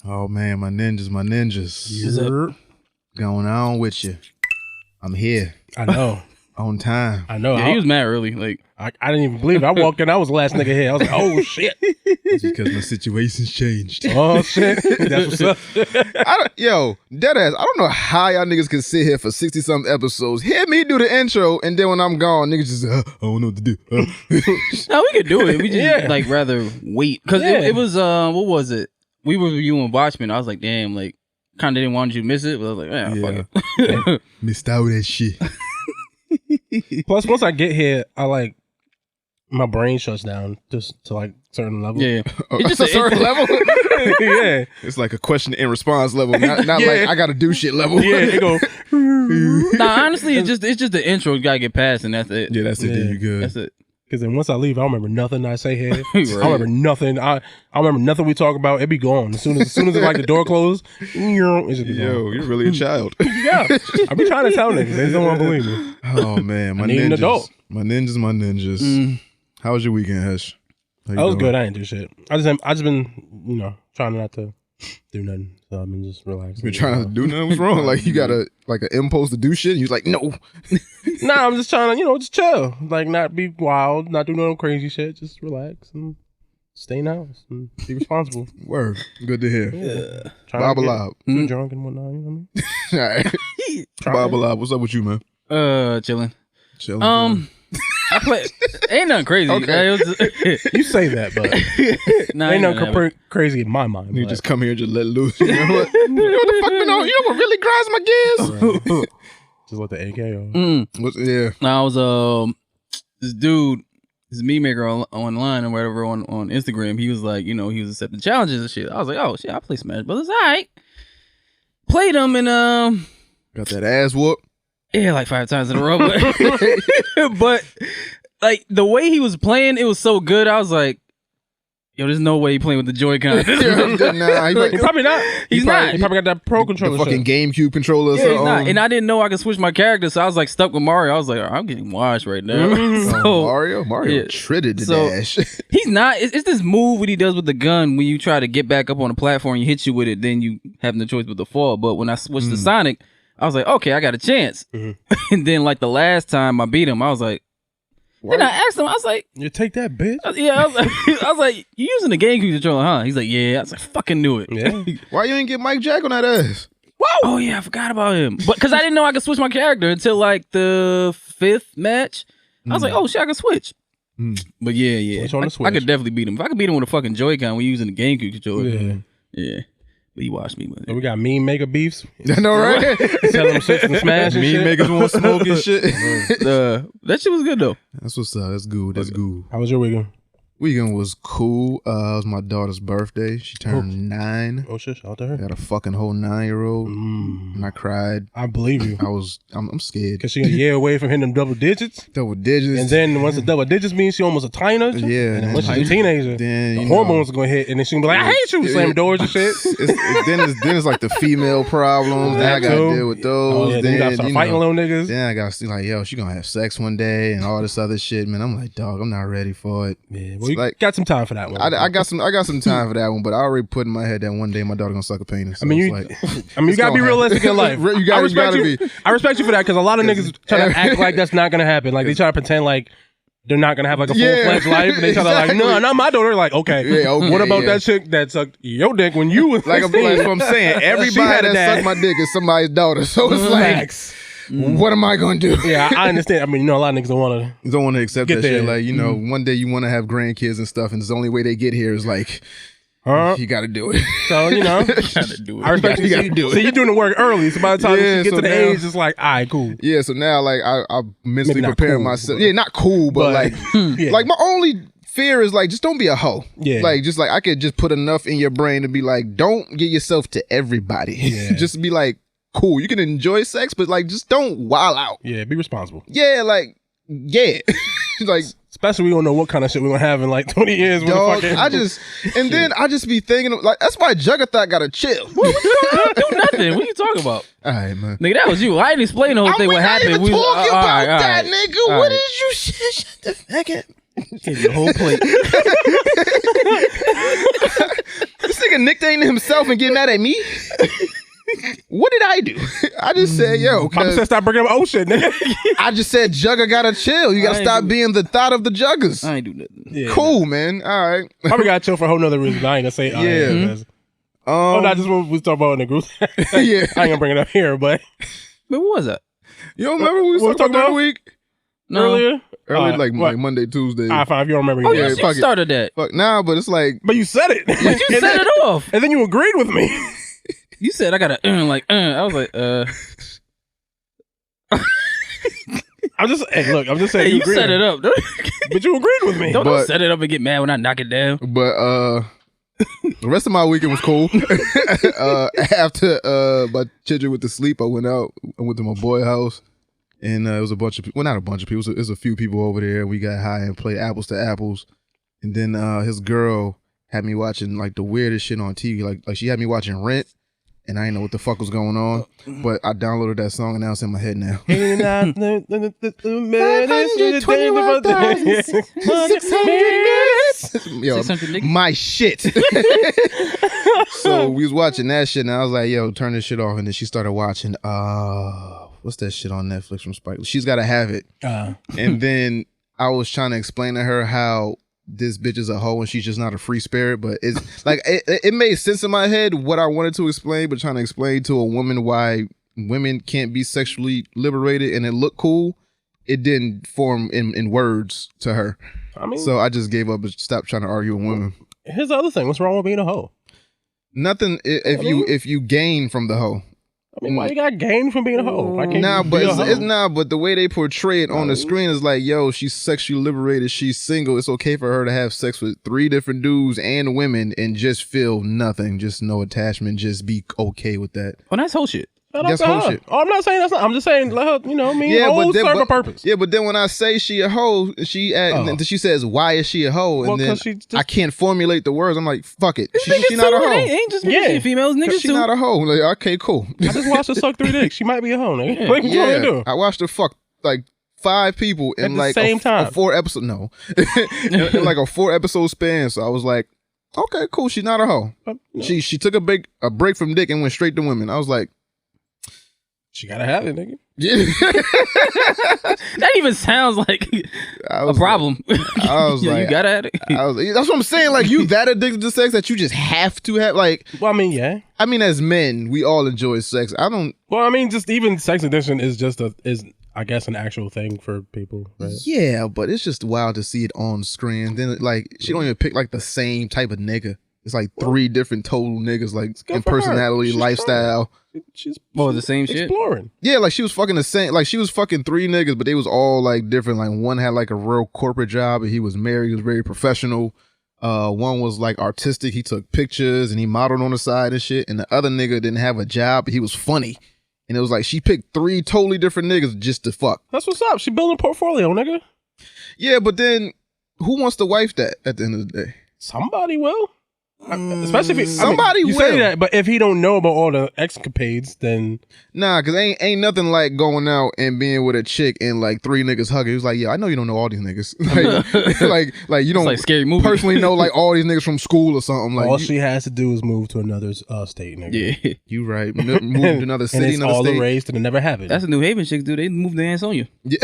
Oh man, my ninjas. Yep. Going on with you. I'm here. I know. On time. I know. Yeah, he was mad early. Like I didn't even believe it. I walked in. I was the last nigga here. I was like, oh shit. It's because my situation's changed. Oh shit. That's what's up. Yo, deadass, I don't know how y'all niggas can sit here for 60-something episodes, hear me do the intro, and then when I'm gone, niggas just, I don't know what to do. no, we could do it. We just like rather wait because it was what was it? We were reviewing Watchmen. I was like, damn, like kind of didn't want you to miss it, but I was like, fuck it. Missed out that shit. Plus, once I get here, I like my brain shuts down just to like certain level. Yeah, It's just a certain level. Yeah, it's like a question and response level, not like I gotta do shit level. Yeah, it go. Nah, honestly, it's just the intro. You gotta get past, and that's it. Yeah, that's it. Then you good. That's it. Because then once I leave, I don't remember nothing I say here. Right. I remember nothing. I remember nothing we talk about. It be gone as soon as like the door closed. It's just Yo, you're really a child. Yeah, I be trying to tell niggas. They don't want to believe me. Oh man, my I need an ninjas. adult. My ninjas. How was your weekend, Hesh? That was good. I didn't do shit. I just been trying not to do nothing. So I've been just relaxing. You're trying to do nothing. What's wrong? Like you got an impulse to do shit. And you're like, no. Nah, I'm just trying to just chill. Like not be wild, not do no crazy shit. Just relax and stay in the house and be responsible. Word. Good to hear. Yeah. Bob Alive. Too drunk and whatnot. You know what I mean? All right. Bob Alive. What's up with you, man? Chilling. I play. Ain't nothing crazy. Okay. It was, You say that, but ain't nothing crazy in my mind. You just come here and just let loose. You know what? You know what the fuck been on? You know what really grinds my gears? Just let the AK on. I was this dude, this meme maker online or whatever on Instagram. He was like, he was accepting challenges and shit. I was like, oh shit, I play Smash Brothers. All right, played them and got that ass whoop. Yeah, like 5 times in a row. But like the way he was playing, it was so good. I was like, yo, there's no way he playing with the Joy-Con. Nah, he probably not. He's not. He probably got that pro controller. The fucking GameCube controller. Yeah, he's not. And I didn't know I could switch my character, so I was like stuck with Mario. I was like, I'm getting washed right now. Mario tridded the dash. He's not. It's this move what he does with the gun when you try to get back up on the platform, you hit you with it, then you have no choice but to fall. But when I switched to Sonic, I was like, okay, I got a chance. And then like the last time I beat him, I was like, then I asked him, I was like, you take that, bitch? I was like, you using the GameCube controller, huh? He's like, yeah. I was like, fucking knew it. Yeah. Why you ain't get Mike Jack on that ass? Whoa! Oh yeah, I forgot about him. But because I didn't know I could switch my character until like the 5th match. I was like, oh shit, I can switch. But yeah. I could definitely beat him. If I could beat him with a fucking Joy-Con when using the GameCube controller. Yeah. But he watched me. We got meme maker beefs. I know, right? Sell them shit and smash and shit. Meme makers want smoke and shit. That shit was good though. That's what's up. That's good. That's good. How was your weekend? Weekend was cool. It was my daughter's birthday. She turned 9. Oh shit! Shout out to her. Got a fucking whole 9-year-old. And I cried. I believe you. I'm scared. Cause she a year away from hitting them double digits. And then once the double digits means she almost a tiner. Yeah. And then once she's a teenager, then the hormones are gonna hit, and then she gonna be like, I hate you, slamming doors and shit. Then it's like the female problems. Then I gotta deal with those. Oh, yeah, then you gotta start fighting little niggas. Then I gotta see like, yo, she gonna have sex one day and all this other shit, man. I'm like, dog, I'm not ready for it. Yeah, well, you got some time for that one. I got some time for that one, but I already put in my head that one day my daughter gonna suck a penis. So you gotta be realistic in life. I respect you for that, because a lot of niggas try to act like that's not gonna happen. Like they try to pretend like they're not gonna have like a full-fledged life, and they try to like, no, not my daughter. Like, okay, what about that chick that sucked your dick when you was like that's what I'm saying. Everybody that sucked my dick is somebody's daughter, so it's like, what am I gonna do? Yeah, I understand. I mean, a lot of niggas don't want to accept that shit. Like, one day you want to have grandkids and stuff, and the only way they get here is like, you got to do it. So I respect you. You do it. So you're doing the work early. So by the time you get to the age, it's like, all right, cool. Yeah. So now, like, I'm mentally preparing myself. Yeah, not cool, but like, like my only fear is like, just don't be a hoe. Yeah. Like, just like I could just put enough in your brain to be like, don't get yourself to everybody. Yeah. Just be like, cool, you can enjoy sex, but like, just don't wild out. Yeah, be responsible. Yeah, like, like, especially we don't know what kind of shit we're gonna have in like 20 years. Dog, then I just be thinking like, that's why Juggerthought gotta chill. I do nothing. What are you talking about? All right, man. Nigga, that was you. I didn't explain the whole thing. What happened? We talking about that, nigga. What did you shut the fuck up? Gave you the whole plate. This nigga nicknamed himself and get mad at me? What did I do? I just said, yo. I said stop bringing up old shit, nigga. I just said, Jugger gotta chill. You gotta stop being the thought of the Juggers. I ain't do nothing. Yeah, cool, man. All right. Probably gotta chill for a whole nother reason. I ain't gonna say. Not just what we talking about in the group. Yeah. I ain't gonna bring it up here, but. But what was that? You don't remember what we was talking about the week? No. Earlier, like Monday, Tuesday. Fine, if you don't remember. Oh, you started that. Fuck, nah, but it's like. But you said it. But you set it off. And then you agreed with me. You said I gotta I was like, I'm just saying. You set it up, but you agreed with me. Don't set it up and get mad when I knock it down. But the rest of my weekend was cool. After my children went to sleep, I went out. I went to my boy's house, and it was a bunch of people. Well, not a bunch of people. It was a few people over there. We got high and played apples to apples, and then his girl had me watching like the weirdest shit on TV. Like she had me watching Rent. And I didn't know what the fuck was going on, but I downloaded that song and now it's in my head now. 521,600 minutes. My shit. So we was watching that shit and I was like, yo, turn this shit off. And then she started watching, what's that shit on Netflix from Spike? She's Gotta Have It. And then I was trying to explain to her how this bitch is a hoe and she's just not a free spirit, but it's like it made sense in my head what I wanted to explain, but trying to explain to a woman why women can't be sexually liberated and it looked cool, it didn't form in words to her. I mean, so I just gave up and stopped trying to argue with women. Here's the other thing: what's wrong with being a hoe? Nothing. If you gain from the hoe. I mean, why you got gain from being a hoe? But the way they portray it on the screen is like, yo, she's sexually liberated, she's single. It's okay for her to have sex with 3 different dudes and women and just feel nothing, just no attachment, just be okay with that. Well, that's whole shit. That's whole shit. Oh, I'm not saying that's not. I'm just saying let her, hoes serve a purpose. Yeah, but then when I say she a hoe, she says, why is she a hoe? And then I can't formulate the words. I'm like, fuck it. She not a hoe. Ain't just niggas, females, niggas she not a hoe. Like, okay, cool. I just watched her suck 3 dicks. She might be a hoe, nigga. What you want me to do? I watched her fuck like 5 people in like same time. A 4 episode. No, in like a 4 episode span. So I was like, okay, cool. She's not a hoe. No. She took a break from dick and went straight to women. I was like, she gotta have it, nigga. That even sounds like a problem. I was like, you gotta have it. That's what I'm saying. Like, you that addicted to sex that you just have to have. Like, well, I mean, yeah. I mean, as men, we all enjoy sex. I don't. Well, I mean, just even sex addiction is I guess an actual thing for people. Right? Yeah, but it's just wild to see it on screen. Then like she don't even pick like the same type of nigga. It's like 3 different total niggas, like in personality, lifestyle. She's the same exploring. Shit. Yeah, like she was fucking the same. Like she was fucking 3 niggas, but they was all like different. Like one had like a real corporate job, and he was married. He was very professional. One was like artistic. He took pictures and he modeled on the side and shit. And the other nigga didn't have a job, but he was funny. And it was like she picked 3 totally different niggas just to fuck. That's what's up. She building a portfolio, nigga. Yeah, but then who wants to wife that at the end of the day? Somebody will. Especially if somebody will. Say that, but if he don't know about all the escapades, then nah, because ain't nothing like going out and being with a chick and like 3 niggas hugging. He was like, yeah, I know you don't know all these niggas. like you don't like scary movie. Personally know like all these niggas from school or something. Like all she has to do is move to another state, nigga. Yeah, you right. Move to another city, and it's another all state. the raised and it never happened. That's what New Haven chicks do. They move their ass on you. Yeah.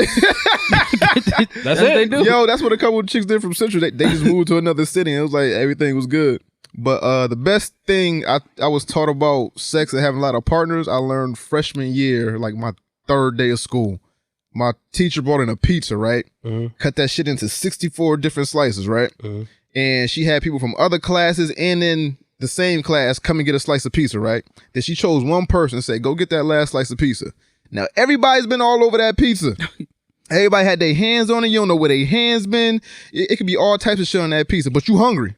That's what they do. Yo, that's what a couple of chicks did from Central. They just moved to another city and it was like everything was good. But the best thing I was taught about sex and having a lot of partners, I learned freshman year, like my 3rd day of school. My teacher brought in a pizza, right? Mm-hmm. Cut that shit into 64 different slices, right? Mm-hmm. And she had people from other classes and in the same class come and get a slice of pizza, right? Then she chose one person and said, go get that last slice of pizza. Now, everybody's been all over that pizza. Everybody had their hands on it. You don't know where their hands been. It could be all types of shit on that pizza, but you hungry.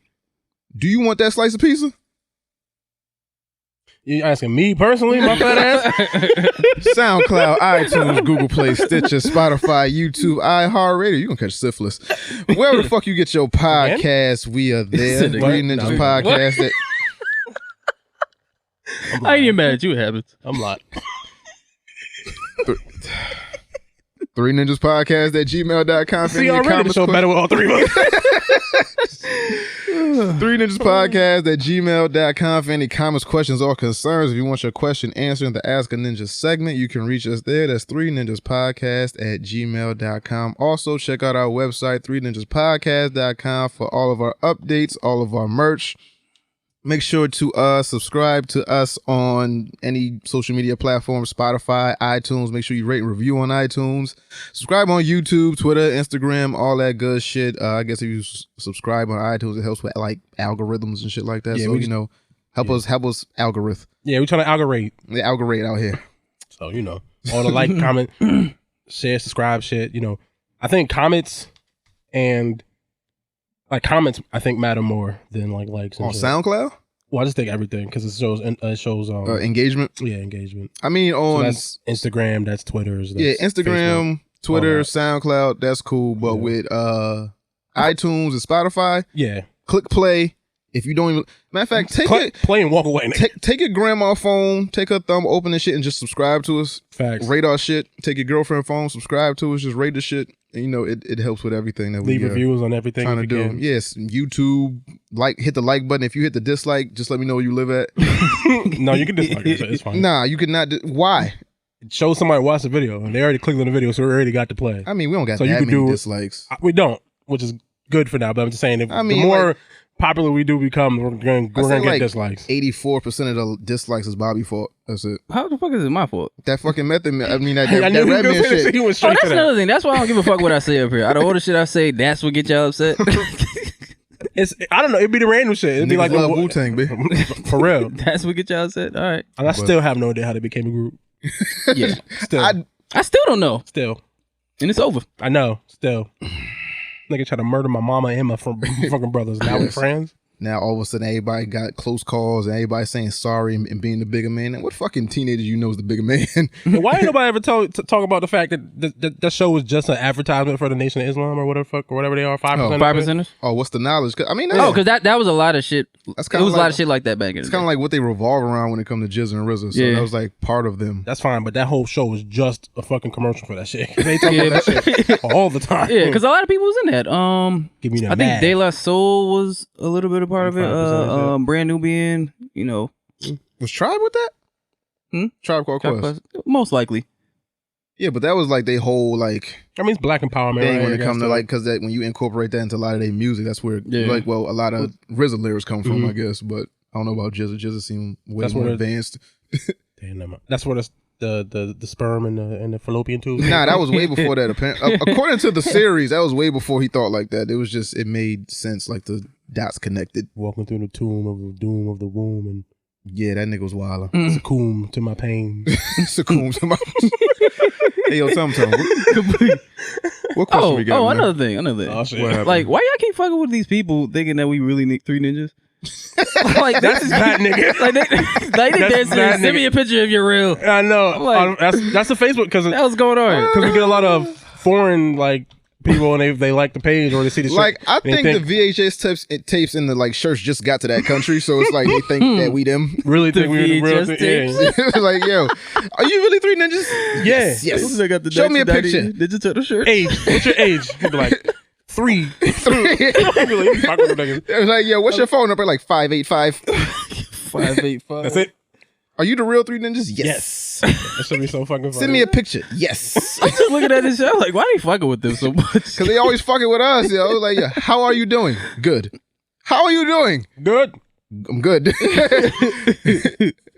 Do you want that slice of pizza? You asking me personally, my fat ass? SoundCloud, iTunes, Google Play, Stitcher, Spotify, YouTube, iHeartRadio. You can catch syphilis. Wherever the fuck you get your podcast, we are there. 3 Ninjas Podcast. I ain't even mad at you, Habits. I'm not. 3 Ninjas Podcast at gmail.com. See, already the show better with all 3 of us. 3ninjaspodcast@gmail.com for any comments, questions, or concerns. If you want your question answered in the Ask a Ninja segment, you can reach us there. That's 3ninjaspodcast@gmail.com. Also, check out our website, 3ninjaspodcast.com, for all of our updates, all of our merch. Make sure to subscribe to us on any social media platform, Spotify, iTunes. Make sure you rate and review on iTunes. Subscribe on YouTube, Twitter, Instagram, all that good shit. I guess if you subscribe on iTunes, it helps with like algorithms and shit like that. Yeah, so, help us algorithm. Yeah, we're trying to algorate. The algorate out here. So, all the like, comment, share, subscribe shit. I think comments and... Like comments, I think matter more than like likes and on shit. SoundCloud. Well, I just think everything because it shows engagement. Yeah, engagement. I mean, on that's Instagram, that's Twitter. Instagram, Facebook, Twitter, SoundCloud. That's cool, but with iTunes and Spotify, click play. If you don't even, matter of fact, play and walk away. Take your grandma's phone, take her thumb, open the shit, and just subscribe to us. Facts. Rate our shit. Take your girlfriend's phone, subscribe to us. Just rate the shit. And, it helps with everything that we leave reviews on everything. Trying to do. Can. Yes, YouTube. Hit the like button. If you hit the dislike, just let me know where you live at. No, you can dislike it. It's fine. Nah, you cannot. Why? Show somebody watch the video and they already clicked on the video, so we already got to play. I mean, we don't got that many dislikes. We don't, which is good for now. But I'm just saying, the more popular we do become, we're gonna get dislikes. 84% of the dislikes is Bobby's fault. That's it. How the fuck is it my fault? That fucking method. I mean, that Redman shit. That's another thing. That's why I don't give a fuck what I say up here. Out of all the shit I say, that's what get y'all upset. I don't know. It'd be the random shit. It'd be like Wu-Tang, bitch. For real. That's what get y'all upset. All right. And I still have no idea how they became a group. Yeah. Still. I still don't know. Still. And it's over. I know. Still. Nigga try to murder my mama and my fucking brothers. Now we're friends. Now all of a sudden everybody got close calls and everybody saying sorry and being the bigger man. And what fucking teenager is the bigger man? Why ain't nobody ever talk about the fact that that show was just an advertisement for the Nation of Islam or whatever they are? 5%. 5%ers. Oh, what's the knowledge? I mean, because that was a lot of shit. That's kind of a lot of shit like that back in the day. It's kind of like what they revolve around when it comes to Jizz and RZA. So that was like part of them. That's fine, but that whole show was just a fucking commercial for that shit. They talk about that shit all the time. Yeah, because a lot of people was in that. Give me that. I think De La Soul was a little bit a part of it. Brand Nubian, Was Tribe with that? Tribe Called Quest. Most likely. Yeah, but that was like they whole like. I mean, it's black empowerment thing when it comes to like because when you incorporate that into a lot of their music, that's where a lot of RZA lyrics come from, I guess. But I don't know about Jizza. Jizza seem way more advanced. Damn, that's where the sperm and the fallopian tubes. Nah, that was way before that. According to the series, that was way before he thought like that. It was just it made sense, like the dots connected. Walking through the tomb of the doom of the womb and yeah, that nigga was wilder. Succumb to my pain. Succumb to my. Hey yo, Tom. What question we got? Oh, another thing. Oh, shit. Like, why y'all keep fucking with these people thinking that we really need 3 ninjas? Like that's bad, nigga. Like they send me a picture of your real. I know. Like, that's a Facebook because what's going on? Because we get a lot of foreign people and they like the page or they see the shit. I think the VHS tapes in the shirts just got to that country, so it's like they think that we them. Really think we the real tapes? Like, yo, are you really 3 ninjas? Yeah. Yes. Show me a picture. Ninja Turtle shirt. Age. What's your age? He'd be like 3. It was like, yo, what's your phone number? Like 585. 585. That's it. Are you the real 3 ninjas? Yes. That should be so fucking funny. Send me a picture. Yes. I'm just looking at this show like, why are you fucking with them so much? Because they always fucking with us, yo. Like, yeah, how are you doing? Good. How are you doing? Good. I'm good.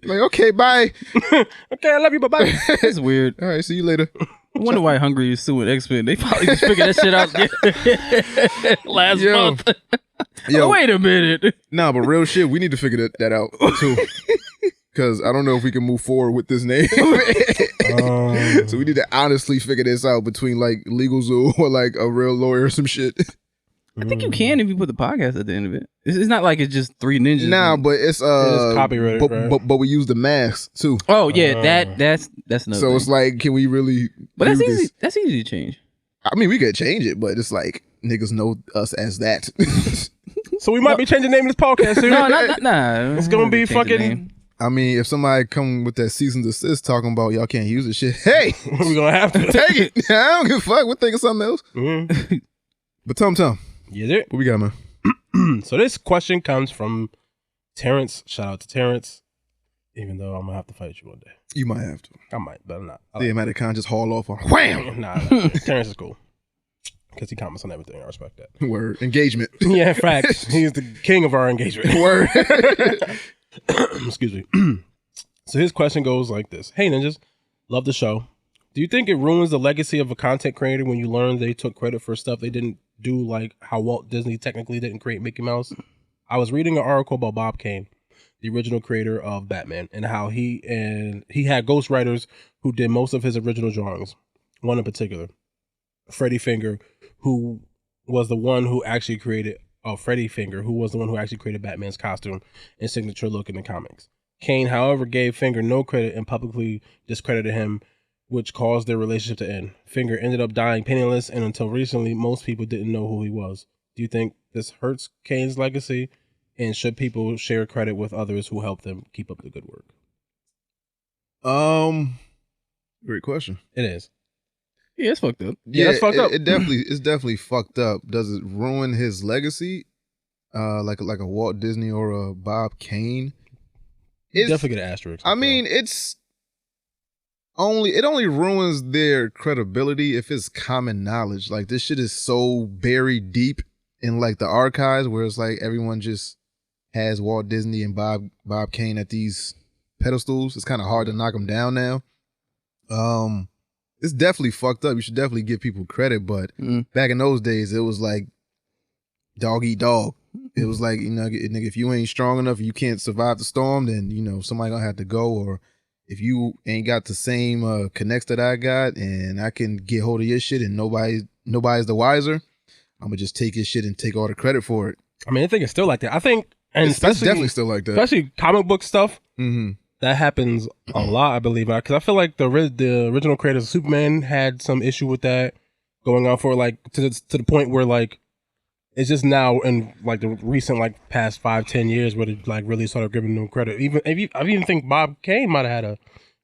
Like, okay, bye. Okay, I love you, bye-bye. It's weird. All right, see you later. I wonder why Hungry is suing X-Men. They probably just figured that shit out last month. Yo, wait a minute. Nah, but real shit, we need to figure that out too. Because I don't know if we can move forward with this name. So we need to honestly figure this out between LegalZoom or a real lawyer or some shit. I think you can if you put the podcast at the end of it. It's not like it's just 3 ninjas. Nah, but it's copyrighted, right? but we use the masks too. Oh yeah, that's another. So thing. It's like, can we really? But that's easy. That's easy to change. I mean, we could change it, but it's like niggas know us as that. So we might be changing the name of this podcast soon. Nah. It's gonna be fucking. I mean, if somebody come with that cease and desist talking about y'all can't use this shit, hey, we're gonna have to take it. I don't give a fuck. We're thinking something else. But Tom, yes, sir. What we got, man? So this question comes from Terrence. Shout out to Terrence. Even though I'm gonna have to fight you one day. You might have to. I might, but I'm not. Like kind of just haul off on wham. Nah. Terrence is cool because he comments on everything. I respect that. Word engagement. Yeah, facts. He's the king of our engagement. Word. Excuse me. So his question goes like this: Hey ninjas, love the show. Do you think it ruins the legacy of a content creator when you learn they took credit for stuff they didn't do, like how Walt Disney technically didn't create Mickey Mouse? I was reading an article about Bob Kane, the original creator of Batman, and how he had ghostwriters who did most of his original drawings. One in particular, Freddie Finger, who was the one who actually created Batman's costume and signature look in the comics. Kane, however, gave Finger no credit and publicly discredited him, which caused their relationship to end. Finger ended up dying penniless, and until recently, most people didn't know who he was. Do you think this hurts Kane's legacy? And should people share credit with others who help them keep up the good work? Great question. It is. Yeah, it's fucked up. Yeah, it's fucked up. It's definitely fucked up. Does it ruin his legacy? Like a Walt Disney or a Bob Kane? It's definitely get an asterisk. I mean, it only ruins their credibility if it's common knowledge. Like this shit is so buried deep in like the archives where it's like everyone just has Walt Disney and Bob Kane at these pedestals. It's kind of hard to knock them down now. It's definitely fucked up. You should definitely give people credit, but back in those days, it was like dog eat dog. It was like, nigga, if you ain't strong enough, you can't survive the storm, then somebody gonna have to go. Or if you ain't got the same connects that I got, and I can get hold of your shit, and nobody's the wiser, I'm gonna just take his shit and take all the credit for it. I mean, I think it's still like that. I think, and that's definitely still like that, especially comic book stuff. That happens a lot, I believe, because I feel like the original creators of Superman had some issue with that going on for like to the point where like it's just now in like the recent like past 5-10 years where they like really started giving them credit. I even think Bob Kane might have had a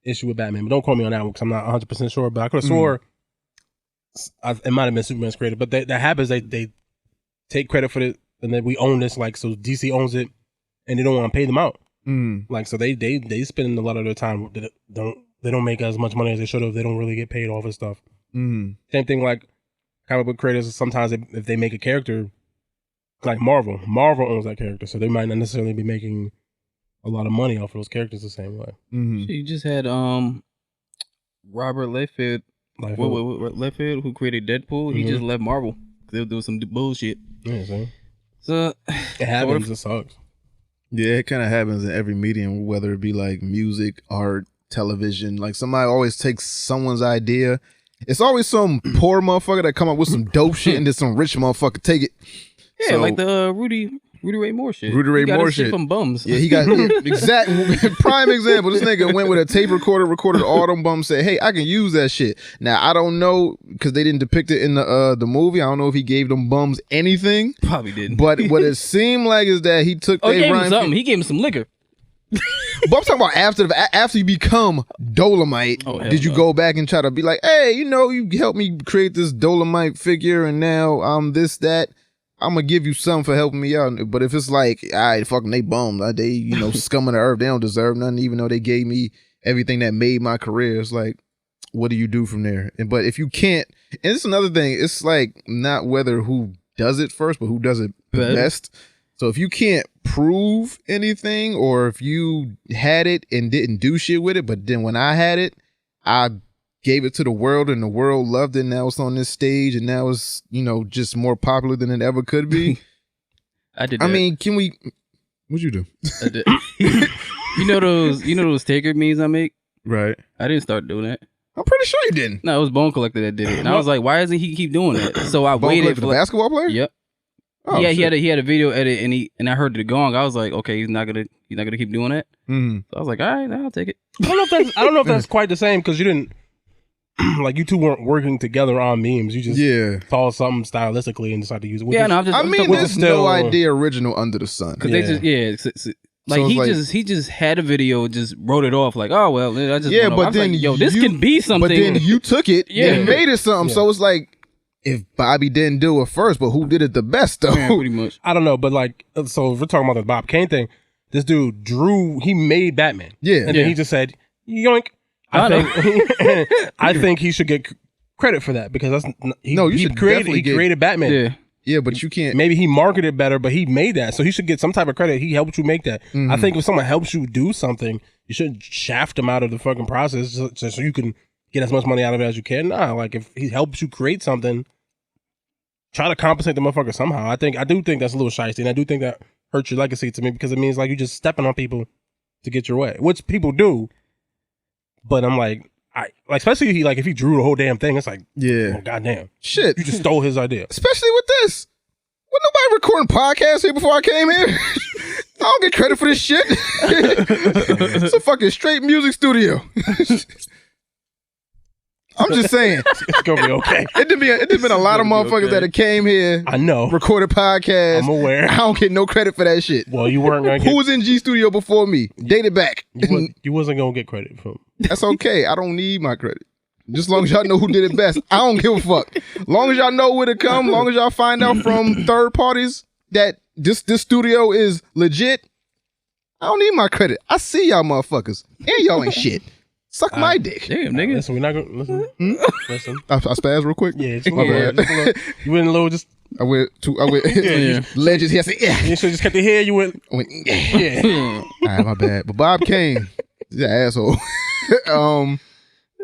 issue with Batman, but don't quote me on that one because I'm not 100% sure. But I could have swore it might have been Superman's creator. But that happens. They take credit for it, and then we own this. Like so, DC owns it, and they don't want to pay them out. Like so, they spend a lot of their time. They don't make as much money as they should have. They don't really get paid off and stuff. Same thing like comic book creators. Sometimes if they make a character. Like Marvel owns that character, so they might not necessarily be making a lot of money off of those characters the same way. You just had Robert Liefeld, who created Deadpool. He just left Marvel. They were doing some bullshit. Yeah, so it happens. It sucks. Yeah, it kind of happens in every medium, whether it be like music, art, television. Like somebody always takes someone's idea. It's always some poor motherfucker that come up with some dope shit, and then some rich motherfucker take it. Yeah, like the Rudy Ray Moore shit. Rudy Ray Moore shit from bums. Yeah, he got exact prime example. This nigga went with a tape recorder, recorded all them bums. Said, "Hey, I can use that shit." Now I don't know because they didn't depict it in the movie. I don't know if he gave them bums anything. Probably didn't. But what it seemed like is that he took. He gave him something. He gave him some liquor. But I'm talking about after you become Dolomite, did you go back and try to be like, hey, you helped me create this Dolomite figure, and now I'm this, that. I'm gonna give you something for helping me out. But if it's like, all right, fucking they bums, they scum of the earth, they don't deserve nothing, even though they gave me everything that made my career. It's like, what do you do from there? But if you can't, and it's another thing, it's like not whether who does it first, but who does it best. So if you can't prove anything, or if you had it and didn't do shit with it, but then when I had it, I gave it to the world and the world loved it, and now it's on this stage and now it's just more popular than it ever could be. I did that. I mean, what'd you do? I did. you know those Taker memes I make? Right. I didn't start doing that. I'm pretty sure you didn't. No, it was Bone Collector that did it. And I was like, why doesn't he keep doing that? So I waited for the basketball player? Yep. Oh, yeah, he had a video edit, and I heard the gong. I was like, okay, he's not gonna keep doing that. So I was like, all right, I'll take it. I don't know if that's quite the same because you didn't. Like you two weren't working together on memes. You just saw something stylistically and decided to use it. There's no idea original under the sun. Because they just he just had a video, just wrote it off like, oh well, I just but then this can be something. But then you took it and made it something. So it's like if Bobby didn't do it first, but who did it the best though? Yeah, pretty much. I don't know, but like, so if we're talking about the Bob Kane thing, this dude he made Batman. Yeah. And then he just said, yoink. I think he should get credit for that because he created Batman. Yeah. Yeah, but you can't. Maybe he marketed better, but he made that, so he should get some type of credit. He helped you make that. I think if someone helps you do something, you shouldn't shaft them out of the fucking process so you can get as much money out of it as you can. Nah, like if he helps you create something, try to compensate the motherfucker somehow. I do think that's a little shiesty, and I do think that hurts your legacy to me because it means like you're just stepping on people to get your way, which people do. But I'm like, especially if he drew the whole damn thing, it's like, oh, goddamn, shit, you just stole his idea. Especially with this, was nobody recording podcasts here before I came here? I don't get credit for this shit. It's a fucking straight music studio. I'm just saying, it's gonna be okay. It did been a lot of motherfuckers that have came here. I know, recorded podcasts. I'm aware. I don't get no credit for that shit. Well, you weren't gonna. Who was in G Studio before me? Dated back. You wasn't gonna get credit from. That's okay. I don't need my credit. Just as long as y'all know who did it best. I don't give a fuck. Long as y'all know where to come. Long as y'all find out from third parties that this studio is legit. I don't need my credit. I see y'all motherfuckers, and y'all ain't shit. Suck my dick. Damn, nigga. Listen, we're not gonna listen. Listen. I spazzed real quick. Yeah, my bad. You went a little just. I went legends here. I said, yeah. You should just cut the hair. You went. I went, yeah. All right, my bad. But Bob Kane, he's an asshole.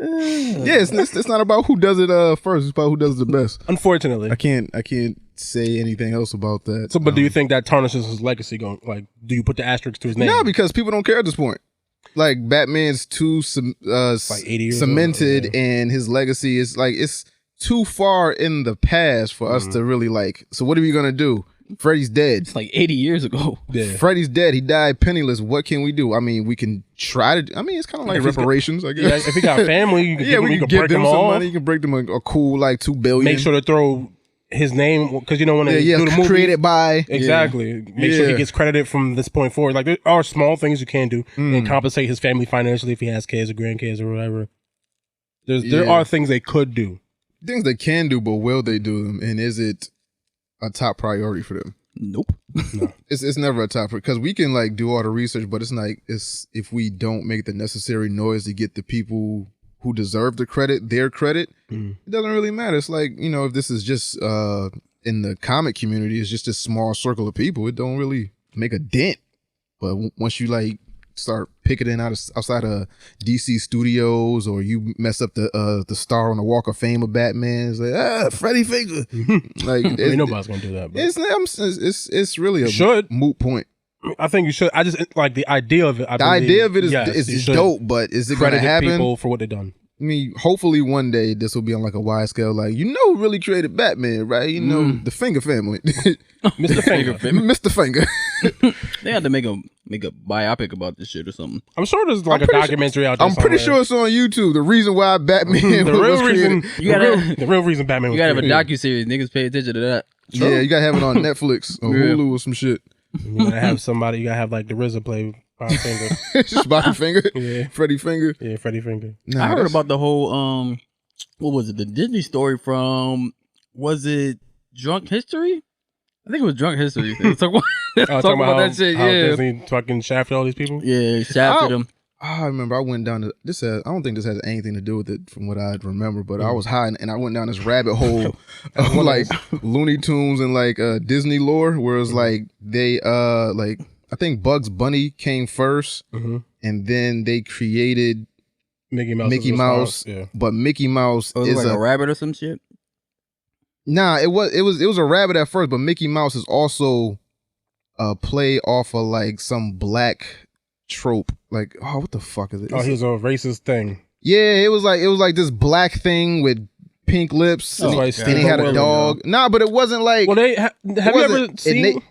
Yeah, it's not about who does it first. It's about who does it the best. Unfortunately, I can't say anything else about that. So, but do you think that tarnishes his legacy? Going like, do you put the asterisk to his name? No, because people don't care at this point. Like Batman's too like 80 years cemented, old, yeah. And his legacy is like it's too far in the past for us to really like. So what are we gonna do? Freddy's dead. It's like 80 years ago. Yeah. Freddy's dead. He died penniless. What can we do? I mean, we can try to. I mean, it's kind of like reparations, I guess. Yeah, if he got family, you can we can give them some money. You can break them a cool like $2 billion. Make sure to throw his name because you know when they do the movie, created by exactly. Make sure he gets credited from this point forward. Like there are small things you can do and compensate his family financially if he has kids or grandkids or whatever. There are things they could do. Things they can do, but will they do them? And is it a top priority for them? Nope. No. It's never a top because we can like do all the research, but it's if we don't make the necessary noise to get the people who deserve the credit, their credit, it doesn't really matter. It's like, you know, if this is just in the comic community, it's just a small circle of people, it don't really make a dent. But once you like start picketing outside of DC Studios, or you mess up the star on the Walk of Fame of Batman, it's like Freddy Finger. Like ain't nobody's gonna do that. But. It's really a moot point. I think you should. I just like the idea of it. The idea of it is dope, but is it going to happen? People for what they done. I mean, hopefully one day this will be on like a wide scale. Like, you know, who really created Batman, right? You know, the Finger family, Mr. Finger, Mr. Finger. They had to make a biopic about this shit or something. I'm sure there's like a documentary out there. I'm pretty sure it's on YouTube. The reason why Batman, the real reason Batman. You gotta have a docuseries. Niggas pay attention to that. True. Yeah, you gotta have it on Netflix or Hulu or some shit. You gotta have somebody. You gotta have like the RZA play Bobby Finger. Just Bobby Finger. Yeah, Freddie Finger. Yeah, Freddie Finger. Nah, I heard about the whole what was it? The Disney story from, was it Drunk History? I think it was Drunk History. Talk about that shit. How Disney fucking shafted all these people. Yeah, shafted them. I remember I went down to this. I don't think this has anything to do with it from what I remember, but I was high and I went down this rabbit hole of like Looney Tunes and like Disney lore, where it's like they like I think Bugs Bunny came first, and then they created Mickey Mouse. Yeah. But Mickey Mouse is like a rabbit or some shit. Nah, it was a rabbit at first, but Mickey Mouse is also a play off of like some black trope. Like, oh, what the fuck is it? Oh, he was a racist thing. Yeah, it was like this black thing with pink lips, and he had a dog. Nah, but it wasn't like. Well, have you ever seen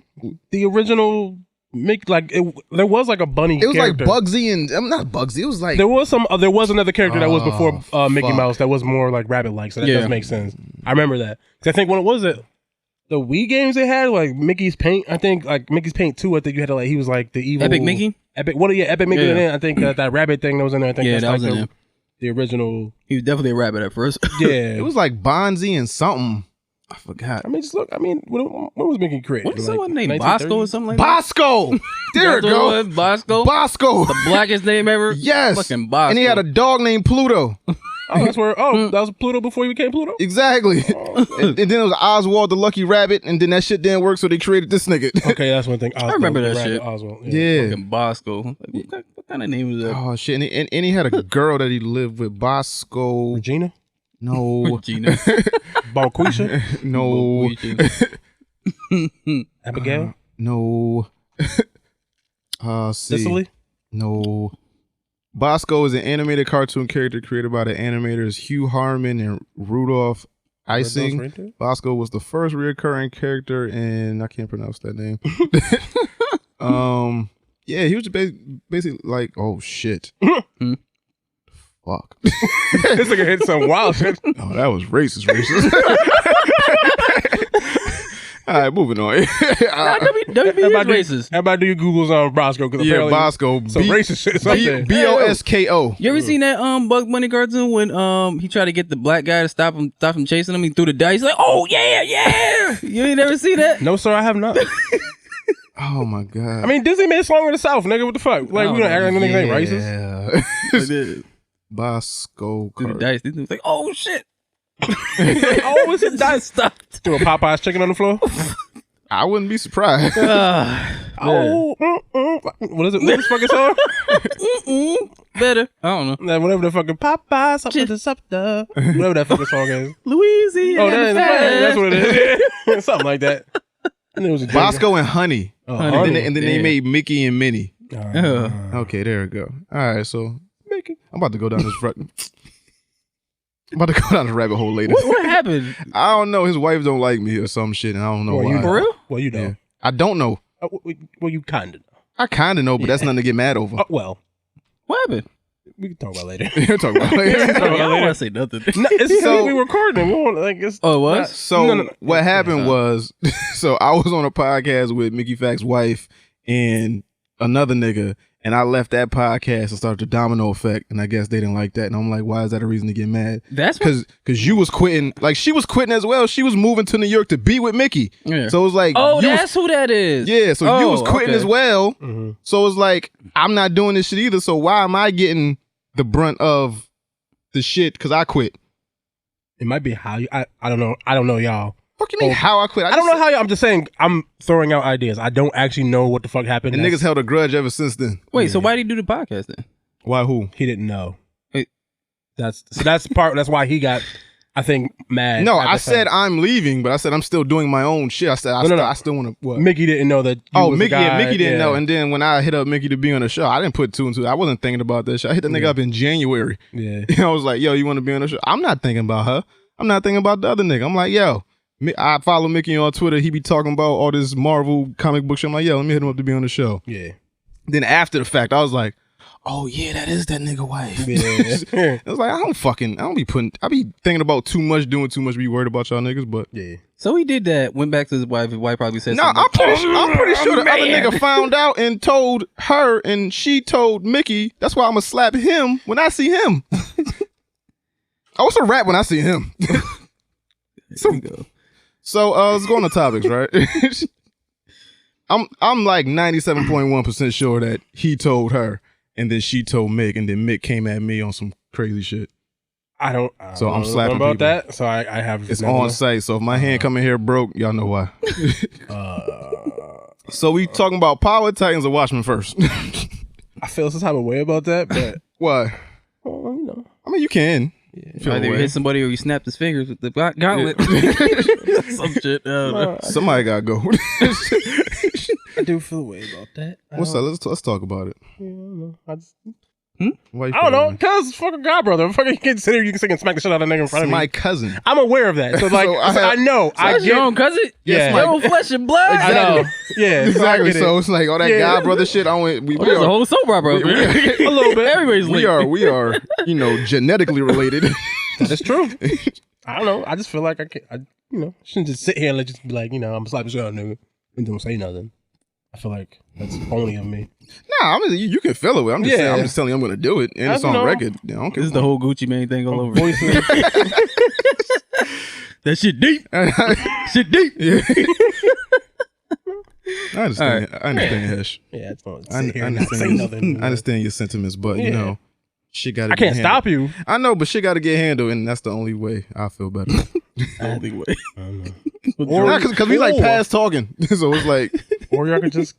the original? There was like a bunny. It was character. like Bugsy and not Bugsy. It was like there was another character that was before Mickey Mouse that was more like rabbit-like. So that does make sense. I remember that because I think when it was the Wii games they had like Mickey's Paint. I think like Mickey's Paint 2. I think you had to like he was like the evil Epic Mickey. Epic Mickey. Yeah. I think that rabbit thing that was in there. I think that was like the original. He was definitely a rabbit at first. Yeah, it was like Bonzi and something. I forgot. I mean, just look. I mean, when was Mickey created? What's someone's name? Bosco or something like that? Bosco! There it go. Bosco? Bosco. The blackest name ever? Yes. Fucking Bosco. And he had a dog named Pluto. That's where. Oh, that was Pluto before he became Pluto. Exactly. And then it was Oswald the Lucky Rabbit, and then that shit didn't work, so they created this nigga. Okay, that's one thing. I remember that shit. Oswald. Yeah. Fucking Bosco. What kind of name is that? Oh shit! And he had a girl that he lived with, Bosco. Regina. No. Regina. Balquisha. No. Abigail. No. Cicely. No. Bosco is an animated cartoon character created by the animators Hugh Harman and Rudolph Ising. Bosco was the first recurring character in, I can't pronounce that name. Yeah, he was basically like, oh shit. Fuck. This nigga hit some wild shit. Oh, that was racist. All right, moving on. WB is racist. How about do you Googles on Bosco? Yeah, Bosco. Some racist shit is up there. Bosco. You ever seen that Bugs Bunny cartoon when he tried to get the black guy to stop him chasing him? He threw the dice. He's like, oh yeah. You ain't never seen that? No, sir, I have not. Oh my god. I mean, Disney made Song of the South, nigga. What the fuck? Like, we gonna act like niggas ain't racist. Bosco. Threw the dice. He was like, oh shit. Oh, was it dice? Stop. Threw a Popeye's chicken on the floor. I wouldn't be surprised. What is it? What's fucking song? Better. I don't know. Whatever the fucking Popeye, something. Whatever that fucking song is. Louisiana. Oh, that's what it is. Something like that. And it was Bosco and Honey. Honey. And then they made Mickey and Minnie. Okay, there we go. All right, so Mickey. I'm about to go down this rabbit hole later. What happened? I don't know. His wife don't like me or some shit, and I don't know why. For real? Well, you know. Yeah. I don't know. Well, you kind of know. I kind of know, but that's nothing to get mad over. Well. What happened? We can talk about later. We'll talk about later. I don't want to say nothing. No, it's so we recording. We won't, like, it's, oh, what? So what happened was, so I was on a podcast with Mickey Fact's wife and another nigga, and I left that podcast and started the domino effect, and I guess they didn't like that. And I'm like, why is that a reason to get mad? That's because you was quitting, like she was quitting as well. She was moving to New York to be with Mickey. Yeah. So it was like, oh, that's who that is. Yeah, so you was quitting as well. Mm-hmm. So it's like, I'm not doing this shit either. So why am I getting the brunt of the shit? Because I quit. It might be how you. I don't know. I don't know, y'all. What do you mean how I quit? I don't know how I'm just saying I'm throwing out ideas. I don't actually know what the fuck happened. And niggas held a grudge ever since then. Wait, so why did he do the podcast then? Why who? He didn't know. Wait. That's why he got, I think, mad. No, I said I'm leaving, but I said I'm still doing my own shit. I said I still want to. What? Mickey didn't know that. Mickey didn't know. And then when I hit up Mickey to be on the show, I didn't put two and two. I wasn't thinking about that shit. I hit that nigga up in January. Yeah. And I was like, yo, you want to be on the show? I'm not thinking about her. I'm not thinking about the other nigga. I'm like, yo. I follow Mickey on Twitter. He be talking about all this Marvel comic book shit. I'm like, yo, let me hit him up to be on the show. Yeah. Then after the fact, I was like, oh yeah, that is that nigga wife. Yeah. I was like, I be thinking about too much, doing too much, be worried about y'all niggas, but yeah. So he did that, went back to his wife. His wife probably said something. I'm pretty sure the other nigga found out and told her, and she told Mickey. That's why I'm gonna slap him when I see him. I was a rat when I see him. So let's go on the topics, right? I'm like 97.1% sure that he told her, and then she told Mick, and then Mick came at me on some crazy shit. I'm slapping about people. that. So I have. It's on site. So if my hand coming here broke, y'all know why. So we talking about Power Titans or Watchmen first? I feel some type of way about that, but why? Well, you know, I mean, you can. Yeah. Either you hit somebody or you snapped his fingers with the gauntlet. Yeah. Some shit. Somebody gotta go. I do feel a way about that. What's up? Let's talk about it. Yeah, I don't know. Why I don't know, cause fucking godbrother. Fucking consider you can sing and smack the shit out of that nigga in front of me. My cousin. I'm aware of that. So like, I know. I get your own cousin. Yeah, your own flesh and blood. Exactly. I know. Yeah, exactly. So it's like all that godbrother shit. We there's a whole soap opera. A little bit. Everybody's linked. We are genetically related. That's true. I don't know. I just feel like I can't. Shouldn't just sit here and just be like, I'm slapping shit out of nigga and don't say nothing. I feel like that's phony of me. Nah, you can feel it. I'm just saying. I'm just telling you I'm gonna do it, and it's on record. This is the whole Gucci Mane thing all over. That shit deep. Shit deep. Yeah. I understand. Right. I understand, Hesh. Yeah, it's fun. I understand your sentiments, but you know, shit got to. I can't stop you. I know, but shit got to get handled, and that's the only way I feel better. Only way. I don't know. Because we like past talking, so it's like, or y'all could just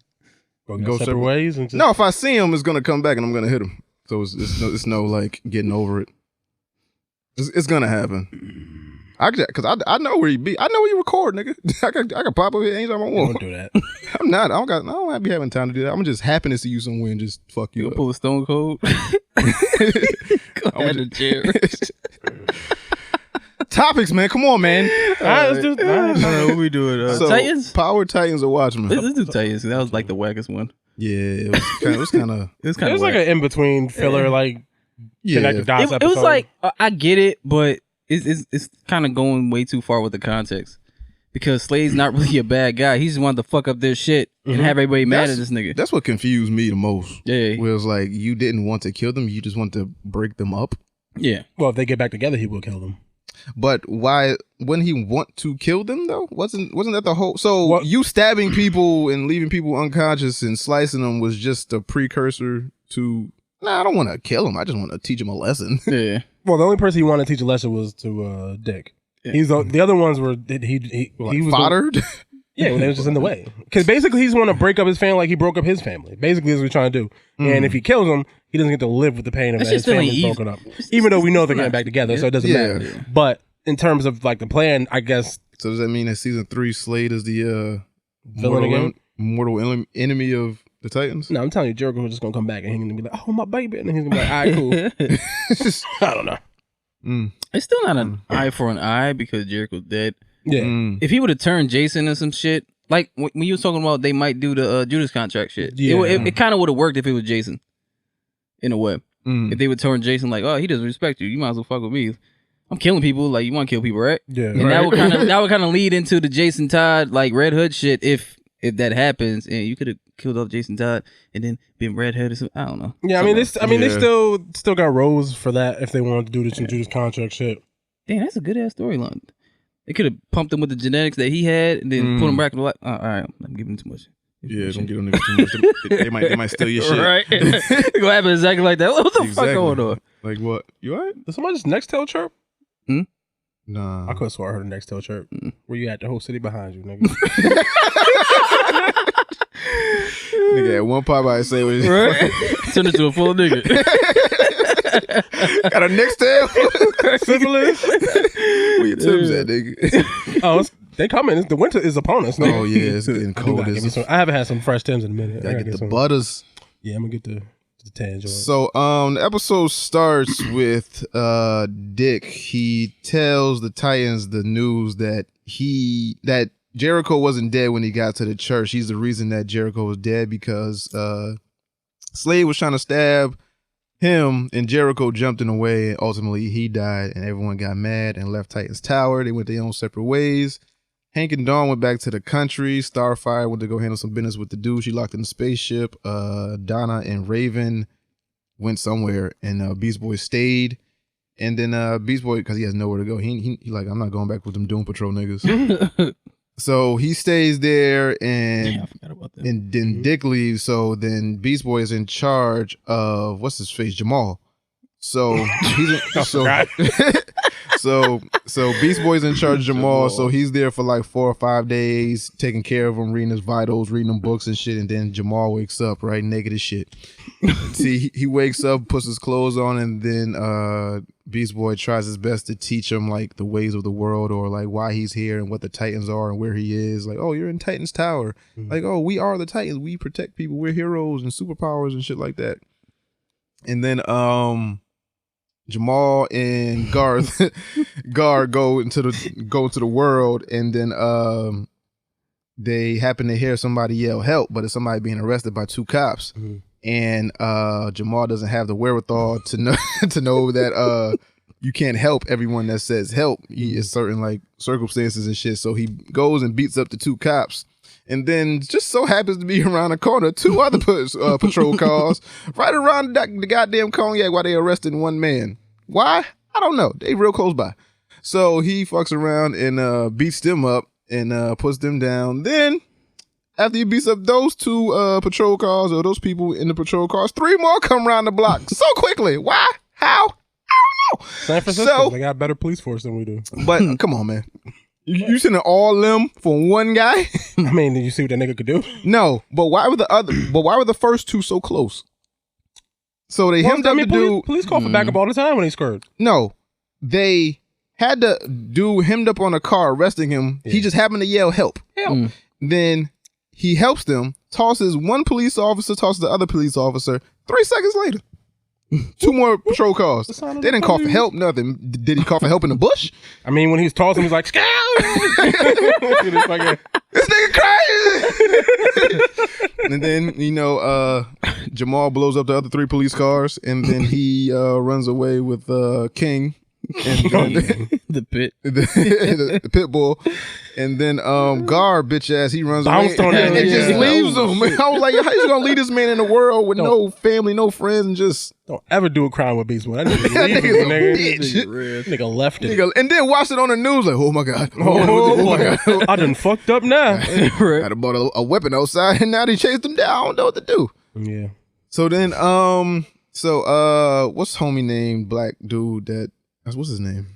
go separate ways. And just... No, if I see him, it's gonna come back, and I'm gonna hit him. So it's no like getting over it. It's gonna happen. Because I know where he be. I know where you record, nigga. I can pop up here anytime I want. Don't do that. I'm not. I don't have to be having time to do that. I'm just happy to see you somewhere and just fuck you up. Pull a Stone Cold. Go ahead and chair. Topics, man. Come on, man. All right, let's do. What we doing? Titans. Power Titans or Watchmen. Let's do Titans. That was like the wackest one. Yeah, it was kind of. It was like an in between filler, like connected dots episode. It was like I get it, but. It's kind of going way too far with the context because Slade's not really a bad guy. He just wanted to fuck up their shit and have everybody mad at this nigga. That's what confused me the most. Yeah, where it was like you didn't want to kill them, you just want to break them up. Yeah. Well, if they get back together, he will kill them. But why wouldn't he want to kill them though? Wasn't that the whole? So you stabbing people and leaving people unconscious and slicing them was just a precursor to. Nah, I don't want to kill him. I just want to teach him a lesson. Yeah. Well, the only person he wanted to teach a lesson was to Dick. Yeah. He's the other ones were he was fodder. Yeah, they was just in the way. Because basically, he's want to break up his family like he broke up his family. Basically, that's what he's trying to do. And if he kills him, he doesn't get to live with the pain of his family broken up. Even though we know they're getting back together, so it doesn't matter. Yeah. But in terms of like the plan, I guess. So does that mean that season 3 Slade is the mortal enemy of the Titans? No, I'm telling you, Jericho is just gonna come back and he's gonna be like, "Oh, my baby," and he's gonna be like, "All right, cool." I don't know. It's still not an eye for an eye because Jericho's dead. Yeah. If he would have turned Jason or some shit, like when you was talking about, they might do the Judas Contract shit. Yeah. It kind of would have worked if it was Jason. In a way, if they would turn Jason like, "Oh, he doesn't respect you. You might as well fuck with me. I'm killing people. Like you want to kill people, right?" Yeah. And that would kind of lead into the Jason Todd like Red Hood shit if that happens, and you could have killed off Jason Todd and then been Red Hood or something. I don't know. Yeah, they still got Rose for that if they wanted to do this Judas Contract shit. Damn, that's a good ass storyline. They could have pumped him with the genetics that he had and then put him back to like, all right, I'm giving him too much. Yeah, don't give them too much. They might steal your shit. Right. It's gonna happen exactly like that. What the fuck going on? Like what? You alright? Did somebody just next tail chirp? Nah. I could have swore I heard a next tail chirp. Where you at? The whole city behind you, nigga. Nigga, at one pop I say what it is. Right? Turn into a full nigga. Got a next tail. Syphilis. Where your Timbs at, nigga? Oh, they coming. The winter is upon us. Nigga. Oh yeah, it's getting cold. I haven't had some fresh Timbs in a minute. I get the some butters. Yeah, I'm gonna get the tan joint. So the episode starts with Dick. He tells the Titans the news that Jericho wasn't dead when he got to the church. He's the reason that Jericho was dead because Slade was trying to stab him and Jericho jumped in the way and ultimately he died and everyone got mad and left Titans Tower. They went their own separate ways. Hank and Dawn went back to the country. Starfire went to go handle some business with the dude she locked in the spaceship. Donna and Raven went somewhere and Beast Boy stayed. And then Beast Boy, because he has nowhere to go, he like, I'm not going back with them Doom Patrol niggas. So he stays there and Damn, I forgot about that. And then Dick leaves. So then Beast Boy is in charge of what's his face, Jamal. So he's so Beast Boy's in charge of Jamal. So he's there for like 4 or 5 days, taking care of him, reading his vitals, reading them books and shit. And then Jamal wakes up, right, naked as shit. See, he wakes up, puts his clothes on, and then Beast Boy tries his best to teach him like the ways of the world or like why he's here and what the Titans are and where he is. Like, oh, you're in Titans Tower. Like, oh, we are the Titans. We protect people. We're heroes and superpowers and shit like that. And then Jamal and Gar go into the world, and then they happen to hear somebody yell help, but it's somebody being arrested by 2 cops. And Jamal doesn't have the wherewithal to know that you can't help everyone that says help. He is certain like circumstances and shit. So he goes and beats up the 2 cops. And then just so happens to be around the corner 2 other patrol cars right around the goddamn cognac while they arrested 1 man. Why? I don't know. They real close by. So he fucks around and beats them up and puts them down. Then after he beats up those 2 patrol cars or those people in the patrol cars, 3 more come around the block so quickly. Why? How? I don't know. San Francisco, they got a better police force than we do. But come on, man. You sending all them for one guy? I mean, did you see what that nigga could do? No, but why were the first 2 so close? So they hemmed up the dude. Police call for backup all the time when he's scared. No, they had the dude hemmed up on a car, arresting him. Yeah. He just happened to yell, "Help!" Help. Then he helps them, tosses one police officer, tosses the other police officer. 3 seconds later, 2 more patrol cars. They didn't call for help, nothing. Did he call for help in the bush? I mean, when he was tossing, he was like, "Scout!" This nigga crazy. And then, Jamal blows up the other 3 police cars, and then he runs away with King. And the pit bull, and then Gar bitch ass, he runs away and just leaves him. I was like, how you gonna leave this man in the world with no family, no friends, and just don't ever do a crime with Beast Boy. That nigga left it, and then watched it on the news like, oh my god, oh my god, I done fucked up now. I'd have bought a weapon outside, and now they chased him down. I don't know what to do. Yeah. So then, what's homie name? Black dude that. What's his name?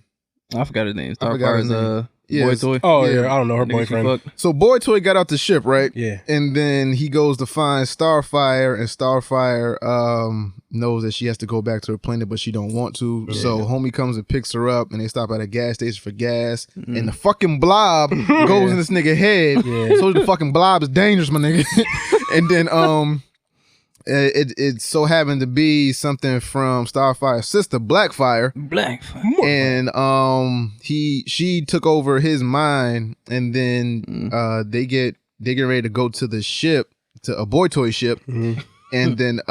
I forgot his name. Starfire's Boy Toy. Oh yeah, I don't know her boyfriend. So Boy Toy got out the ship, right? Yeah. And then he goes to find Starfire, and Starfire knows that she has to go back to her planet, but she don't want to. Yeah. So homie comes and picks her up, and they stop at a gas station for gas. Mm-hmm. And the fucking blob goes in this nigga head. Yeah. So the fucking blob is dangerous, my nigga. And then It so happened to be something from Starfire's sister, Blackfire. And she took over his mind, and then they get ready to go to the ship, to a Boy Toy ship. Mm-hmm. And then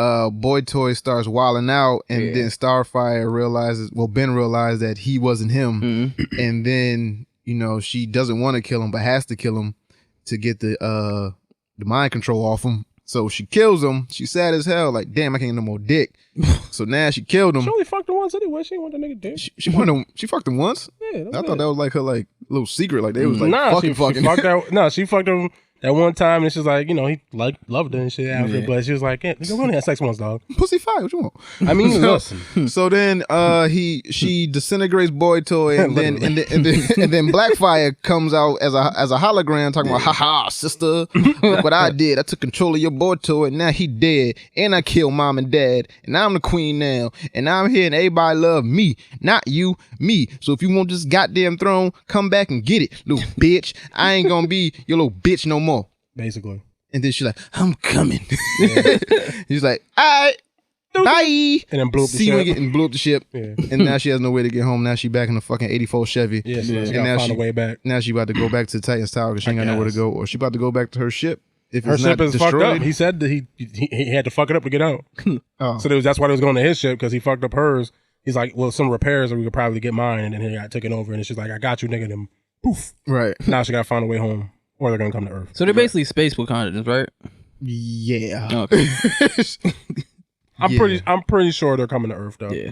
Boy Toy starts wilding out, and then Starfire Ben realized that he wasn't him. Mm-hmm. And then, she doesn't want to kill him, but has to kill him to get the mind control off him. So she kills him. She's sad as hell. Like, damn, I can't get no more dick. So now she killed him. She only fucked him once anyway. She didn't want the nigga dick. She fucked him once? Yeah. I thought that was like her little secret. Like they was like fucking. She fucked him that one time, and she's like, he loved her and shit after, but she was like, yeah, nigga, we only had sex once, dog. Pussy fire, what you want? I mean, listen. So then she disintegrates Boy Toy, and then Blackfire comes out as a hologram talking about, haha, sister, look what I did. I took control of your Boy Toy, and now he dead, and I killed mom and dad, and I'm the queen now, and I'm here, and everybody love me, not you, me. So if you want this goddamn throne, come back and get it, little bitch. I ain't gonna be your little bitch no more. Basically. And then she's like, I'm coming. Yeah. He's like, all right, bye. And then blew up the ship. And blew up the ship. Yeah. And now she has no way to get home. Now she back in the fucking 84 Chevy. Yeah, so she gotta find a way back. Now she about to go back to Titan's Tower because she ain't got nowhere to go. Or she about to go back to her ship. If her ship is fucked up. He said that he had to fuck it up to get out. So that's why they was going to his ship, because he fucked up hers. He's like, well, some repairs, or we could probably get mine. And then he got taken over. And she's like, I got you, nigga. Then poof. Right. Now she got to find a way home. Or they're gonna come to Earth. So they're basically space Wakandans, right? Yeah. Okay. I'm pretty sure they're coming to Earth though. Yeah.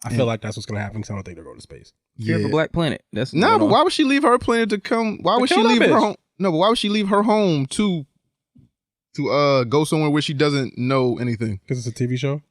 I feel like that's what's gonna happen, because I don't think they're going to space. Yeah. For Black Planet. That's but why would she leave her planet to come? Why would she leave her home? No, but why would she leave her home to go somewhere where she doesn't know anything? Because it's a TV show.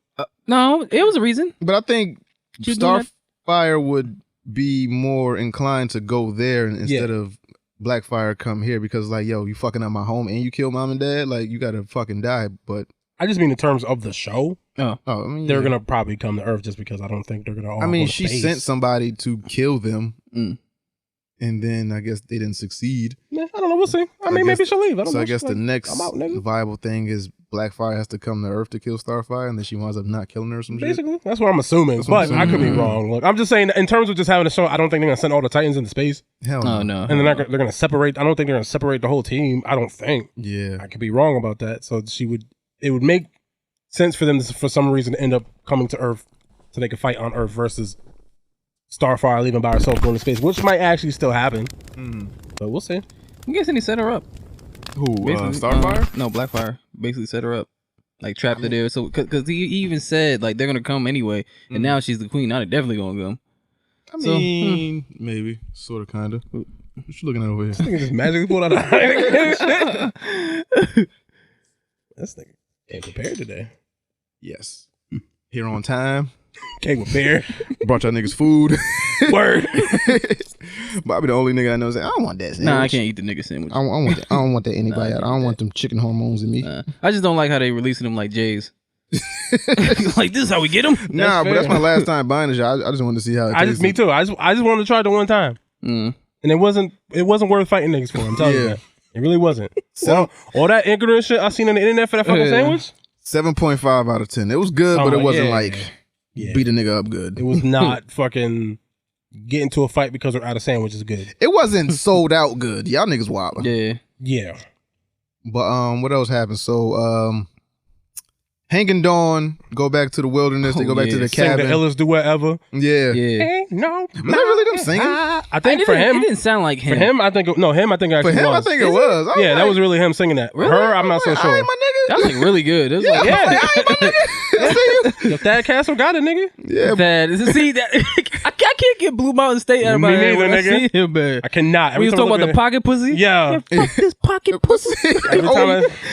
No, it was a reason. But I think Starfire would be more inclined to go there instead of Blackfire come here, because like, yo, you fucking up my home and you kill mom and dad, like you gotta fucking die. But I just mean in terms of the show. I mean, they're gonna probably come to Earth, just because I don't think they're gonna all go to she space. sent somebody to kill them, and then I guess they didn't succeed. Yeah, I don't know, we'll see. Maybe she'll leave. I guess the next viable thing is Blackfire has to come to Earth to kill Starfire, and then she winds up not killing her or some Basically, that's what I'm assuming. But I could be wrong. Look, I'm just saying, in terms of just having a show, I don't think they're gonna send all the Titans into space. Hell no. No. And they're gonna separate. I don't think they're gonna separate the whole team. I don't think. Yeah. I could be wrong about that. So it would make sense for them to, for some reason, to end up coming to Earth so they could fight on Earth versus Starfire leaving by herself going to space, which might actually still happen. But we'll see. I'm guessing he set her up. Who? Starfire? No, Blackfire. Basically set her up. Like trapped her there. So, because he even said, like, they're going to come anyway. And now she's the queen. Now they're definitely going to come. I mean, maybe, sort of, kind of. What you looking at over here? This nigga just magically pulled out a This nigga came prepared today. Yes. Here on time. Came prepared. Brought y'all niggas food. Word. But I be the only nigga I know saying, I don't want that sandwich. Nah, I can't eat the nigga sandwich. I don't want that anybody out. I don't want them chicken hormones in me. I just don't like how they releasing them like J's. Like, this is how we get them? Nah, but that's my last time buying this shit. I just wanted to see how it tastes. Me too. I just wanted to try it one time. And it wasn't worth fighting niggas for. I'm telling you that. It really wasn't. So, all that ignorant shit I seen on the internet for that fucking sandwich? 7.5 out of 10. It was good, but it wasn't beat a nigga up good. It was not fucking get into a fight because we're out of sandwiches good. It wasn't sold out good. Y'all niggas wild. Yeah. But what else happened? So Hank and Dawn go back to the wilderness. They go back to the cabin. Sing the illest duet ever. Yeah. Ain't no. Was that really them singing? I think for him, it didn't sound like him. For him, I think actually for him, was. I think it was. Yeah, that was really him singing that. Really? Her, I'm not so sure. I ain't my nigga. That was like really good. It was like, I ain't my nigga. If Thad Castle got it, nigga. Yeah. Thad. See that? I can't get Blue Mountain State out of my head when I see him, man. I cannot. We was talking about the pocket pussy. Yeah. Fuck this pocket pussy.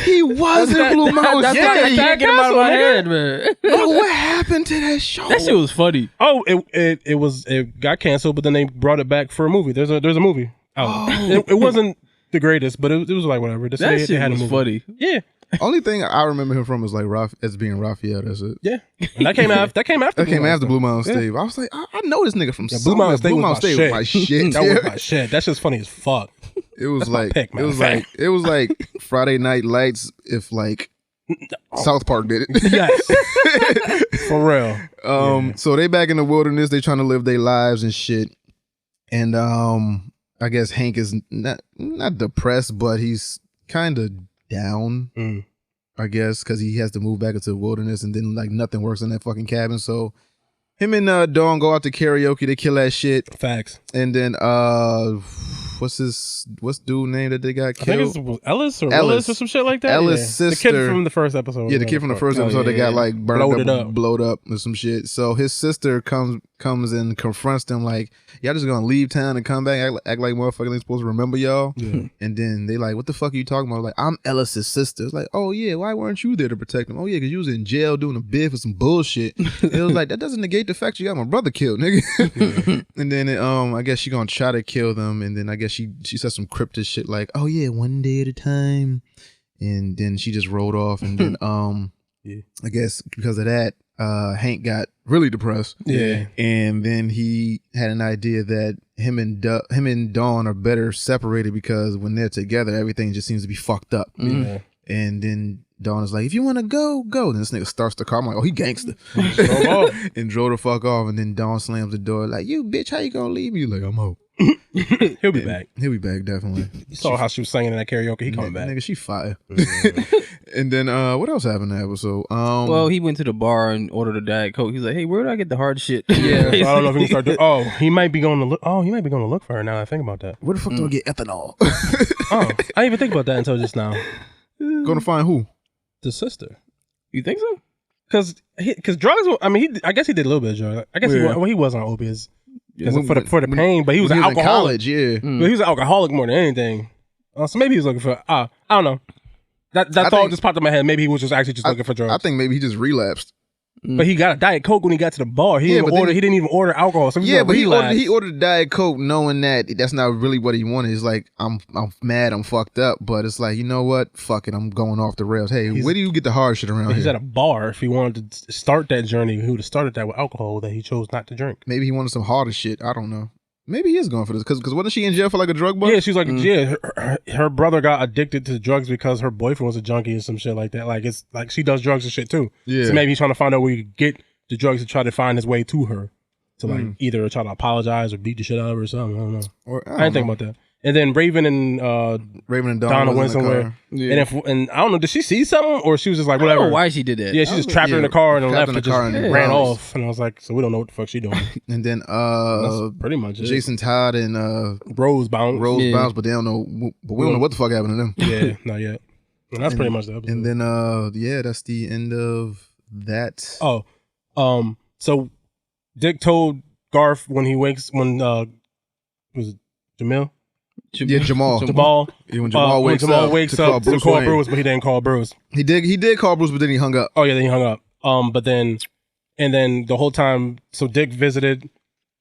He was in Blue Mountain. That's why I can't get him out of my head, man. What happened to that show? That shit was funny. Oh, it got canceled, but then they brought it back for a movie. There's a movie. It wasn't the greatest, but it was like whatever. That shit was funny. Yeah. Only thing I remember him from was like as being Raphael. That's it. Yeah. And that came after. Blue Mountain State. I was like, I know this nigga from Blue Mountain State. Blue Mountain State was my shit. That was my shit. That's just funny as fuck. It was like it was like Friday Night Lights if like South Park did it. Yes. For real. So they back in the wilderness. They trying to live their lives and shit. And I guess Hank is not depressed, but he's kind of down. I guess because he has to move back into the wilderness, and then like nothing works in that fucking cabin. So him and Dawn go out to karaoke. They kill that shit. Facts. And then what's dude name that they got killed? I think it's Ellis or Willis or some shit like that. Ellis' sister. The kid from the first episode. Yeah, the kid from the first episode that got like burned up, blowed up or some shit. So his sister comes and confronts them like, y'all just gonna leave town and come back, act like motherfuckers ain't supposed to remember y'all. Yeah. And then they like, what the fuck are you talking about? Like, I'm Ellis' sister. It's like, oh yeah, why weren't you there to protect him? Oh yeah, because you was in jail doing a bid for some bullshit. It was like, that doesn't negate the fact you got my brother killed, nigga. Yeah. And then I guess she gonna try to kill them, and then I guess she said some cryptic shit like, oh yeah, one day at a time. And then she just rolled off, and then I guess because of that, Hank got really depressed. Yeah. And then he had an idea that him and Dawn are better separated because when they're together, everything just seems to be fucked up. Yeah. And then Dawn is like, if you want to go. Then this nigga starts the car. I'm like, oh, he gangster. And drove the fuck off. And then Dawn slams the door like, you bitch, how you gonna leave me? Like, I'm out. He'll be back. He'll be back, definitely. You saw how she was singing in that karaoke. He coming back. Nigga, she fire. And then what else happened in that episode? Well, he went to the bar and ordered a Diet Coke. He's like, hey, where do I get the hard shit? Yeah. So I don't know if he can start doing. Oh, he might be going to look. Oh, he might be going to look for her now that I think about that. Where the fuck do I get ethanol? I didn't even think about that until just now. Gonna find who? The sister. You think so? Because drugs. I mean, I guess he did a little bit of drugs. I guess he was on opiates. For the pain, but he was an alcoholic. College, yeah. But he was an alcoholic more than anything. So maybe he was looking for. I don't know. That thought just popped in my head. Maybe he was just looking for drugs. I think maybe he just relapsed. But he got a Diet Coke when he got to the bar. He didn't even order alcohol. So he ordered a Diet Coke knowing that that's not really what he wanted. It's like, I'm mad, I'm fucked up, but it's like, you know what? Fuck it, I'm going off the rails. Hey, where do you get the hard shit around here? He's at a bar. If he wanted to start that journey, he would have started that with alcohol that he chose not to drink. Maybe he wanted some harder shit. I don't know. Maybe he is going for this because wasn't she in jail for like a drug bust? Yeah, she's like, her brother got addicted to drugs because her boyfriend was a junkie and some shit like that. Like it's like she does drugs and shit too. Yeah. So maybe he's trying to find out where he could get the drugs to try to find his way to her to like either try to apologize or beat the shit out of her or something. I don't know. I didn't think about that. And then Raven and Donna went somewhere. Yeah. And I don't know, did she see something or she was just like whatever? I don't know why she did that. Yeah, she just trapped her in the car and left and ran off. And I was like, so we don't know what the fuck she doing. And then that's pretty much it. Jason Todd and Rose bounced, but they don't know. But we don't know what the fuck happened to them. Yeah, not yet. And that's pretty much the episode. And then that's the end of that. So Dick told Garth when was it Jamil? Yeah, Jamal. When Jamal wakes up to call Bruce, but he didn't call Bruce. He did call Bruce, but then he hung up. Oh yeah, then he hung up. But then the whole time, so Dick visited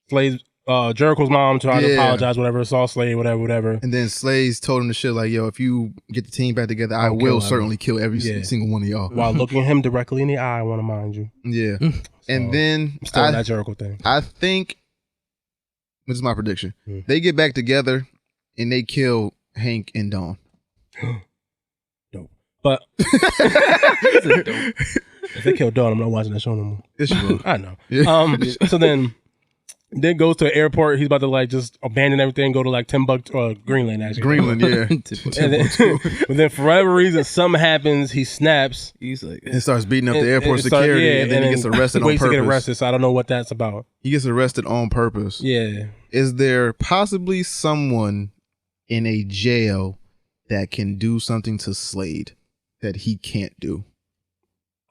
Slade's Jericho's mom, trying to apologize, whatever, saw Slade, whatever. And then Slade's told him the shit like, yo, if you get the team back together, I will certainly kill every single one of y'all. While looking him directly in the eye, I want to mind you. Yeah. And then still that Jericho thing. I think this is my prediction. They get back together and they kill Hank and Dawn. Dope. But if they kill Dawn, I'm not watching that show no more. Yes, you will. I know. Yeah. So then goes to the airport. He's about to like just abandon everything, go to like Timbuktu, Greenland actually. Greenland, yeah. But then for whatever reason, something happens. He snaps. He's like, and starts beating up the airport security, and then he gets arrested on purpose. To get arrested, so I don't know what that's about. He gets arrested on purpose. Yeah. Is there possibly someone in a jail that can do something to Slade that he can't do?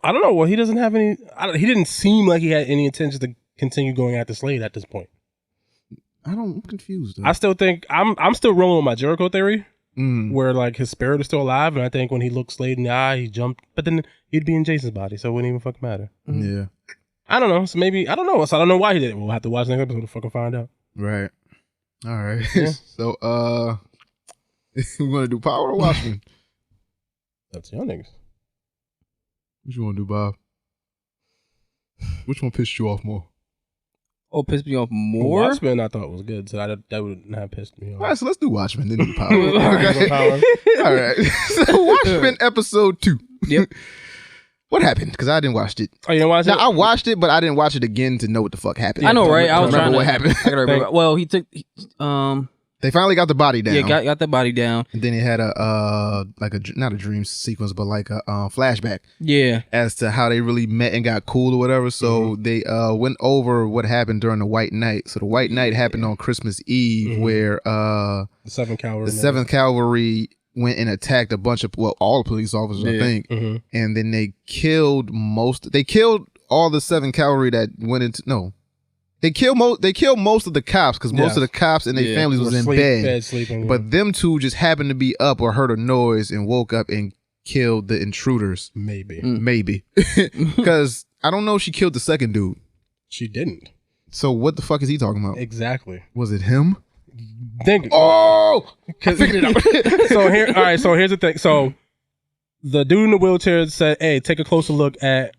I don't know. Well, he doesn't have any. He didn't seem like he had any intention to continue going after Slade at this point. I'm confused. Though. I still think I'm still rolling with my Jericho theory, where like his spirit is still alive, and I think when he looked Slade in the eye, he jumped, but then he'd be in Jason's body, so it wouldn't even fucking matter. Yeah, I don't know. So maybe I don't know. So I don't know why he did it. We'll have to watch the next episode to fucking find out. Right. All right. Yeah. So we want to do Power or Watchmen? That's your niggas. What you want to do, Bob? Which one pissed you off more? Oh, pissed me off more? Watchmen I thought was good, so that wouldn't have pissed me off. All right, so let's do Watchmen, then do Power. All right. So Watchmen episode 2. Yep. What happened? Because I didn't watch it. Oh, you didn't watch it? Now, I watched it, but I didn't watch it again to know what the fuck happened. I know, right? I was trying to what happened. I gotta remember. Well, he took they finally got the body down. Yeah, got the body down. And then he had not a dream sequence, but like a flashback. Yeah. As to how they really met and got cool or whatever. So they went over what happened during the White Night. So the White Night happened on Christmas Eve, where the 7th Cavalry went and attacked a bunch of all the police officers, I think. And then they killed all the 7th Cavalry that went into They killed most of the cops because most of the cops and their families was in bed sleeping, but them two just happened to be up or heard a noise and woke up and killed the intruders. Maybe. Because I don't know if she killed the second dude. She didn't. So what the fuck is he talking about? Exactly. Was it him? I figured it out. So here's the thing. So the dude in the wheelchair said, "Hey, take a closer look at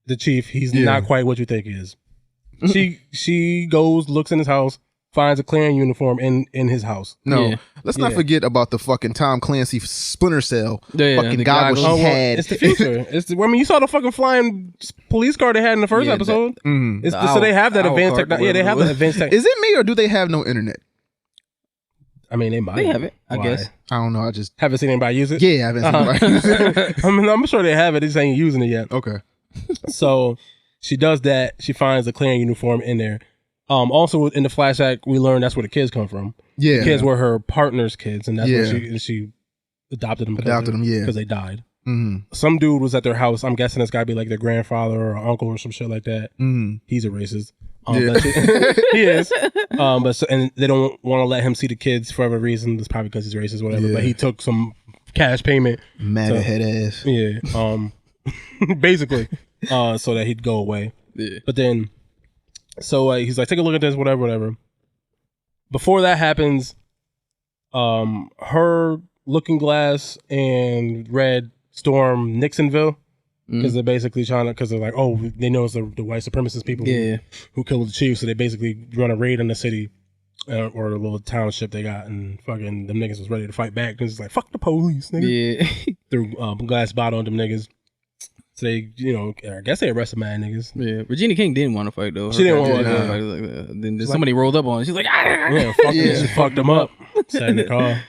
the chief. He's not quite what you think he is." She goes, looks in his house, finds a clearing uniform in his house. Let's not forget about the fucking Tom Clancy Splinter Cell fucking goggles she had. It's the future. You saw the fucking flying police car they had in the first episode. So they have that advanced technology. Yeah, they have that advanced technology. Is it me or do they have no internet? I mean, they might. They have it, I guess. I don't know. I just haven't seen anybody use it. Yeah, I haven't seen anybody use it. I mean, I'm sure they have it. They just ain't using it yet. Okay. So she does that. She finds the clearing uniform in there. Also in the flashback, we learn that's where the kids come from. Yeah, the kids were her partner's kids, and that's where she adopted them. Because they died. Some dude was at their house. I'm guessing it's got to be like their grandfather or uncle or some shit like that. He's a racist. He is. And they don't want to let him see the kids for whatever reason. It's probably because he's racist, whatever. But he took some cash payment. Mad head ass. Yeah. Basically, so that he'd go away. Yeah. But then, so he's like, take a look at this, whatever. Before that happens, her Looking Glass and Red storm Nixonville. Because they're basically because they're like, oh, they know it's the white supremacist people who killed the chief, so they basically run a raid on the city or the little township they got, and fucking them niggas was ready to fight back. Because it's like, fuck the police, nigga. Yeah. Threw glass bottle on them niggas. So they, I guess they arrested mad niggas. Yeah, Regina King didn't want to fight though. She didn't want to fight. Like, then somebody rolled up on her. She's like, she fucked them up. Sat in the car.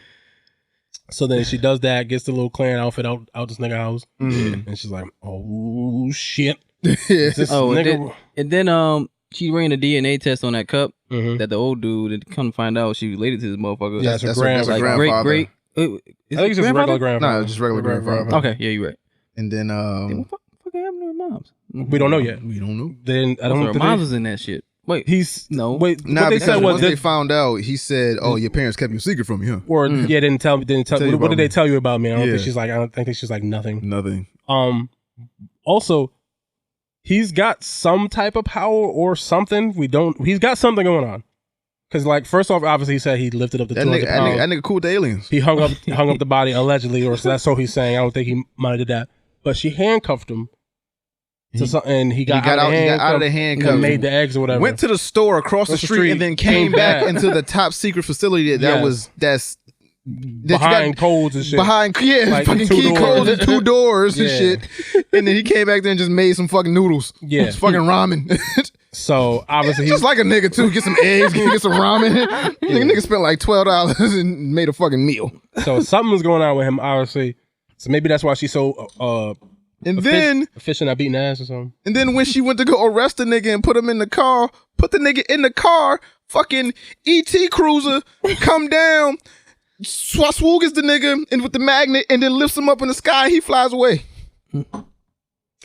So then she does that, gets the little clan outfit out this nigga house, and she's like, "Oh shit!" And then she ran a DNA test on that cup that the old dude. And come to find out, she related to this motherfucker. Yeah, that's her grandfather. Great. I think it's just regular grandfather. No, just regular grandfather. Okay, yeah, you're right. And then what the fuck happened to her moms? We don't know yet. We don't know. Then I don't know. Her moms was in that shit. Wait, nah, because once they found out, he said, "Oh, your parents kept you secret from me, huh?" Or didn't tell. What did they tell you about me? I don't think she's like nothing. Nothing. Also, he's got some type of power or something. He's got something going on. Because, like, first off, obviously he said he lifted up the 200 pounds. That nigga cool with the aliens. He hung up the body allegedly, or so that's what he's saying. I don't think he might have did that. But she handcuffed him. And he got out of the handcuffs and made the eggs or whatever. Went to the store across the street and then came back into the top secret facility that's behind codes and shit. Like fucking key codes and 2 doors and shit. And then he came back there and just made some fucking noodles. Yeah. Fucking ramen. So obviously just like a nigga too. Get some eggs, get some ramen. Nigga spent like $12 and made a fucking meal. So something was going on with him, obviously. So maybe that's why she's so efficient at beating ass or something. And then when she went to go arrest the nigga and put him in the car, fucking ET Cruiser come down, swooges the nigga and with the magnet and then lifts him up in the sky. He flies away.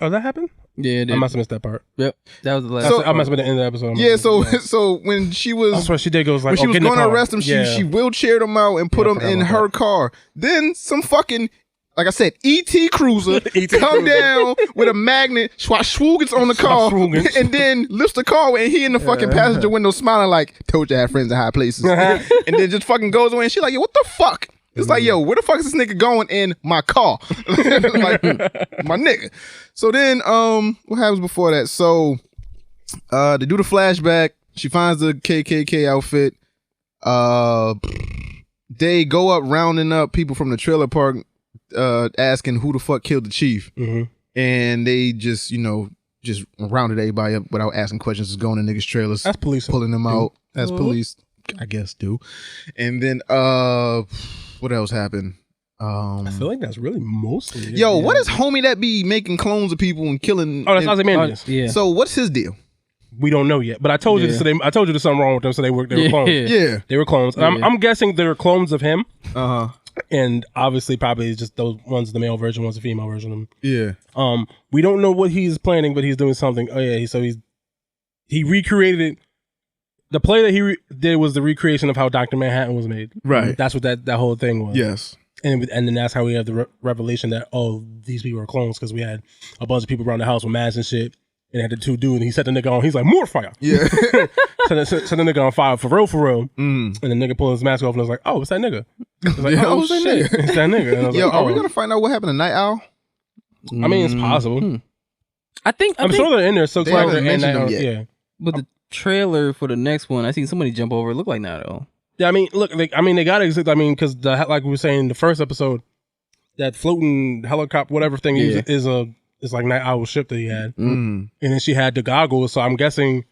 Oh, that happened? Yeah, I must have missed that part. Yep, that was the last. I must have been the end of the episode. Yeah, so when she was, that's what she did. Goes like, when she was going to arrest him, she wheelchaired him out and put him in her car. Then some fucking, like I said, ET Cruiser come down with a magnet, swooges on the car, and then lifts the car and he in the fucking passenger window smiling like, "Told you I had friends in high places," and then just fucking goes away. And she like, "Yo, what the fuck?" It's like, yo, where the fuck is this nigga going in my car? Like, my nigga. So then, what happens before that? So, they do the flashback. She finds the KKK outfit. They go up rounding up people from the trailer park, asking who the fuck killed the chief. Mm-hmm. And they just rounded everybody up without asking questions. Just going to niggas' trailers. That's police. Pulling them out. That's police, I guess, do. And then, what else happened? I feel like that's really mostly it. Yo, what is homie that be making clones of people and killing? Oh, that's Ozymandias. Yeah. So what's his deal? We don't know yet, but I told you this. I told you there's something wrong with them, so they were clones. Yeah, they were clones. Yeah. I'm guessing they were clones of him. And obviously, probably just those one's the male version, one's the female version of him. Yeah. We don't know what he's planning, but he's doing something. Oh yeah, he recreated it. The play that he did was the recreation of how Dr. Manhattan was made. Right. That's what that whole thing was. Yes. And then that's how we have the revelation that, these people are clones, because we had a bunch of people around the house with masks and shit, and had the 2 dudes, and he set the nigga on. He's like, more fire. Yeah. so the nigga on fire for real. And the nigga pulled his mask off and was like, oh, it's that nigga. I was like, it's that nigga. It's that nigga. And I was like, are we going to find out what happened to Night Owl? I mean, it's possible. I'm sure they're in there. So they haven't mentioned them yet. Yeah. But the trailer for the next one, I seen somebody jump over. It looked like Night Owl. Yeah, I mean, look, they gotta exist. I mean, because like we were saying in the first episode, that floating helicopter, whatever thing is like Night Owl's ship that he had, and then she had the goggles. So I'm guessing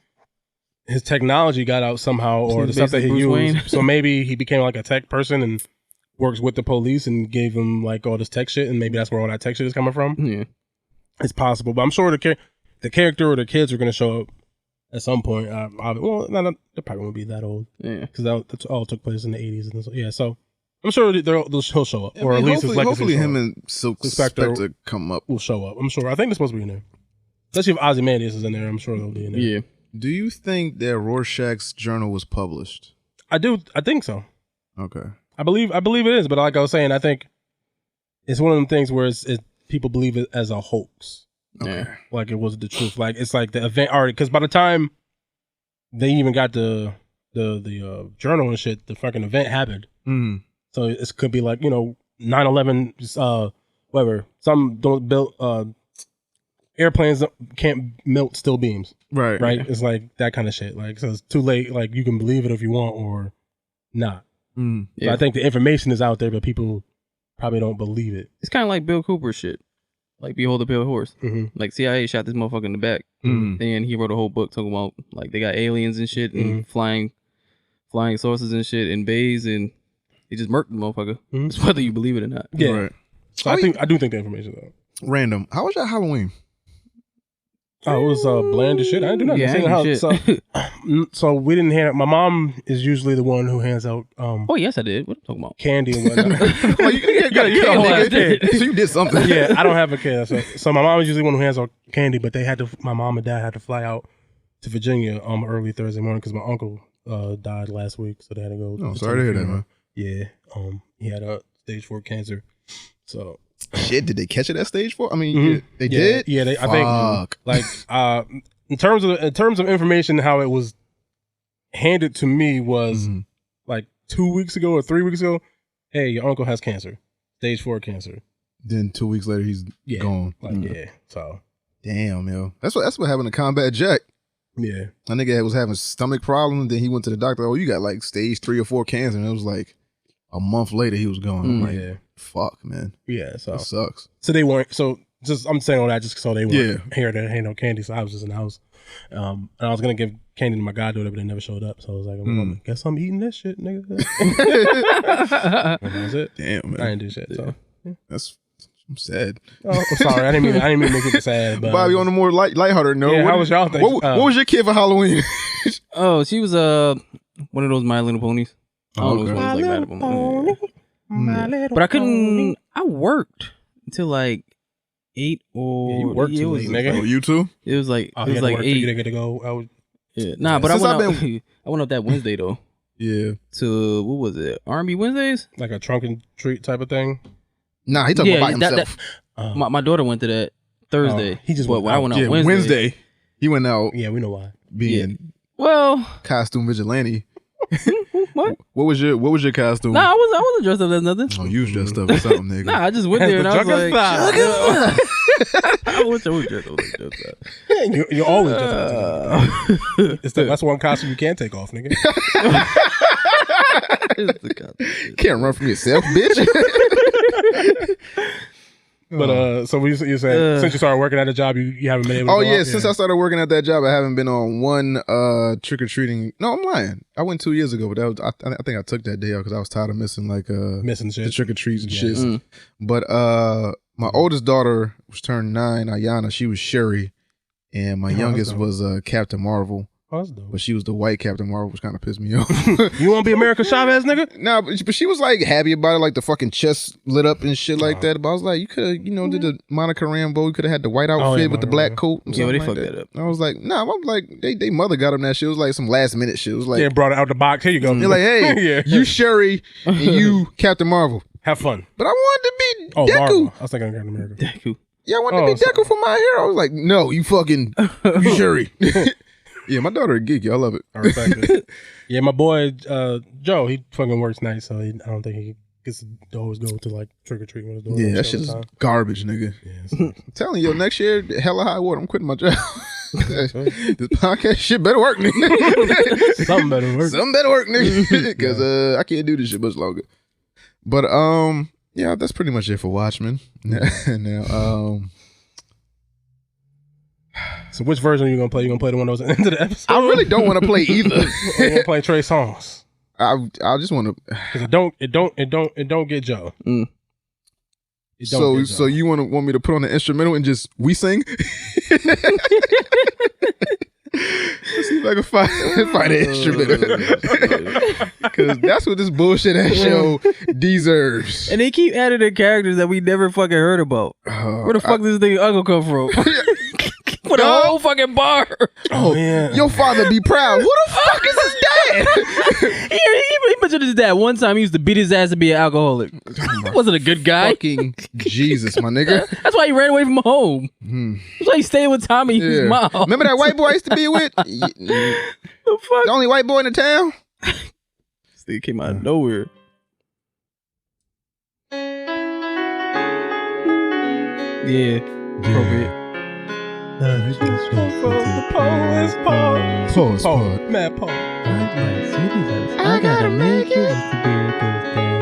his technology got out somehow, or the stuff that he used. So maybe he became like a tech person and works with the police and gave him like all this tech shit, and maybe that's where all that tech shit is coming from. Yeah, it's possible, but I'm sure the character or the kids are gonna show up at some point. They probably won't be that old. Yeah, because that all took place in the 80s. And so I'm sure he'll show up, or at least hopefully him and Silk Spectre come up. Will show up. I'm sure. I think they're supposed to be in there, especially if Ozymandias is in there. I'm sure they'll be in there. Yeah. Do you think that Rorschach's journal was published? I do. I think so. Okay. I believe it is, but like I was saying, I think it's one of them things where people believe it as a hoax. Okay. Like it was the truth. Like it's like the event already, because by the time they even got the journal and shit, the fucking event happened. Mm. So it could be like 9/11, whatever. Some don't build airplanes can't melt steel beams. Right. It's like that kind of shit. Like, so it's too late. Like you can believe it if you want or not. Mm. So I think the information is out there, but people probably don't believe it. It's kind of like Bill Cooper shit. Like Behold the Pale Horse. Mm-hmm. Like CIA shot this motherfucker in the back. Mm. Then he wrote a whole book talking about like they got aliens and shit and flying saucers and shit in bays, and he just murked the motherfucker. Mm-hmm. It's whether you believe it or not. Yeah. Right. So I do think the information is out. Random. How was your Halloween? Oh, it was bland as shit. I didn't do nothing. Yeah, so we didn't hand out. My mom is usually the one who hands out. Oh yes, I did. What are you talking about? Candy and whatnot. Well, you got a kid. So you did something. Yeah, I don't have a kid. So my mom is usually the one who hands out candy, but my mom and dad had to fly out to Virginia early Thursday morning because my uncle died last week, so they had to go. Oh, sorry to hear that, man. Yeah, he had a stage 4 cancer. So shit, did they catch it at stage 4? I mean, they did. Yeah, I think like in terms of information, how it was handed to me was like 2 weeks ago or 3 weeks ago. Hey, your uncle has cancer, stage 4 cancer. Then 2 weeks later, he's gone. So damn, yo, that's what happened to Combat Jack. Yeah, my nigga was having stomach problems. Then he went to the doctor. Oh, you got like stage 3 or 4 cancer, and it was like a month later he was gone. I'm like, fuck, man. Yeah, so that sucks. So they weren't. So just I'm saying all that just so they weren't here to hand no candy. So I was just in the house, and I was gonna give candy to my goddaughter, but they never showed up. So I was like, guess I'm eating this shit, nigga. And that's it. Damn, man. I didn't do shit. So I'm sad. Oh, I'm sorry. I didn't mean to make it sad. But, Bobby, on a more lighthearted note. Yeah, how was y'all think? What was your kid for Halloween? Oh, she was one of those My Little Ponies. I don't know My Little Pony. But I couldn't. I worked until like 8 or you worked too late, nigga. Oh, you too? It was like 8. You didn't get to go. Nah, but I went up that Wednesday though. Yeah. To what was it? R&B Wednesdays? Like a trunk and treat type of thing. Nah, he talking about himself. My daughter went to that Thursday. He just went. I went out Wednesday. He went out. Yeah, we know why. Being costume vigilante. What? What was your costume? Nah, I wasn't dressed up as nothing. Oh, you was dressed up as something, nigga. Nah, I just went there and I was like, I was dressed up. You're always dressed up. That's one costume you can't take off, nigga. Can't run from yourself, bitch. But so you said since you started working at a job, you haven't been able to go out? Since I started working at that job, I haven't been on one trick-or-treating. No, I'm lying. I went 2 years ago, but that was, I think I took that day out because I was tired of missing shit. The trick-or-treats and shit. But my oldest daughter was turned 9, Ayana. She was Shuri, and my youngest was Captain Marvel. Oh, that's dope. But she was the white Captain Marvel, which kind of pissed me off. You want to be America Chavez, nigga? Nah, but she was like happy about it, like the fucking chest lit up and shit like that. But I was like, you could have, did the Monica Rambeau. You could have had the white outfit with the black coat. And they like fucked that up. I was like, nah, I'm like, they mother got him that shit. It was like some last minute shit. It was like, brought it out the box. Here you go. They're like, hey, you Shuri and you Captain Marvel. Have fun. But I wanted to be Deku. Marvel. I was thinking Captain America. Deku. Yeah, I wanted to be Deku for my hero. I was like, no, you fucking you Shuri. Yeah, my daughter a geeky. I love it. I respect it. Yeah, my boy Joe, he fucking works nights, so I don't think he gets to always go to like trick or treat when it's doing. Yeah, that shit is garbage, nigga. Yeah, I'm telling you, next year, hella high water. I'm quitting my job. This podcast shit better work, nigga. Something better work. Something better work, nigga. Because I can't do this shit much longer. But yeah, that's pretty much it for Watchmen. Now so which version are you gonna play? You gonna play the one that was at the end of the episode? I really don't want to play either. You gonna play Trey Songz? I just want to. Because it don't get Joe. So you want me to put on the instrumental and just we sing? Let's see if I can find an instrumental. Because that's what this bullshit ass show deserves. And they keep adding the characters that we never fucking heard about. Where the fuck does this nigga uncle come from? With a whole fucking bar. Oh, yeah. Your father be proud. Who the fuck is his dad? he mentioned his dad. One time he used to beat his ass to be an alcoholic. Wasn't a good guy. Fucking Jesus, my nigga. That's why he ran away from home. That's why he stayed with Tommy's mom. Remember that white boy I used to be with? The fuck? The only white boy in the town? This thing came out of nowhere. Yeah. Appropriate. Pause. Mad pause. I gotta make it to be a good thing.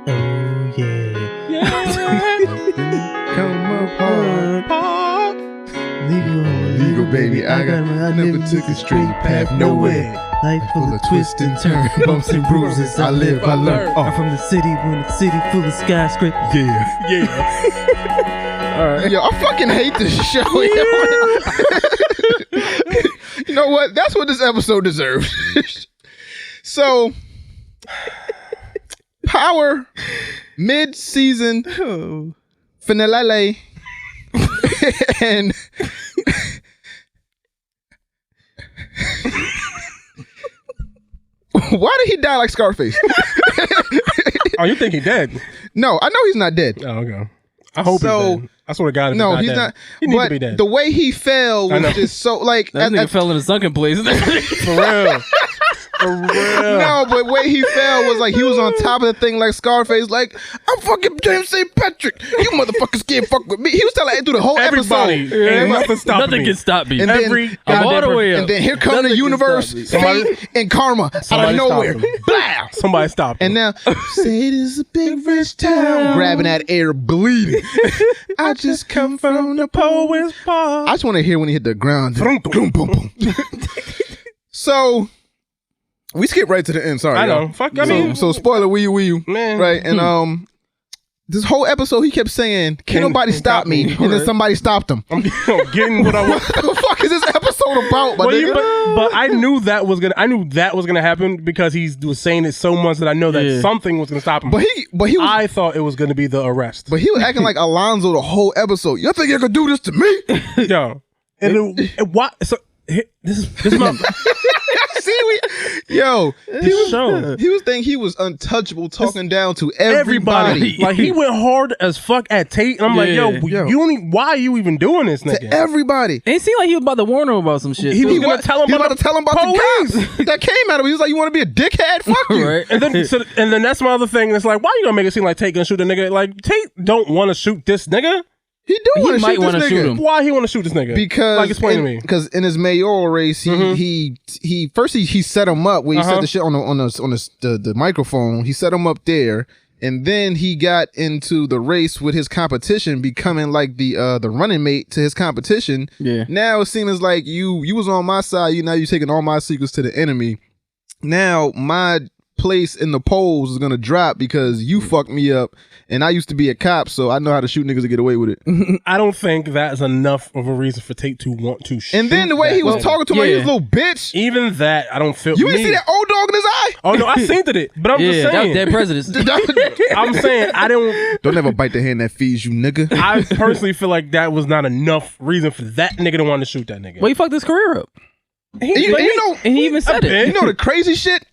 Oh yeah. Come apart. Legal baby. I never took a straight path nowhere. Life full of twists and turns, bumps and bruises. I live, I learn. I'm from the city, when the city full of skyscrapers. Yeah. All right. Yo, I fucking hate this show. You know what? That's what this episode deserves. So, Power mid-season finale, and Why did he die like Scarface? Oh, you think he dead? No, I know he's not dead. Oh, okay. I hope he's dead. I swear to God, no, he's not. He needs to be dead. The way he fell was just so like that nigga fell in a sunken place. For real. For real. No, but the way he fell was like he was on top of the thing like Scarface, like, I'm fucking James St. Patrick. You motherfuckers can't fuck with me. He was telling it through the whole episode. Ain't nothing can stop me. And I'm all the way up. And then here comes the universe, fate, and karma out of nowhere. Blah! Somebody stopped him. And now, say it is a big rich town. Grabbing that air, bleeding. I just come from the poet's paw. I just want to hear when he hit the ground. So, we skip right to the end. Sorry, I know. Fuck. I mean, so spoiler, Wii U, man. Right, and this whole episode he kept saying, "Can nobody stop me?" And then somebody stopped him. I'm getting what I want. What the fuck is this episode about? But I knew that was gonna happen because he was saying it so much that I know that something was gonna stop him. I thought it was gonna be the arrest. But he was acting like Alonzo the whole episode. You think you could do this to me? Yo, and why? So this is my. See, he was thinking he was untouchable, talking down to everybody. Like he went hard as fuck at Tate. And I'm like, yo, why are you even doing this, nigga? To everybody. And it seemed like he was about to warn him about some shit. He was gonna tell him about the cops that came at him. He was like, you want to be a dickhead? Fuck you. Right. And then that's my other thing. It's like, why you gonna make it seem like Tate gonna shoot a nigga? Like Tate don't want to shoot this nigga. He might want to shoot him. Why he want to shoot this nigga? Because like, explain to me. Because in his mayoral race, he set him up where he said the shit on the microphone. He set him up there, and then he got into the race with his competition, becoming like the running mate to his competition. Yeah. Now it seems like you was on my side. Now you taking all my secrets to the enemy. Now my place in the polls is gonna drop because you fucked me up, and I used to be a cop, so I know how to shoot niggas to get away with it. I don't think that's enough of a reason for Tate to want to shoot. And then the way he was talking to him, like he was a little bitch. Even that, I don't feel. You didn't see that old dog in his eye? Oh no, I seen it. But I'm just saying, that presidents. I'm saying I don't ever bite the hand that feeds you, nigga. I personally feel like that was not enough reason for that nigga to want to shoot that nigga. Well, he fucked his career up. And he even said it. You know the crazy shit?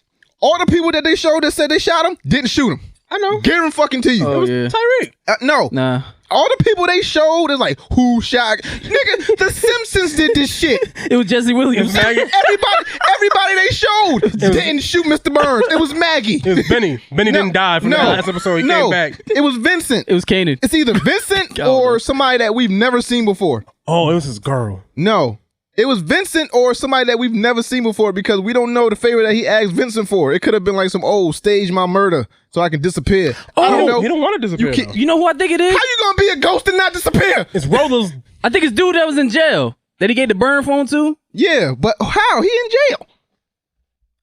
All the people that they showed that said they shot him didn't shoot him. I know. Guarantee to you. Oh, Tyreek. No. Nah. All the people they showed is like, who shot? Nigga, the Simpsons did this shit. It was Jesse Williams. Everybody they showed didn't shoot Mr. Burns. It was Maggie. It was Benny. Benny didn't die from the last episode. He came back. It was Vincent. It was Kanan. It's either Vincent or somebody that we've never seen before. Oh, it was his girl. No. It was Vincent or somebody that we've never seen before because we don't know the favor that he asked Vincent for. It could have been like some stage my murder so I can disappear. Oh, I don't know. He don't want to disappear. You know who I think it is? How you gonna be a ghost and not disappear? It's Roller's. I think it's dude that was in jail that he gave the burn phone to. Yeah, but how? He in jail.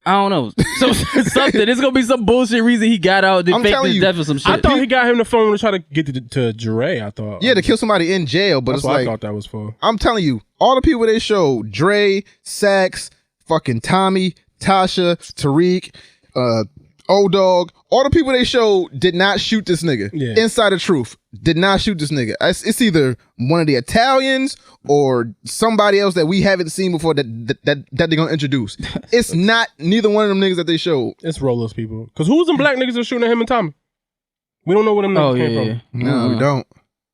I don't know. So something. It's gonna be some bullshit reason he got out. They faked his death or some shit. I thought he got him the phone to try to get to Dre. I thought. Yeah, to kill somebody in jail. But that's it's what like I thought that was for. I'm telling you, all the people they showed: Dre, Sax, fucking Tommy, Tasha, Tariq, Old Dog. All the people they showed did not shoot this nigga. Yeah. Inside of Truth did not shoot this nigga. It's either one of the Italians or somebody else that we haven't seen before that they're gonna introduce. It's not neither one of them niggas that they showed. It's Roller's people. Because who's them black niggas that shooting at him and Tommy? We don't know where them niggas came from. No, we don't.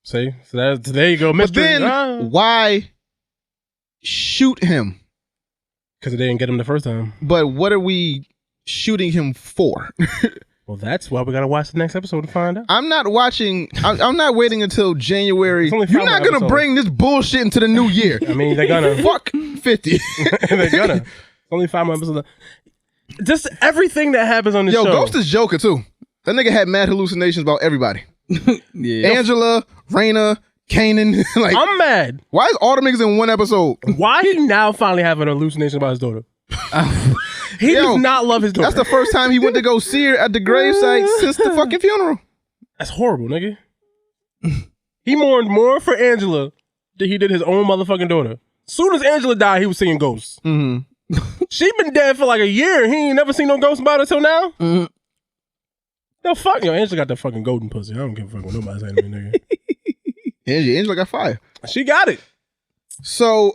See, so there you go, Mr. But then why shoot him? Because they didn't get him the first time. But what are we shooting him for? Well, that's why we gotta watch the next episode to find out. I'm not watching. I'm not waiting until January. You're not gonna bring this bullshit into the new year. I mean, they're gonna fuck 50. They're gonna. Only 5 more episodes. Just everything that happens on the show. Ghost is Joker too. That nigga had mad hallucinations about everybody. Yeah. Angela, Raina, Kanan. Like, I'm mad. Why is all the niggas in one episode? Why he now finally having an hallucination about his daughter? He does not love his daughter. That's the first time he went to go see her at the gravesite since the fucking funeral. That's horrible, nigga. He mourned more for Angela than he did his own motherfucking daughter. Soon as Angela died, he was seeing ghosts. Mm-hmm. She been dead for like a year. He ain't never seen no ghosts about her till now. Mm-hmm. No, fuck. Yo, Angela got that fucking golden pussy. I don't give a fuck what nobody's saying to me, nigga. Angela got fire. She got it. So,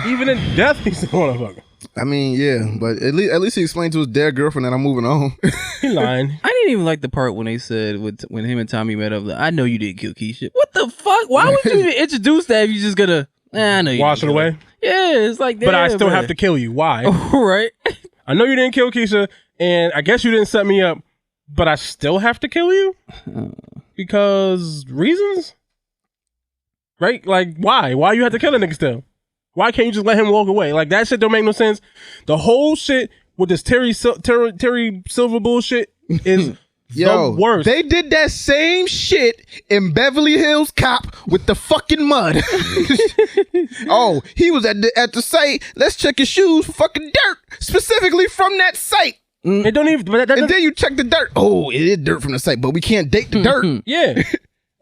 even in death, he's the motherfucker. I mean, yeah, but at least he explained to his dead girlfriend that I'm moving on. He lying. I didn't even like the part when they said when him and Tommy met up. Like, I know you didn't kill Keisha. What the fuck? Why would you even introduce that if you just gonna? I know you wash it away. Yeah, it's like. But I still have to kill you. Why? Right. I know you didn't kill Keisha, and I guess you didn't set me up, but I still have to kill you because reasons. Right? Like, why? Why you have to kill a nigga still? Why can't you just let him walk away? Like, that shit don't make no sense. The whole shit with this Terry Silver bullshit is the worst. They did that same shit in Beverly Hills Cop with the fucking mud. Oh, he was at the site. Let's check his shoes for fucking dirt, specifically from that site. It don't even. And then you check the dirt. Oh, it is dirt from the site, but we can't date the dirt. Yeah.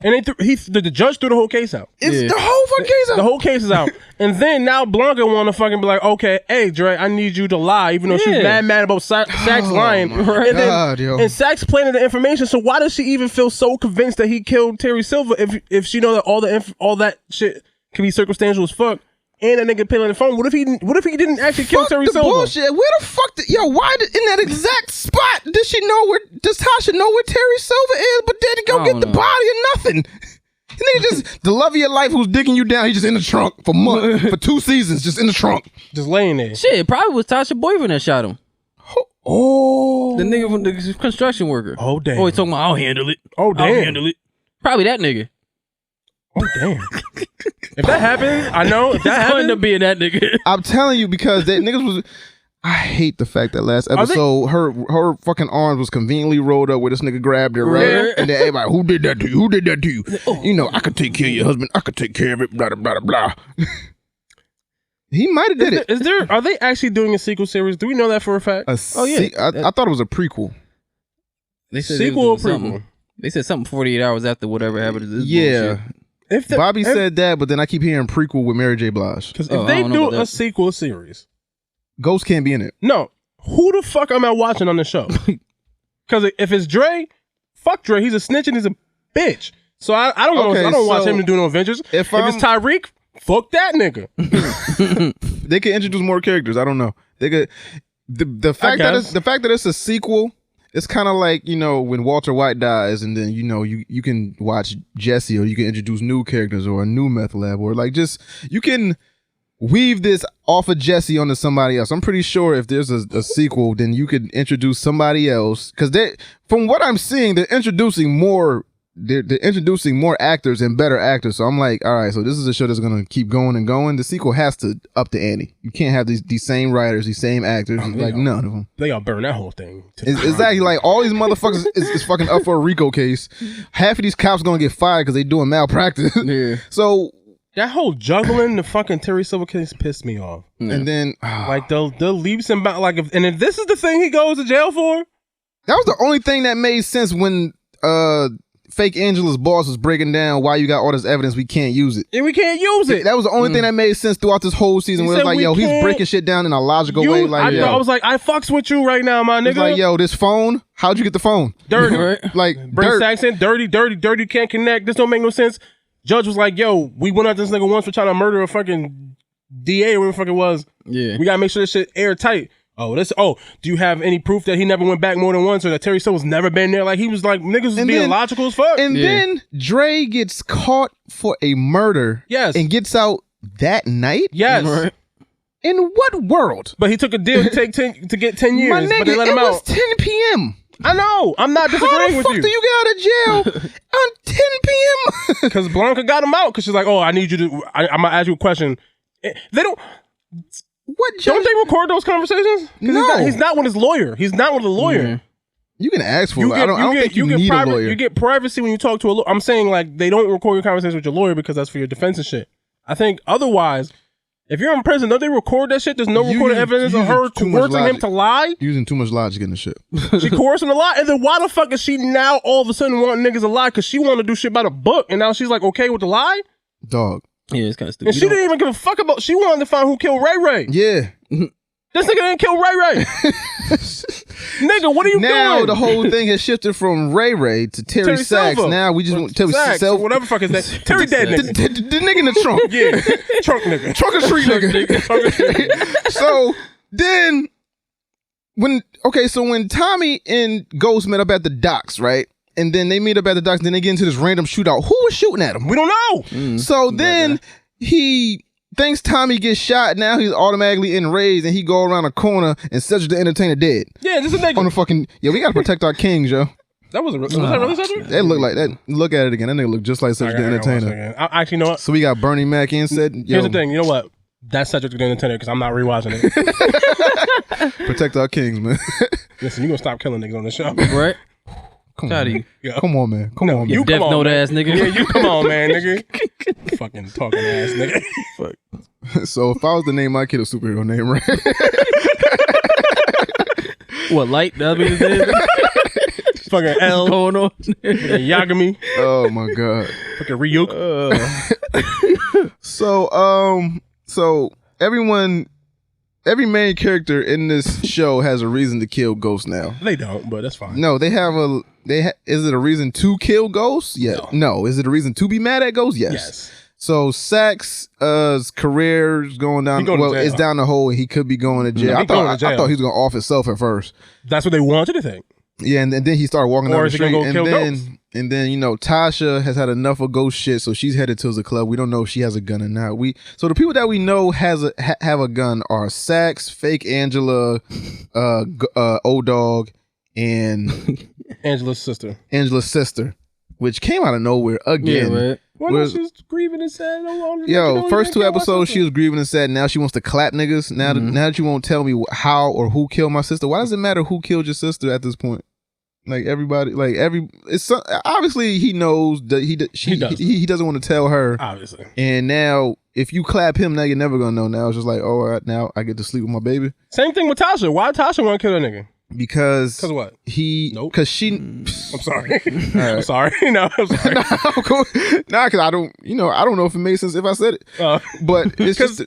And the judge threw the whole case out. It's the whole fucking case out. The whole case is out. And then now Blanca want to fucking be like, okay, hey, Dre, I need you to lie, even though she's mad about Sack's lying. And Sack's planning the information, so why does she even feel so convinced that he killed Terry Silver if she know that all that shit can be circumstantial as fuck? And that nigga playing on the phone. What if he didn't actually kill Terry Silver? Bullshit. Where the fuck why in that exact spot does Tasha know where Terry Silver is, but didn't go get the body or nothing? Nigga just the love of your life who's digging you down, he's just in the trunk for 2 seasons, just in the trunk. Just laying there. Shit, it probably was Tasha's boyfriend that shot him. Oh. The nigga from the construction worker. Oh damn. Oh, he's talking about I'll handle it. Oh damn. I'll handle it. Probably that nigga. Oh damn! If that happens, I know if that happens, end up being that nigga. I'm telling you because that niggas was. I hate the fact that last episode her fucking arms was conveniently rolled up where this nigga grabbed her, right? Yeah. And then everybody, who did that to you? Who did that to you? You know, I could take care of your husband. I could take care of it. Blah blah blah blah. He might have did it. Are they actually doing a sequel series? Do we know that for a fact? I thought it was a prequel. They said sequel or prequel? They said something 48 hours after whatever happened to this bullshit. Bobby said that, but then I keep hearing prequel with Mary J. Blige. Because if they do a sequel series, Ghost can't be in it. No. Who the fuck am I watching on the show? Because if it's Dre, fuck Dre. He's a snitch and he's a bitch. So I don't watch him to do no adventures. If it's Tyreek, fuck that nigga. They could introduce more characters. I don't know. They could. The fact that it's a sequel. It's kind of like, you know, when Walter White dies and then, you know, you can watch Jesse or you can introduce new characters or a new meth lab or like just, you can weave this off of Jesse onto somebody else. I'm pretty sure if there's a sequel, then you could introduce somebody else. Because from what I'm seeing, they're introducing more actors and better actors. So I'm like, all right, so this is a show that's going to keep going and going. The sequel has to up the ante. You can't have these same writers, these same actors. None of them. They all burn that whole thing. It's exactly like all these motherfuckers is fucking up for a RICO case. Half of these cops going to get fired because they doing malpractice. Yeah. So that whole juggling the fucking Terry Silver case pissed me off. And then like they'll leave some if this is the thing he goes to jail for. That was the only thing that made sense when Fake Angela's boss was breaking down why you got all this evidence, we can't use it. Yeah, we can't use it. That was the only thing that made sense throughout this whole season. Where it's like, yo, he's breaking shit down in a logical way. Like, I was like, I fucks with you right now, my nigga. It's like, yo, this phone, how'd you get the phone? Dirty. Right? Like, Brent Saxon, dirty, can't connect. This don't make no sense. Judge was like, yo, we went after this nigga once for trying to murder a fucking DA or whatever the fuck it was. Yeah. We gotta make sure this shit airtight. Do you have any proof that he never went back more than once or that Terry Silver's never been there? Like, he was like, niggas was being logical as fuck. And then Dre gets caught for a murder. Yes. And gets out that night? Yes. Right. In what world? But he took a deal to get 10 years. My nigga, but they let him out. It was 10 p.m. I know. I'm not disagreeing with you. How the fuck do you get out of jail on 10 p.m.? Because Blanca got him out because she's like, I need you to, I'm going to ask you a question. They don't... What judge? Don't they record those conversations? No. He's not with his lawyer. He's not with a lawyer. Mm. You can ask for it. I don't think you need a lawyer. You get privacy when you talk to a lawyer. I'm saying, like, they don't record your conversations with your lawyer because that's for your defense and shit. I think otherwise, if you're in prison, don't they record that shit? There's no recorded evidence of her coercing him to lie? Using too much logic in the shit. She coerced him to lie? And then why the fuck is she now all of a sudden wanting niggas to lie? Because she wanted to do shit by the book and now she's like okay with the lie? Dog. Yeah, it's kind of stupid. And she didn't even give a fuck about. She wanted to find who killed Ray Ray. Yeah. This nigga didn't kill Ray Ray. Nigga, what are you doing? Now the whole thing has shifted from Ray Ray to Terry Sachs. Silver. Now we just want Terry Sachs, Silver. Whatever the fuck is that? Terry dead nigga. The nigga in the trunk. Yeah. Trunk nigga. Trunk or street nigga. So Then when Tommy and Ghost met up at the docks, right? And then they meet up at the docks, and then they get into this random shootout. Who was shooting at him? We don't know. So then he thinks Tommy gets shot. Now he's automatically enraged, and he go around a corner and Cedric the Entertainer dead. Yeah, this is a nigga. On the fucking we gotta protect our kings, yo. Was that really Cedric? That looked like that. Look at it again. That nigga look just like Cedric the Entertainer. I actually know what. So we got Bernie Mac and said, here's the thing. You know what? That's Cedric the Entertainer because I'm not rewatching it. Protect our kings, man. Listen, you gonna stop killing niggas on the show, right? Come on, man. Come on, man. Come on, man. You Death Note ass nigga. Yeah, you come on, man, nigga. Fucking talking ass nigga. Fuck. So if I was to name my kid a superhero name, right? What, Light? That'll be his name? Fucking L. Going on? Fucking Yagami. Oh my god. Fucking Ryuk. So every main character in this show has a reason to kill Ghost now. They don't, but that's fine. No, they have is it a reason to kill Ghost? Yeah. No. Is it a reason to be mad at Ghost? Yes. So Sax's career is going down. It's down the hole. He could be going to jail. I thought he was going to off himself at first. That's what they wanted to think. Yeah, and then he started walking down the street, and then Tasha has had enough of Ghost shit, so she's headed to the club. We don't know if she has a gun or not. So the people that we know have a gun are Sax, Fake Angela, O-Dog, and Angela's sister. Which came out of nowhere again. Yeah, right. Well, she was grieving and sad. First 2 episodes she was grieving and sad. Now she wants to clap niggas. Now that you won't tell me how or who killed my sister. Why does it matter who killed your sister at this point? Like everybody, obviously he knows that he doesn't want to tell her. Obviously. And now if you clap him, now you're never gonna know. Now it's just like, oh, all right, now I get to sleep with my baby. Same thing with Tasha. Why Tasha want to kill that nigga? Because what? Because she. I'm sorry. I'm sorry. No, I'm sorry. Because I don't know if it made sense if I said it. But it's just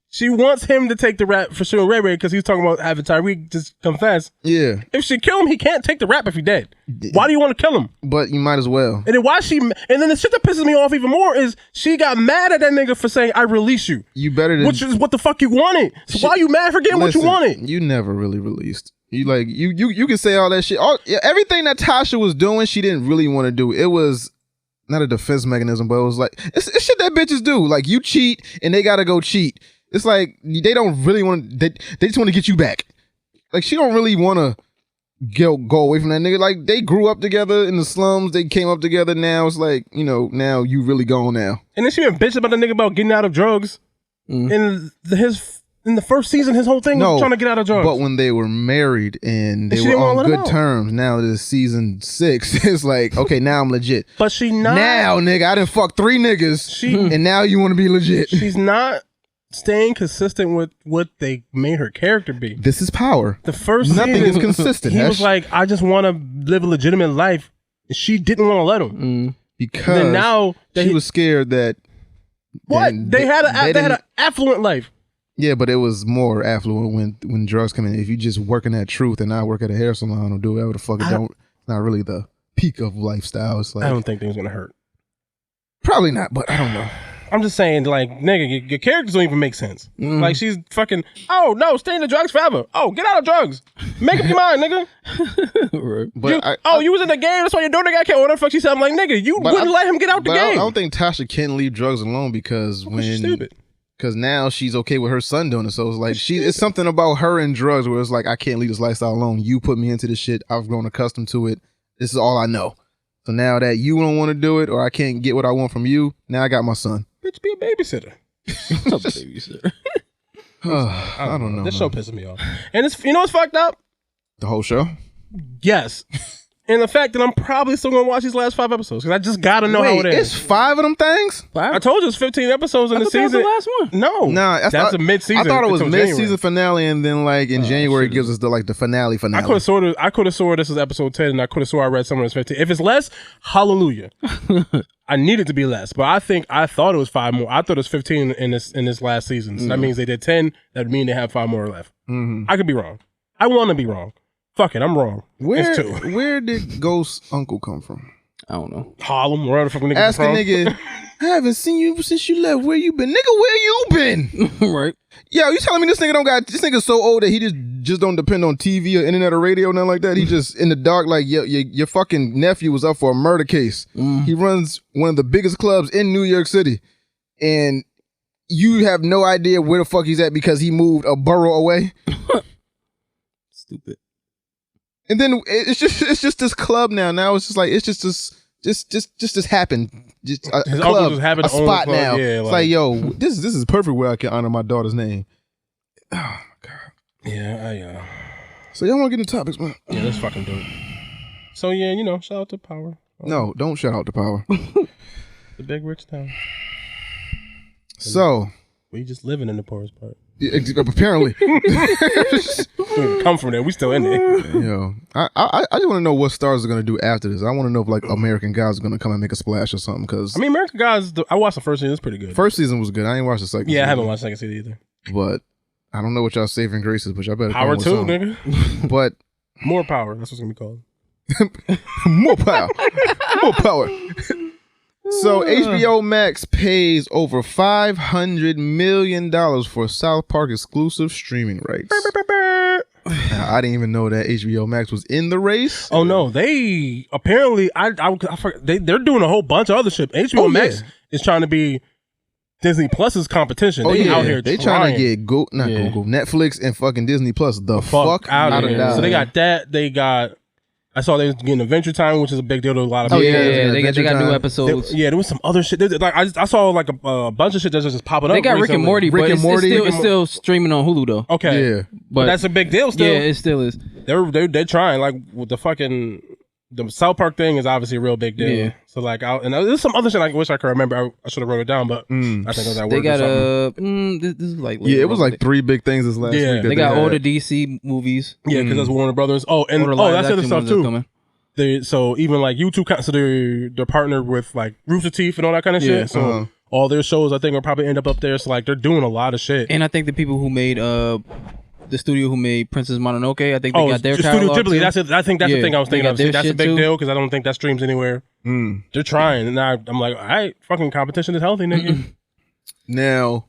she wants him to take the rap for sure, Ray because he's talking about having Tyreek just confess. Yeah. If she kill him, he can't take the rap if he dead. Why do you want to kill him? But you might as well. And then the shit that pisses me off even more is she got mad at that nigga for saying I release you. You better than, which is what the fuck you wanted. So why are you mad for getting what you wanted? You never really released. You can say all that shit. Everything that Tasha was doing, she didn't really want to do. It was not a defense mechanism, but it was like it's shit that bitches do. Like you cheat and they gotta go cheat. It's like they don't really want. They just want to get you back. Like she don't really want to go away from that nigga. Like they grew up together in the slums. They came up together. Now it's like now you really gone now. And then she been bitching about the nigga about getting out of drugs. In the first season, his whole thing was trying to get out of drugs. But when they were married and they were on good terms, now this season 6, it's like, okay, now I'm legit. But she not. Now, nigga, I done fucked 3 niggas, and now you want to be legit. She's not staying consistent with what they made her character be. This is power. The first nothing season, is consistent. He was like, I just want to live a legitimate life. And she didn't want to let him. Because now she was scared that... They had an affluent life. Yeah, but it was more affluent when drugs come in. If you just working at Truth and I work at a hair salon or do whatever the fuck, it's not really the peak of lifestyle. It's like, I don't think things gonna hurt. Probably not, but I don't know. I'm just saying, like, nigga, your characters don't even make sense. Like, she's fucking, oh, no, stay in the drugs forever. Oh, get out of drugs. Make up your mind, nigga. Right. But you was in the game, that's why your daughter got killed. What the fuck she said? I'm like, nigga, you wouldn't let him get out the game. I don't think Tasha can leave drugs alone because she's stupid. Because now she's okay with her son doing it. So it's like, it's something about her and drugs where it's like, I can't leave this lifestyle alone. You put me into this shit. I've grown accustomed to it. This is all I know. So now that you don't want to do it or I can't get what I want from you, now I got my son. Bitch, be a babysitter. A babysitter. I don't know. This show pisses me off. And it's, you know what's fucked up? The whole show? Yes. And the fact that I'm probably still going to watch these last 5 episodes because I just got to know how it ends. It's 5 of them things? 5? I told you it's 15 episodes in the season. That was the last one. No. Nah, that's a mid-season. I thought it was mid-season finale and then like in January it gives us the finale. I could have swore this is episode 10 and I could have swore I read somewhere it's 15. If it's less, hallelujah. I need it to be less, but I thought it was 5 more. I thought it was 15 in this last season. So that means they did 10. That would mean they have 5 more left. I could be wrong. I want to be wrong. Fuck it, I'm wrong. It's 2. Where did Ghost's uncle come from? I don't know. Harlem, where the fuck nigga Ask a nigga, I haven't seen you since you left. Where you been? Nigga, where you been? Right. Yo, you telling me this nigga's so old that he just don't depend on TV or internet or radio, nothing like that? He just in the dark, like your fucking nephew was up for a murder case. He runs one of the biggest clubs in New York City, and you have no idea where the fuck he's at because he moved a borough away. Stupid. And then it's just this club now. Now it's just like it's just this happened. Just a His club, just happened a spot club. now. Yeah, it's like, yo, this is perfect where I can honor my daughter's name. Oh my god. Yeah. So y'all want to get into topics, man? Yeah, let's fucking do it. So yeah, shout out to Power. No, don't shout out to Power. The big rich town. So we just living in the poorest part. Apparently. We come from there. We still in there. Yo, I just want to know what Stars are gonna do after this. I want to know if like American Gods are gonna come and make a splash or something. Because I mean, American Gods. I watched the first season. It's pretty good. First season was good. I ain't watched the second. Yeah, season. I haven't watched the second season either. But I don't know what y'all saving graces, but y'all better Power come too, with nigga. But more power. That's what's gonna be called. More power. More power. So HBO Max pays over $500 million for South Park exclusive streaming rights. Now, I didn't even know that HBO Max was in the race. Oh no, they apparently I forgot, they're doing a whole bunch of other shit. HBO Max is trying to be Disney Plus's competition. They out here trying to get Google, Netflix and fucking Disney Plus the fuck out of here. So they got that. They got. I saw they was getting Adventure Time, which is a big deal to a lot of people. They got new episodes. There was some other shit. Like I saw like a bunch of shit that's just popping up. They got recently. Rick and Morty, but it's still streaming on Hulu though. Okay, yeah, but that's a big deal still. Yeah, it still is. They're trying, like with the fucking the South Park thing is obviously a real big deal. Yeah. So like, and there's some other shit I wish I could remember. I should have wrote it down, but I think it was that word. They got this is like it was like 3 big things this last week. They got all the DC movies. Yeah, because that's Warner Brothers. Oh, and that's the other stuff too. So even like YouTube, so they're partnered with like Rooster Teeth and all that kind of shit. So all their shows I think will probably end up there. So like they're doing a lot of shit. And I think the people who made the studio who made Princess Mononoke, I think they got their catalog Studio Ghibli. Too. I think that's the thing I was thinking of. That's a big deal because I don't think that streams anywhere. They're trying, and I'm like, all right, fucking competition is healthy, nigga. Now,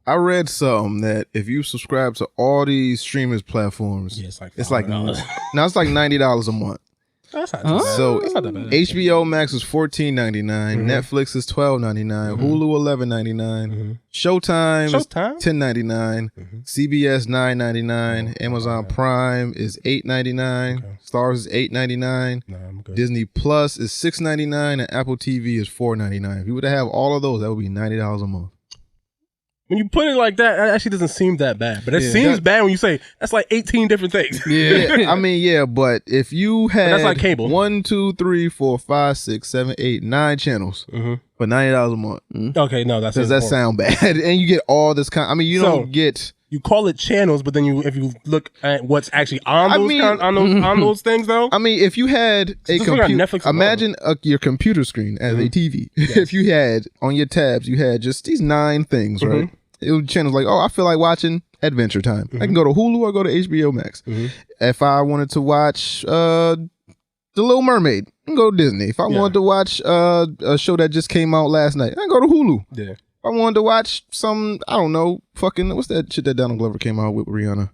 I read something that if you subscribe to all these streaming platforms, it's like $90 a month. That's not too bad. So that's not that bad. HBO Max is $14.99, Netflix is $12.99, Hulu $11.99, Showtime is $10.99, CBS $9.99, Amazon Prime is $8.99, Stars is $8.99, Disney Plus is $6.99, and Apple TV is $4.99. If you were to have all of those, that would be $90 a month. When you put it like that, it actually doesn't seem that bad. But it seems bad when you say that's like 18 different things. Yeah, I mean, but if you had that's like cable. 1, 2, 3, 4, 5, 6, 7, 8, 9 channels for $90 a month. Okay, no, does that sound bad? And you get all this kind. I mean, you don't get. You call it channels, but then if you look at what's actually on those on those things, though. I mean, if you had a computer, imagine your computer screen as a TV. Yes. If you had on your tabs, you had just these 9 things, right? It would channels like, I feel like watching Adventure Time. I can go to Hulu or go to HBO Max. If I wanted to watch The Little Mermaid, I can go to Disney. If I wanted to watch a show that just came out last night, I can go to Hulu. Yeah. I wanted to watch some, I don't know, fucking, what's that shit that Donald Glover came out with Rihanna?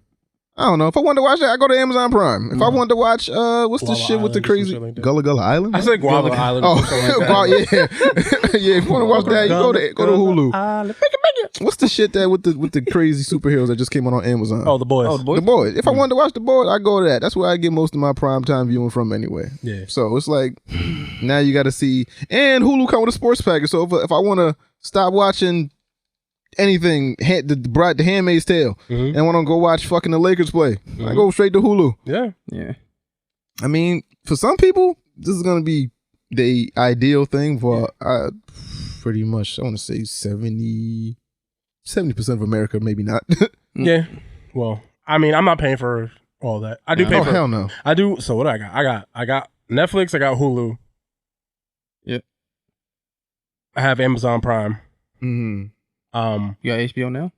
I don't know. If I wanted to watch that, I go to Amazon Prime. If I wanted to watch, what's the shit with the crazy Gullah Gullah Island? I said Guava Island. Oh, yeah. Yeah, if you want to watch that, you go to Hulu. What's the shit that with the crazy superheroes that just came out on Amazon? Oh, The Boys. The Boys. If I wanted to watch The Boys, I go to that. That's where I get most of my primetime viewing from anyway. Yeah. So it's like, now you got to see, and Hulu come with a sports package. So if I want to stop watching anything, the Handmaid's Tale, and want to go watch fucking the Lakers play, I go straight to Hulu. Yeah. I mean, for some people, this is gonna be the ideal thing. For pretty much, I want to say 70% of America, maybe not. Yeah. Well, I mean, I'm not paying for all that. I do pay for. Hell no. I do. So what do I got? I got Netflix. I got Hulu. Yep. I have Amazon Prime. You got HBO now?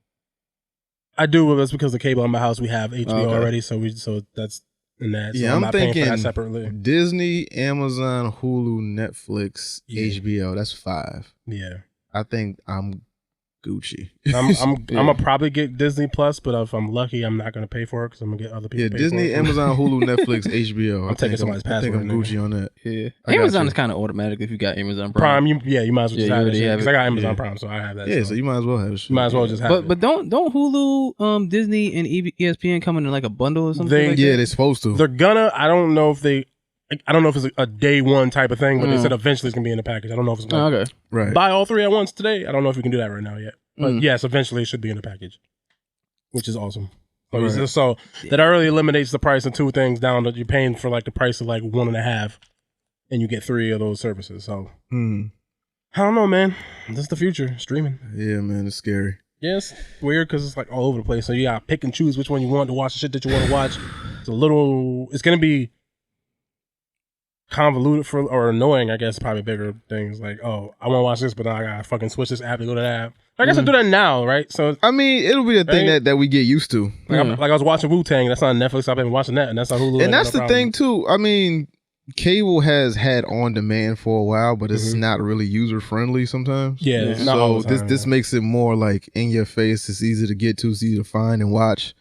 I do, but that's because the cable in my house we have HBO already. So that's in that. So I'm not thinking paying for that separately. Disney, Amazon, Hulu, Netflix, HBO. That's 5. Yeah. I think I'm Gucci. I'm gonna probably get Disney Plus, but if I'm lucky, I'm not gonna pay for it because I'm gonna get other people. Yeah, to pay Disney, for it. Amazon, Hulu, Netflix, HBO. I'm taking somebody's password. I think I'm Gucci on that. Yeah, Amazon is kind of automatic if you got Amazon Prime. You might as well just have it because I got Amazon Prime, so I have that. Yeah, so you might as well have it. You might as well just have it. But don't Hulu, Disney, and ESPN come in like a bundle or something? Like they're supposed to. They're gonna. I don't know if it's a day one type of thing, but they said eventually it's gonna be in the package. I don't know if it's gonna buy all 3 at once today. I don't know if we can do that right now yet. But yes, eventually it should be in the package, which is awesome. So that already eliminates the price of 2 things down that you're paying for like the price of like 1.5, and you get 3 of those services. So I don't know, man. This is the future, streaming. Yeah, man, it's scary. Yeah, it's weird because it's like all over the place. So you gotta pick and choose which one you want to watch, the shit that you want to watch. It's gonna be convoluted or annoying, I guess, probably bigger things like, oh, I want to watch this, but now I gotta fucking switch this app to go to that app. I guess I do that now, right? So I mean, it'll be a thing that we get used to. Like I was watching Wu-Tang, that's on Netflix. I've been watching that, and that's on Hulu. And that's the thing too. I mean, cable has had on demand for a while, but it's not really user friendly sometimes. Yeah. So this makes it more like in your face. It's easy to get to, it's easy to find and watch.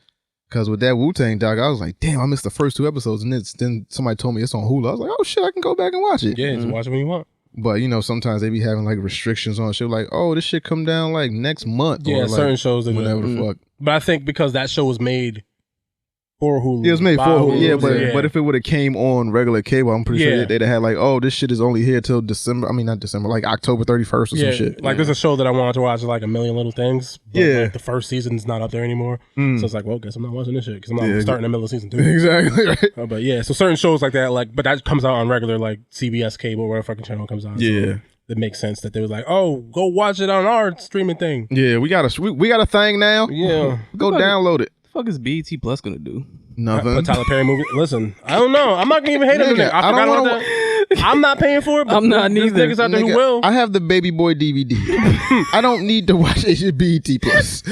Because with that Wu-Tang doc, I was like, damn, I missed the first 2 episodes. And then somebody told me it's on Hulu. I was like, oh shit, I can go back and watch it. Yeah, just watch it when you want. But, sometimes they be having like restrictions on shit. Like, oh, this shit come down like next month. Yeah, or certain shows. Whatever the fuck. But I think because that show was made for Hulu. It was made for Hulu. Yeah, but if it would have came on regular cable, I'm pretty sure they'd have had like, oh, this shit is only here till December. I mean, not December, like October 31st or some shit. Like there's a show that I wanted to watch, like A Million Little Things. But like, the first season's not up there anymore. So it's like, well, guess I'm not watching this shit because I'm not starting in the middle of season 2. Exactly. Right. But yeah, so certain shows like that, but that comes out on regular like CBS cable, whatever fucking channel comes out. Yeah. So it makes sense that they was like, oh, go watch it on our streaming thing. Yeah, we got a thing now. Yeah. Go download it. The fuck is BET Plus gonna do? Nothing. A Tyler Perry movie. Listen, I don't know. I'm not gonna even hate on it. I forgot about that. I'm not paying for it. But I'm not neither. There's niggas out there who will. I have the Baby Boy DVD. I don't need to watch BET Plus.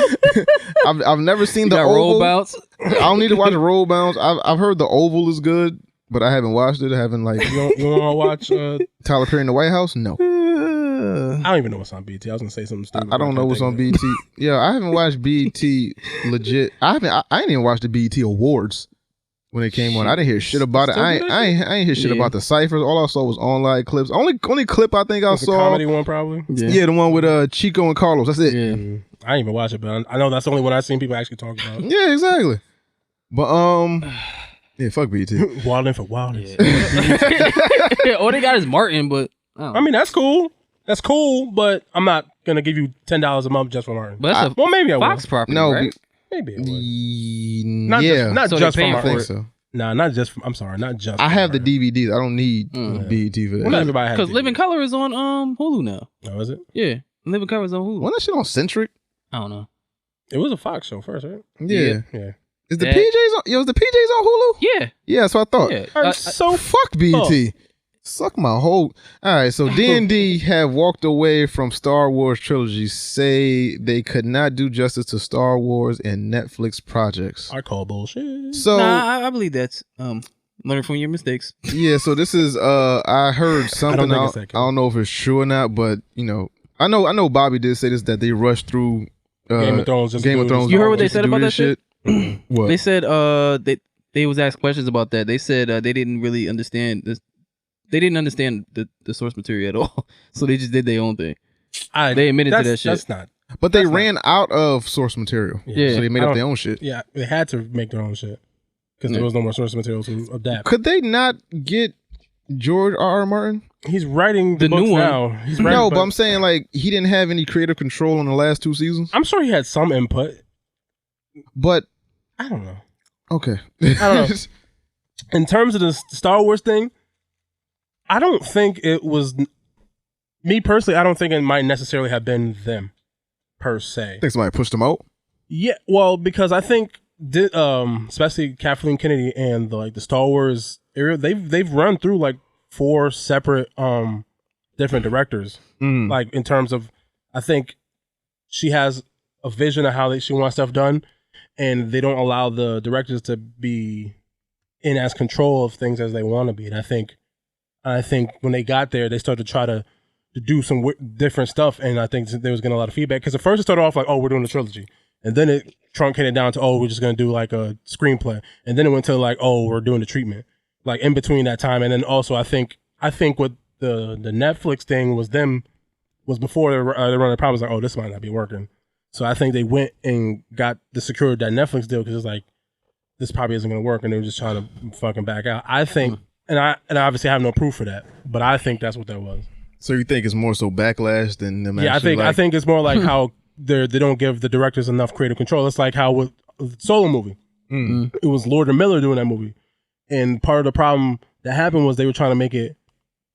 I've never seen the Oval. Roll Bounce. I don't need to watch Roll Bounce. I've heard the Oval is good, but I haven't watched it. I haven't like. You want to watch Tyler Perry in the White House? No. I don't even know what's on BET. I was gonna say something stupid. I don't know what's on BET. Yeah, I haven't watched BET legit. I didn't even watch the BET Awards when it came on. I didn't hear shit about it. I ain't hear shit about the ciphers. All I saw was online clips. Only clip I think I saw. The comedy one probably. Yeah, the one with Chico and Carlos. That's it. Yeah. I didn't even watch it, but I know that's the only one I've seen people actually talk about. Yeah, exactly. But yeah, fuck BET. Wildin' for wildness. Yeah. All they got is Martin, but I mean that's cool. That's cool, but I'm not gonna give you $10 a month just for Martin. But well, maybe I will. Fox property, no, right? Maybe I would. Not so just for Martin. Martin. I think so. Nah, not just. I'm sorry, not just. I have Martin. the DVDs. I don't need BET for that. Well, everybody has Because DVDs. Living Color is on Hulu now. Oh, is it? Yeah, Living Color is on Hulu. Wasn't that shit on Centric? I don't know. It was a Fox show first, right? Yeah. Is the Yeah. PJs on? Yo, is the PJs on Hulu? Yeah. Yeah, that's what I thought. Yeah. So fuck BET. Suck my whole. All right, so D&D have walked away from Star Wars trilogy. Say they could not do justice to Star Wars and Netflix projects. I call bullshit. So I believe that's learn from your mistakes. yeah, so this is I heard something. I don't know if it's true or not, but I know Bobby did say this that they rushed through Game of Thrones. You heard what they said about that shit? What? They said they was asked questions about that. They said they didn't really understand this. They didn't understand the source material at all, so they just did their own thing. They admitted to that shit. That's not. But they ran out of source material, Yeah. so they made up their own shit. Yeah, they had to make their own shit because there was no more source material to adapt. Could they not get George R.R. Martin? He's writing the new books one. now. He's writing, No, but I'm saying like he didn't have any creative control on the last 2 seasons. I'm sure he had some input. But I don't know. okay, I don't know. In terms of the Star Wars thing, I don't think it was me personally. I don't think it might necessarily have been them per se. I think somebody pushed them out. Yeah, well, because I think especially Kathleen Kennedy and the Star Wars area, they've run through like 4 separate different directors. Like in terms of, I think she has a vision of how she wants stuff done, and they don't allow the directors to be in as control of things as they want to be. And I think when they got there, they started to try to do some different stuff, and I think they was getting a lot of feedback. Because at first it started off like, oh, we're doing a trilogy. And then it truncated down to, oh, we're just going to do like a screenplay. And then it went to like, oh, we're doing the treatment. Like in between that time. And then also I think what the Netflix thing was before they run the problems, like, oh, this might not be working. So I think they went and secured that Netflix deal because it's like, this probably isn't going to work. And they were just trying to fucking back out. I think, and I obviously have no proof for that, but I think that's what that was. So you think it's more so backlash than them? Yeah, I think it's more like how they don't give the directors enough creative control. It's like how with the Solo movie, it was Lord and Miller doing that movie, and part of the problem that happened was they were trying to make it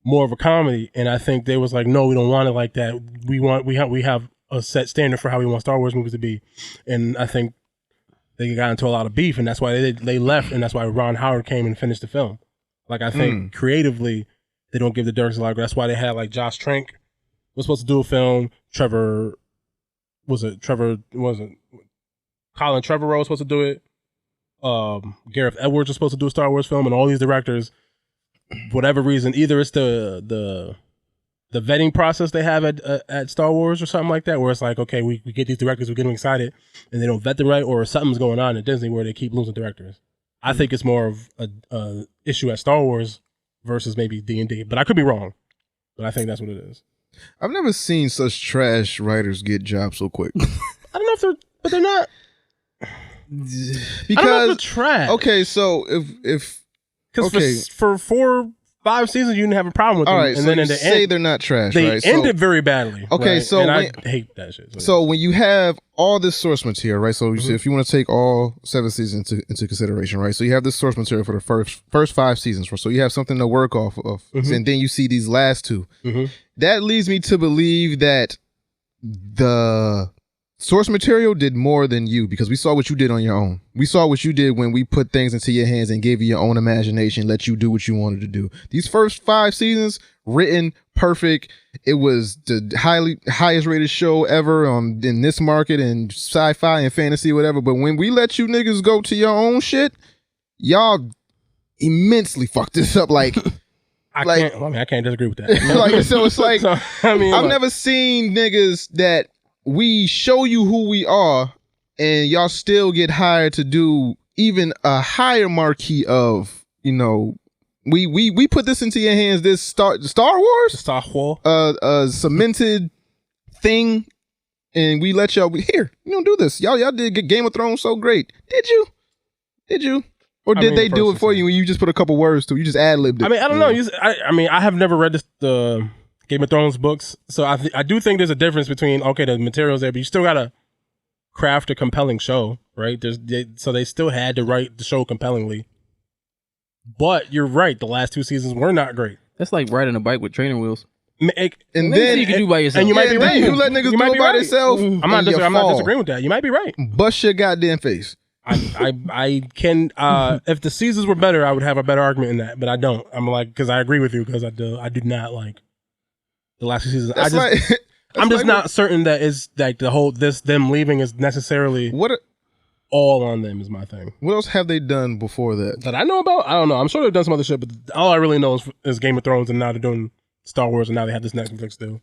more of a comedy, and I think they was like, no, we don't want it like that. We have a set standard for how we want Star Wars movies to be, and I think they got into a lot of beef, and that's why they left, and that's why Ron Howard came and finished the film. Like I think creatively, they don't give the directors a lot. That's why they had like Josh Trank was supposed to do a film. Colin Trevorrow was supposed to do it. Gareth Edwards was supposed to do a Star Wars film, and all these directors, whatever reason, either it's the vetting process they have at Star Wars or something like that, where it's like, okay, we get these directors, we get them excited, and they don't vet them right, or something's going on at Disney where they keep losing directors. I think it's more of a issue at Star Wars versus maybe D&D, but I could be wrong. But I think that's what it is. I've never seen such trash writers get jobs so quick. I don't know but they're not. Because I don't know if they're trash. Okay, so if because for 4-5 seasons you didn't have a problem with them, all right, and so then you in the say end they're not trash. They right? ended very badly. Okay, right? so and I hate that shit. So when you have all this source material, right? So if you want to take all 7 seasons into consideration, right? So you have this source material for the first 5 seasons, so you have something to work off of, and then you see these last 2. That leads me to believe that the source material did more than you, because we saw what you did on your own. We saw what you did when we put things into your hands and gave you your own imagination, let you do what you wanted to do. These first 5 seasons, written perfect. It was the highest rated show ever in this market and sci-fi and fantasy, whatever. But when we let you niggas go to your own shit, y'all immensely fucked this up. Like, I can't disagree with that. Like, so it's like, I've look, never seen niggas that we show you who we are and y'all still get hired to do even a higher marquee of, we put this into your hands, this Star Wars, cemented thing, and we let y'all here. You don't do this. Y'all did get Game of Thrones so great. Did you? Or did they do it for you when you just put a couple words to it? You just ad-libbed it. I mean, I don't know. I have never read the Game of Thrones books, so I do think there's a difference between, okay, the material's there, but you still gotta craft a compelling show, right? So they still had to write the show compellingly. But you're right, the last 2 seasons were not great. That's like riding a bike with training wheels. And then you can do by yourself. And you might be right. You let niggas do it by themselves. I'm not disagreeing with that. You might be right. Bust your goddamn face. I can if the seasons were better, I would have a better argument in that, but I don't. I'm like, because I agree with you, because I do not like the last 2 seasons. I'm just not certain that is like the whole them leaving is necessarily all on them is my thing. What else have they done before that I know about? I don't know. I'm sure they've done some other shit, but all I really know is Game of Thrones, and now they're doing Star Wars, and now they have this Netflix deal.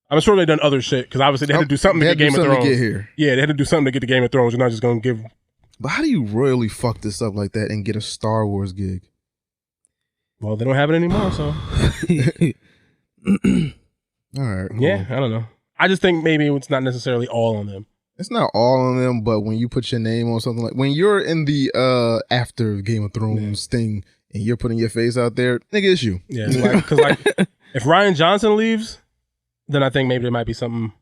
I'm sure they've done other shit, because obviously they had to do something to get Game of Thrones. Yeah, they had to do something to get the Game of Thrones. You're not just going to give. But how do you royally fuck this up like that and get a Star Wars gig? Well, they don't have it anymore, so. All right. Cool. Yeah, I don't know. I just think maybe it's not necessarily all on them. It's not all on them, but when you put your name on something, like when you're in the after Game of Thrones thing and you're putting your face out there, nigga, it's you. Yeah, because if Rian Johnson leaves, then I think maybe there might be something.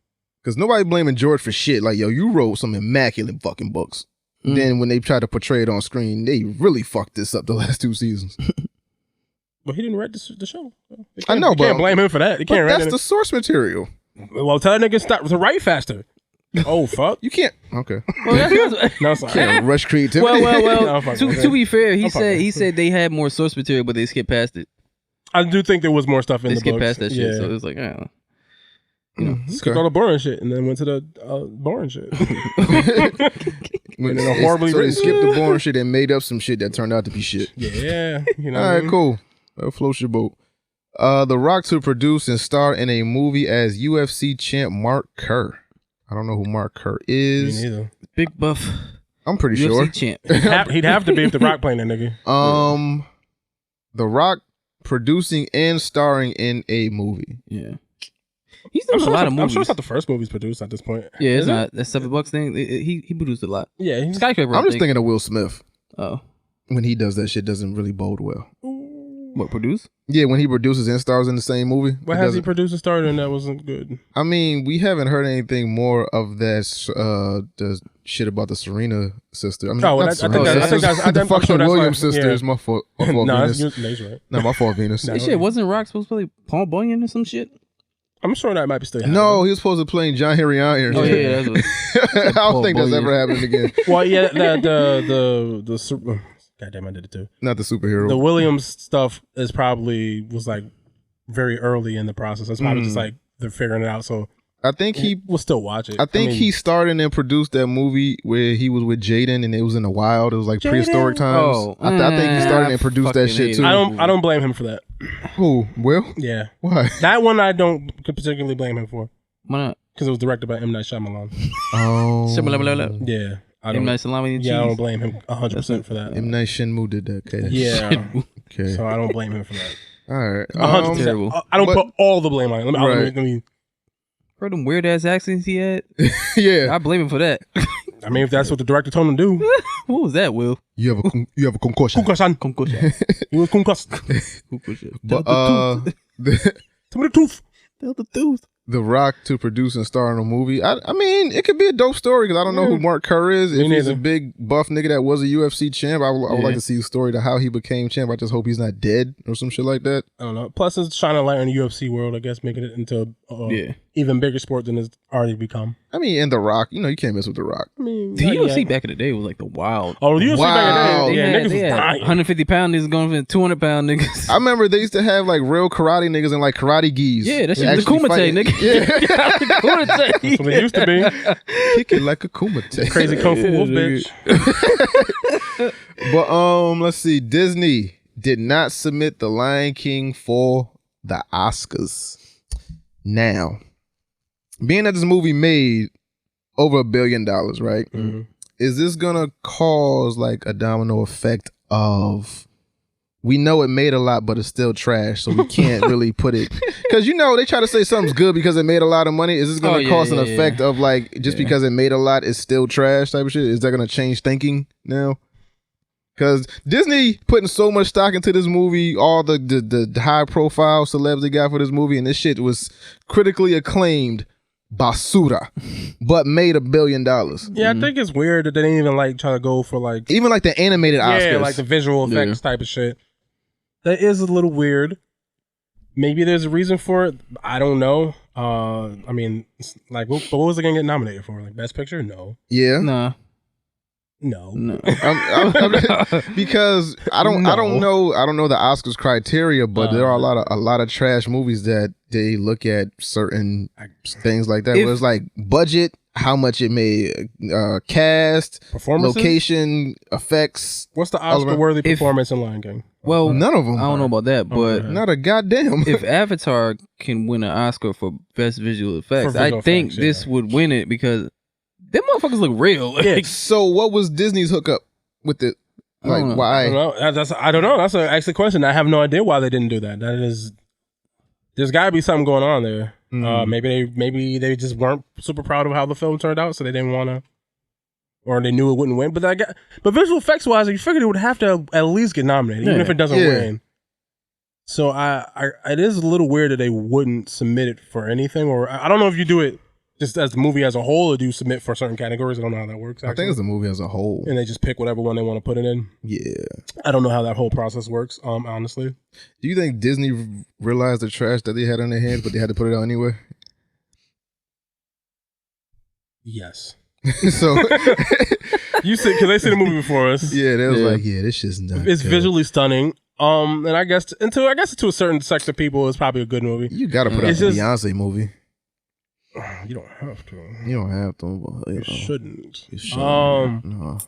Because nobody blaming George for shit. Like, yo, you wrote some immaculate fucking books. Then when they try to portray it on screen, they really fucked this up the last 2 seasons. Well, he didn't write the show. I know, but you can't blame him for that. You can't. That's the source material. Well, tell that nigga stop to write faster. Oh fuck! You can't. Okay. Well, no, sorry. Can't rush creativity. Well. To be fair, he said they had more source material, but they skipped past it. I do think there was more stuff in the books. They skipped past that shit, so it was like, I don't know. Skipped all the boring shit and then went to the boring shit. And then horribly so they skipped the boring shit and made up some shit that turned out to be shit. Yeah. You know. All right, cool. That'll float your boat. The Rock to produce and star in a movie as UFC champ Mark Kerr. I don't know who Mark Kerr is. Me neither. Big buff. I'm pretty UFC sure. champ. He'd have to be if The Rock playing that nigga. The Rock producing and starring in a movie. Yeah. He's done a lot of movies. I'm sure it's not the first movie he's produced at this point. Yeah, it's not. That $7 thing. He produced a lot. Yeah, Skyscraper. I'm just thinking of Will Smith. Oh, when he does that shit, doesn't really bode well. What, produce? Yeah, when he produces and stars in the same movie. What has he produced and starred in that wasn't good? I mean, we haven't heard anything more of that the shit about the Serena sister. I mean, I think the fucking Williams sister is my fault. No, Venus. that's right. No, my fault, Venus. That shit, wasn't Rock supposed to play Paul Bunyan or some shit? I'm sure that might be still happening. No, he was supposed to play John Henry Iron. Oh yeah, that's what, I don't think that's ever happening again. Well, yeah, the goddamn, I did it too. Not the superhero. The Williams stuff was like very early in the process. That's probably just like they're figuring it out. So I think we'll still watch it. I mean, he started and produced that movie where he was with Jaden and it was in the wild. It was like prehistoric times. Oh, I think he started and produced that shit too. I don't blame him for that. Who? Will? Yeah. Why? That one I don't particularly blame him for. Why not? Because it was directed by M. Night Shyamalan. Oh. Yeah. M. Night Shyamalan. Yeah, I don't blame him 100% for that. M. Night Shinmu did that. Okay. Yeah. Okay. So I don't blame him for that. All right. 100%. I don't put all the blame on him. Let me heard them weird ass accents he had. Yeah. I blame him for that. I mean, if that's what the director told him to do. What was that, Will? You have a concussion. Concussion. He was concussed. But Tell me the truth. Tell the truth. The Rock to produce and star in a movie. I mean, it could be a dope story because I don't know who Mark Kerr is. If he's a big buff nigga that was a UFC champ, I would like to see a story to how he became champ. I just hope he's not dead or some shit like that. I don't know. Plus, it's shining a light in the UFC world, I guess, making it into even bigger sport than it's already become. I mean, and The Rock, you can't mess with The Rock. I mean, the UFC back in the day was like the wild. Oh, the UFC back in the day, niggas was dying. 150 pound niggas going for 200 pound niggas. I remember they used to have like real karate niggas and like karate gis. Yeah, that shit was the Kumite, nigga. Yeah. That's what it used to be. Kicking like a Kumite. Crazy Kung Fu Wolf bitch. But let's see. Disney did not submit The Lion King for the Oscars. Now, being that this movie made over $1 billion, right? Mm-hmm. Is this gonna cause like a domino effect of we know it made a lot, but it's still trash, so we can't really put it because they try to say something's good because it made a lot of money. Is this gonna cause an effect of like just because it made a lot, it's still trash type of shit? Is that gonna change thinking now? Because Disney putting so much stock into this movie, all the high profile celebs they got for this movie, and this shit was critically acclaimed basura, but made $1 billion. Yeah, I think it's weird that they didn't even like try to go for like even like the animated Oscars, yeah, like the visual effects type of shit. That is a little weird. Maybe there's a reason for it. I don't know. I mean, like, what was it gonna get nominated for? Like Best Picture? No. Yeah. Nah. No. Because I don't know the Oscars criteria, but there are a lot of trash movies that they look at certain things like that. Where it's like budget, how much it made, cast, performances, location, effects. What's the Oscar-worthy performance in Lion King? Well, none of them. I don't know about that, but not a goddamn. If Avatar can win an Oscar for best visual effects, I think this would win it because them motherfuckers look real. Yeah. So what was Disney's hookup with it? Like why? I don't know. I don't know. That's an excellent question. I have no idea why they didn't do that. There's got to be something going on there. Maybe they just weren't super proud of how the film turned out, so they didn't want to, or they knew it wouldn't win. But visual effects wise, you figured it would have to at least get nominated, even if it doesn't win. So it is a little weird that they wouldn't submit it for anything, or I don't know if you do it just as the movie as a whole, or do you submit for certain categories? I don't know how that works. Actually. I think it's the movie as a whole, and they just pick whatever one they want to put it in. Yeah, I don't know how that whole process works. Honestly, do you think Disney realized the trash that they had on their hands, but they had to put it out anyway? Yes. So you see, because they see the movie before us. Yeah, they was like, yeah, this shit's not. It's good. Visually stunning. And I guess to a certain section of people, it's probably a good movie. You got to put out a Beyonce movie. You don't have to. You don't have to. But, you shouldn't. You shouldn't. No.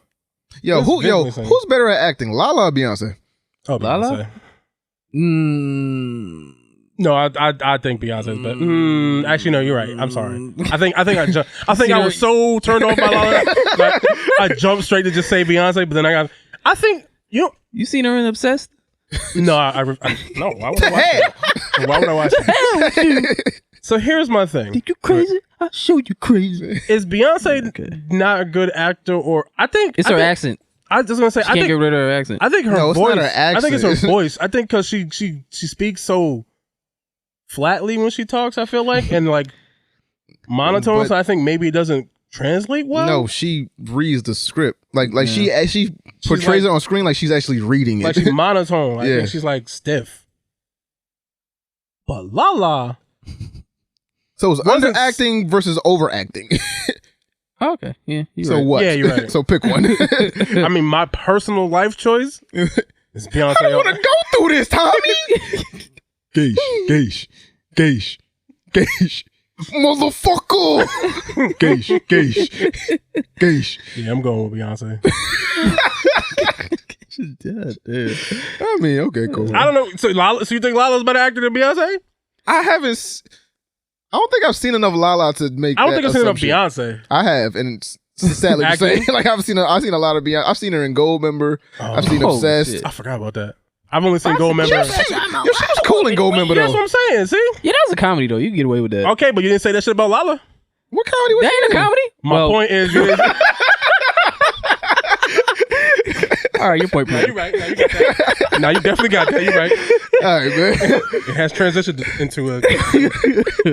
Who's better at acting, Lala or Beyonce? Oh, Lala. No, I think Beyonce's better. Actually, no, you're right. I'm sorry. I think I was so turned off by Lala that I jumped straight to just say Beyonce, but then I think you seen her in Obsessed? No, no. Why would I watch that? Why would I watch that? So here's my thing. Think you crazy? I'll show you crazy. Is Beyonce not a good actor, or I think it's her accent. I was just gonna say she can't get rid of her accent. I think her voice. It's not her accent. I think it's her voice. I think because she speaks so flatly when she talks. I feel like and like monotone. So I think maybe it doesn't translate well. No, she reads the script she portrays it on screen like she's actually reading it. Like she's monotone. I think she's like stiff. But Lala. So it's underacting versus overacting. Okay, yeah. So right. what? Yeah, you're right. So pick one. I mean, my personal life choice is Beyonce. I don't want to go through this, Tommy. Geish. Motherfucker. Geish. Yeah, I'm going with Beyonce. She's dead, dude. I mean, okay, cool. I don't know. So you think Lala's better actor than Beyonce? I don't think I've seen enough Lala to make. I don't think I've seen enough Beyonce. I have, and it's sadly to say, like I've seen a lot of Beyonce. I've seen her in Goldmember. I've seen Obsessed. Shit. I forgot about that. I've only seen Goldmember. She was cool in Goldmember though. That's what I'm saying. See? Yeah, that was a comedy though. You can get away with that. Okay, but you didn't say that shit about Lala. What comedy was that? Ain't a comedy. My point is. All right, your point. No, you're right. No, you got that. No, you definitely got that. You're right. All right, man. It has transitioned into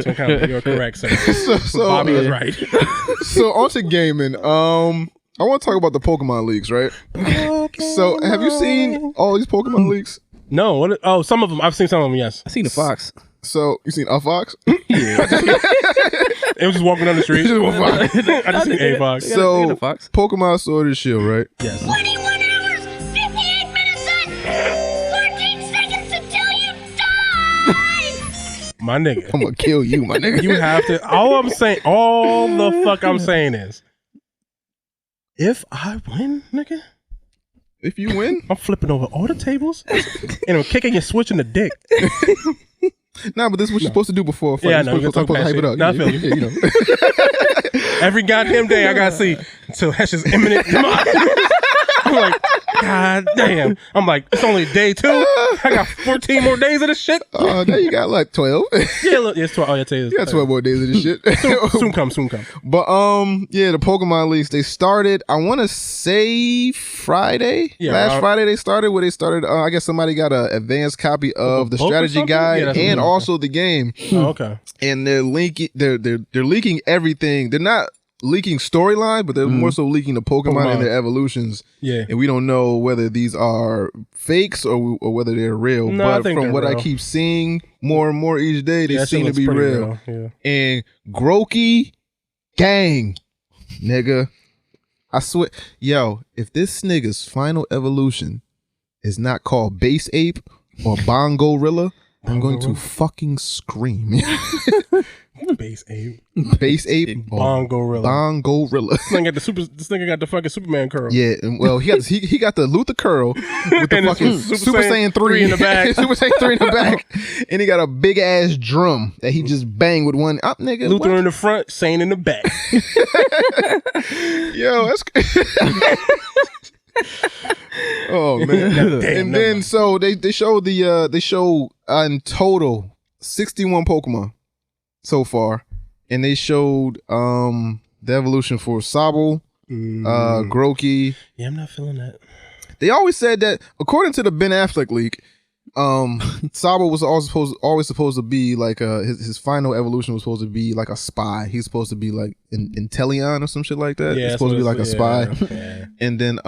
some kind of you're correct. So Bobby is right. So on to gaming. I want to talk about the Pokemon leaks, right? So have you seen all these Pokemon leaks? No. Some of them. I've seen some of them. Yes. I've seen a fox. So you seen a fox? Yeah. It was just walking down the street. Just one fox. I just seen a fox. So Pokemon Sword and Shield, right? Yes. 21 hours, 58 minutes, and 14 seconds until you die. My nigga. I'm gonna kill you, my nigga. You have to. All the fuck I'm saying is, if I win, nigga. If you win, I'm flipping over all the tables and I'm kicking and switching the dick. Nah, but this is what you're supposed to do before. Yeah, I know. You're supposed to hype it up. Nah, I feel you. You know. Every goddamn day I gotta see until that's just imminent. I'm like, God damn. I'm like, it's only day 2. I got 14 more days of this shit. Now you got like 12. Yeah, look, it's 12. Oh, yeah, you got 12 more days of this shit. Soon come. But yeah, the Pokemon leaks, they started, I want to say Friday. Yeah, last Friday they started, where they started, I guess somebody got an advanced copy of the strategy guide and also the game. Oh, okay. And they're leaking everything. They're not leaking storyline, but they're more so leaking the Pokemon and their evolutions. Yeah, and we don't know whether these are fakes or whether they're real. No, but from what real. I keep seeing more and more each day, they seem to be real. Yeah. And Grookey, gang, nigga, I swear, yo, if this nigga's final evolution is not called Base Ape or Bongorilla, I'm going to fucking scream. Base Ape. Bongorilla. Bongorilla. This nigga got the fucking Superman curl. Yeah, and well, he got the Luther curl with the fucking Super Saiyan 3 in the back. Super Saiyan 3 in the back. And he got a big ass drum that he just banged with one up, nigga. Luther in the front, Saiyan in the back. Yo, that's oh man. And then so they showed they showed in total 61 Pokemon so far, and they showed the evolution for Sobble, Grookey. Yeah, I'm not feeling that. They always said that, according to the Ben Affleck leak, Sobble was always supposed to be like his final evolution was supposed to be like a spy. He's supposed to be like Inteleon or some shit like that. Yeah, he's supposed to be like a spy. Yeah. And then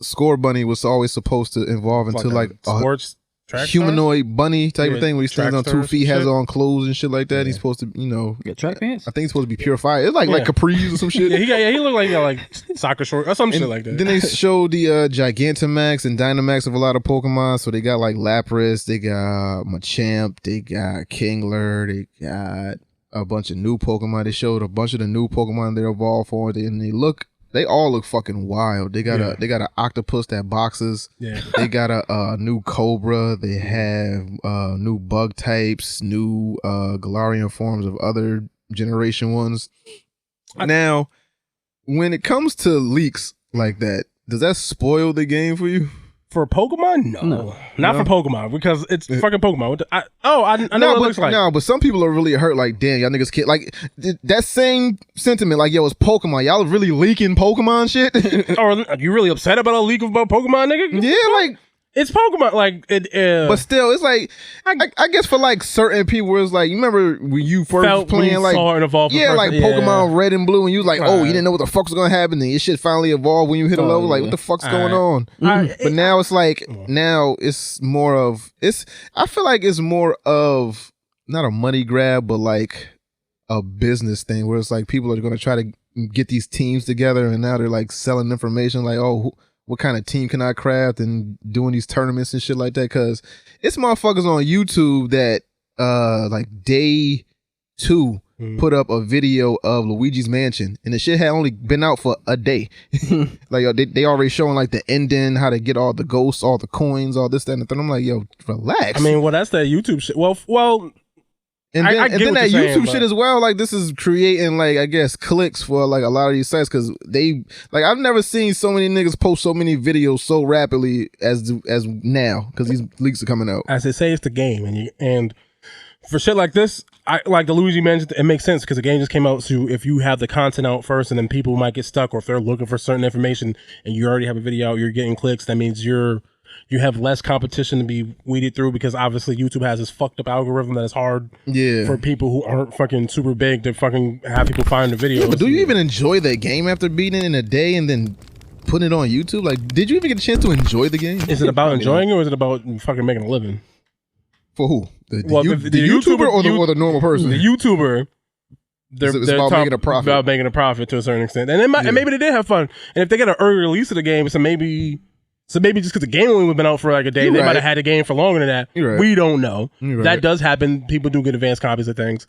Score Bunny was always supposed to evolve into like a sports humanoid bunny type of thing where he stands on 2 feet, has on clothes and shit like that. Yeah. He's supposed to, get track pants. I think he's supposed to be purified. It's like capris or some shit. He looked like he got like soccer shorts or some shit like that. Then they showed the Gigantamax and Dynamax of a lot of Pokemon. So they got like Lapras, they got Machamp, they got Kingler, they got a bunch of new Pokemon. They showed a bunch of the new Pokemon they evolved for, and they all look fucking wild. They got an octopus that boxes. Yeah. They got a new Cobra. They have new bug types, new Galarian forms of other generation ones. Now, when it comes to leaks like that, does that spoil the game for you? For Pokemon? No. Not for Pokemon, because it's fucking Pokemon. I know what it looks like. No, but some people are really hurt, like, damn, y'all niggas can't, like, that same sentiment, like, yo, it's Pokemon. Y'all really leaking Pokemon shit? Or are you really upset about a leak about Pokemon, nigga? Yeah, like... It's Pokemon, like it. But still, it's like I guess for like certain people, it's like you remember when you first playing like Pokemon Red and Blue, and you was like, oh, you didn't know what the fuck was gonna happen, then your shit finally evolved when you hit a level. Like, what the fuck's going on? But now it's like it's more of I feel like it's more of not a money grab, but like a business thing where it's like people are gonna try to get these teams together, and now they're like selling information, like, oh. What kind of team can I craft and doing these tournaments and shit like that? Because it's motherfuckers on YouTube that like day 2 put up a video of Luigi's Mansion, and the shit had only been out for a day. Like they already showing like the ending, how to get all the ghosts, all the coins, all this, that, and the thing. I'm like, yo, relax. I mean, well, that's that YouTube shit. Well. And then that YouTube shit as well, like this is creating like I guess clicks for like a lot of these sites because they like I've never seen so many niggas post so many videos so rapidly as now because these leaks are coming out. As they say, it's the game, and for shit like this, I like the Luigi mentioned. It makes sense because the game just came out. So if you have the content out first, and then people might get stuck, or if they're looking for certain information, and you already have a video out, you're getting clicks. That means you have less competition to be weeded through because obviously YouTube has this fucked up algorithm that is hard for people who aren't fucking super big to fucking have people find the videos. Yeah, but do you even enjoy that game after beating it in a day and then putting it on YouTube? Like, did you even get a chance to enjoy the game? Is it about enjoying it or is it about fucking making a living? For who? The YouTuber or the normal person? The YouTuber. They're about making a profit. About making a profit to a certain extent. And, and maybe they did have fun. And if they get an early release of the game, so maybe just because the game only been out for like a day, they might have had the game for longer than that. We don't know. That does happen. People do get advanced copies of things.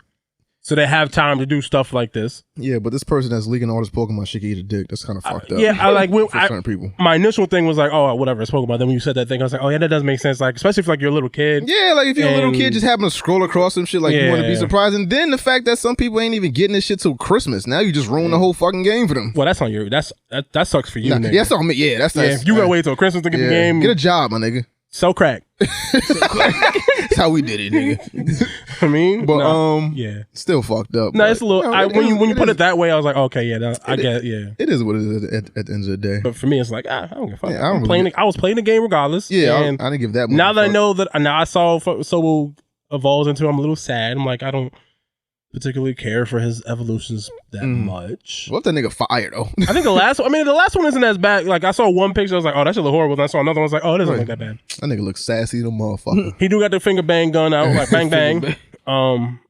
So they have time to do stuff like this. Yeah, but this person that's leaking all this Pokemon shit can eat a dick. That's kind of fucked up. Yeah, I like for certain people. My initial thing was like, oh, whatever, it's Pokemon. Then when you said that thing, I was like, oh yeah, that does make sense. Like, especially if like you're a little kid. Yeah, like if you're a little kid just happen to scroll across some shit, like you want to be surprised. And then the fact that some people ain't even getting this shit till Christmas. Now you just ruin the whole fucking game for them. Well, that's on you. That sucks for you. Nigga. Yeah, that's on me. Yeah, that's if you gotta wait till Christmas to get the game. Get a job, my nigga. Sell crack. That's how we did it, nigga. I mean, but still fucked up. No, it's a little. When you put it that way, I was like, okay, yeah, I get it. Yeah, it is what it is at the end of the day. But for me, it's like I don't give a fuck. Yeah, I was playing the game regardless. Yeah, I didn't give that much. Now that I know that, now I saw Sobel evolves into, I'm a little sad. I'm like, I don't particularly care for his evolutions that much. What if that nigga fire though? I think the last one isn't as bad. Like I saw one picture, I was like, oh, that shit look horrible. And I saw another one, I was like, oh, it doesn't look that bad. That nigga looks sassy, the motherfucker. He do got the finger bang gun out, like bang bang.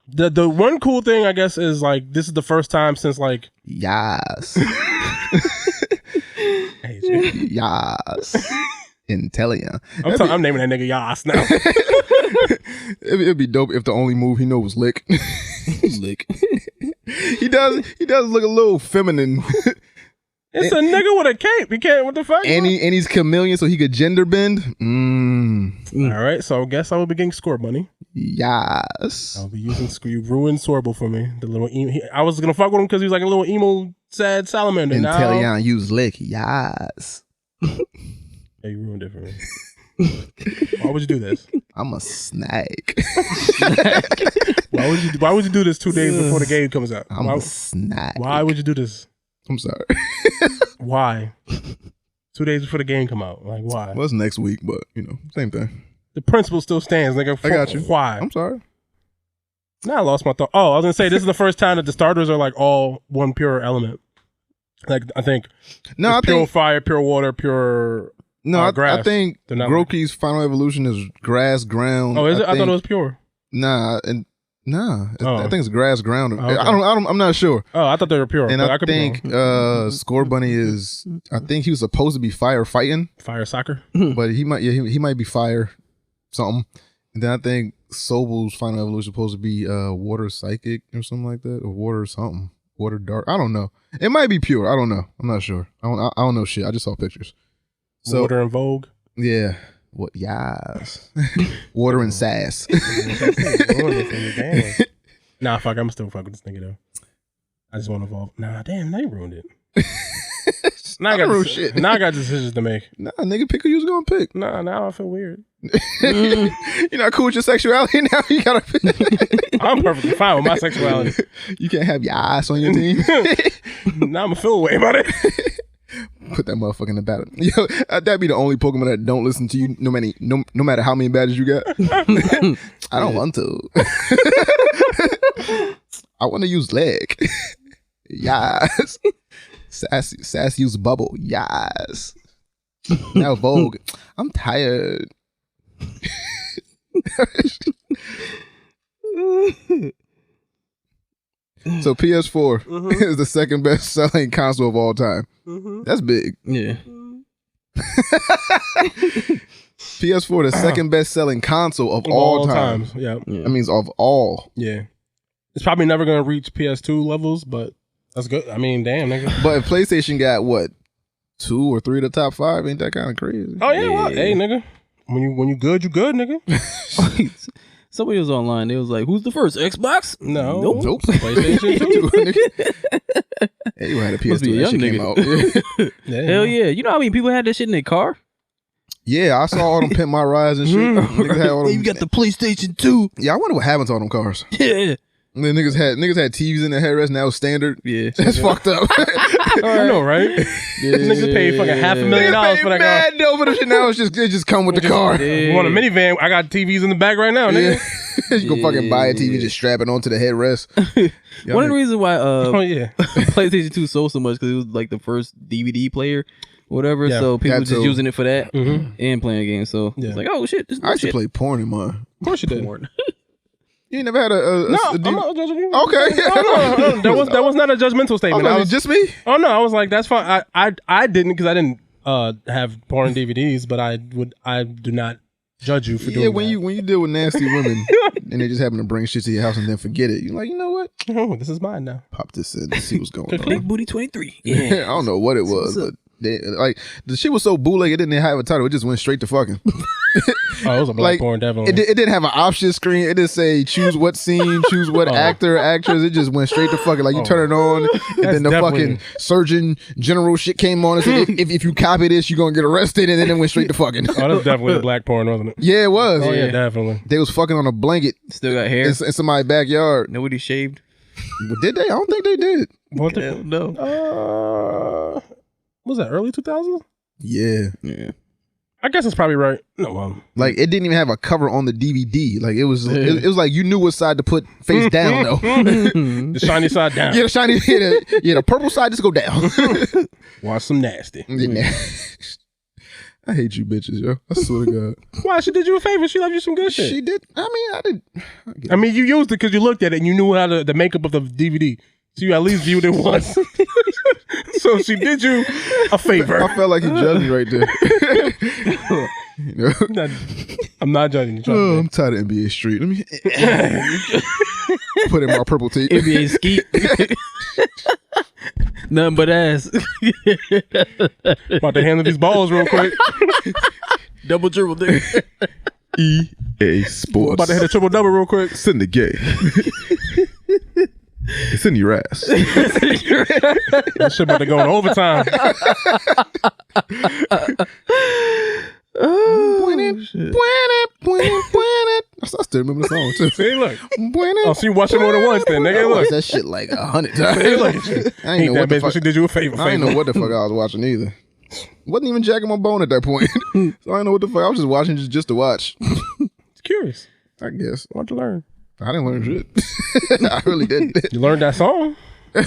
The one cool thing I guess is like this is the first time since like Yas. Yas. Intellia. I'm naming that nigga Yas now. It'd be dope if the only move he know was lick. Lick. He does look a little feminine. It's a nigga with a cape. He can't. What the fuck? And he's chameleon, so he could gender bend. All right, so I guess I will be getting score money. Yes. I'll be using. You ruined Sorbo for me. The little I was gonna fuck with him because he was like a little emo, sad salamander. Intellion use lick. Yes. Yeah, you ruined it for me. Why would you do this? I'm a snake. Why would you do this 2 days before the game comes out? I'm a snake. Why would you do this? I'm sorry. Why? 2 days before the game come out. Like why? Well, it's next week, but same thing. The principle still stands, nigga. I got you. Why? I'm sorry. Now I lost my thought. Oh, I was gonna say this is the first time that the starters are like all one pure element. Like I think pure fire, pure water, pure. No, grass. I think Grookey's final evolution is grass, ground. Oh, is it? I thought it was pure. I think it's grass, ground. Okay. I'm not sure. Oh, I thought they were pure. And I think Scorbunny is. I think he was supposed to be fire fighting, fire soccer, but he might be fire something. And then I think Sobel's final evolution is supposed to be water psychic or something like that, or water something, water dark. I don't know. It might be pure. I don't know. I'm not sure. I don't know shit. I just saw pictures. So, water and Vogue. Yeah. What? Yes. Water and sass. Nah, fuck. I'm still fucking this nigga though. I just want to evolve. Nah, damn. Now you ruined it. Now I got decisions to make. Nah, nigga, pick who you was gonna pick. Nah, now I feel weird. You're not cool with your sexuality now. You gotta. I'm perfectly fine with my sexuality. You can't have your ass on your team. Now I'm gonna feel away about it. Put that motherfucker in the battle. Yo, that'd be the only Pokemon that don't listen to you, no matter how many badges you got. I don't want to. I want to use leg. Yes. Sass use bubble. Yes. Now Vogue. I'm tired. So PS4 is the second best selling console of all time. That's big. Yeah. PS4 the second best selling console of all time. Yeah. That means of all. Yeah. It's probably never gonna reach PS2 levels, but that's good. I mean, damn, nigga. But if PlayStation got what, 2 or 3 of the top 5, ain't that kind of crazy? Oh yeah, well, hey nigga. When you good, you good, nigga. Somebody was online. They was like, "Who's the first Xbox?" No, nope. PlayStation 2. Hey, you had a PS2 that shit came out. Yeah. Hell yeah! You know how many people had that shit in their car? Yeah, I saw all them Pimp My Rides and shit. Niggas had all them, you got the PlayStation 2. Yeah, I wonder what happened to all them cars. Yeah. And then niggas had TVs in the headrest, now it's standard. Yeah. That's fucked up. I know, right? Yeah. Niggas paid fucking $500,000 for that car. Mad though, but shit now it just come with the car. You want a minivan? I got TVs in the back right now, nigga. You go fucking buy a TV, just strap it onto the headrest. One of the reasons why PlayStation 2 sold so much because it was like the first DVD player. Whatever, so people were just using it for that and playing games. So it's like, oh shit, this is I used to play porn in mine. Of course you did. Porn. You ain't never had a no, I'm not judging you. Okay. No. That was not a judgmental statement. I was just me. Oh no, I was like, that's fine. I didn't because I didn't have porn DVDs, but I do not judge you for doing that. Yeah, when you deal with nasty women and they just happen to bring shit to your house and then forget it, you're like, you know what? Oh, this is mine now. Pop this in and see what's going on. Big Booty 23. Yeah. I don't know what it was, but like the shit was so bootleg, it didn't have a title. It just went straight to fucking. Oh, it was a black porn, definitely. It didn't have an option screen. It didn't say choose what scene, choose what actor, actress. It just went straight to fucking. Like you turn it on, and then the fucking Surgeon General shit came on and said, if you copy this, you're gonna get arrested, and then it went straight to fucking. Oh, that's definitely the black porn, wasn't it? Yeah, it was. Oh yeah, definitely. They was fucking on a blanket. Still got hair in somebody's backyard. Nobody shaved. Did they? I don't think they did. What No. Was that early 2000s? Yeah. I guess it's probably right. No, like it didn't even have a cover on the DVD. Like it was like you knew what side to put face down though. The shiny side down. Yeah, the shiny. Yeah, the purple side just go down. Watch some nasty. Yeah. I hate you bitches, yo. I swear to God. Why? She did you a favor. She left you some good shit. She did. I mean, I did. I mean, you used it because you looked at it and you knew how the makeup of the DVD. So you at least viewed it once. So she did you a favor. I felt like you judged me right there. You know? I'm not judging you. Oh, I'm tired of NBA Street. Let me put in my purple tape. NBA Skeet. Nothing but ass. About to handle these balls real quick. Double dribble there. EA Sports. About to hit a triple double real quick. Send the gay. It's in your ass. That shit about to go in overtime. I still remember the song too. See, look. Oh, so you watched it more than once then, nigga. Look. That shit like 100 times. Hey, look. I ain't know what the fuck. She did you a favor. I didn't know what the fuck I was watching either. Wasn't even jacking my bone at that point. So I didn't know what the fuck. I was just watching just to watch. It's curious. I guess. Want to learn. I didn't learn shit. I really didn't. You learned that song? Why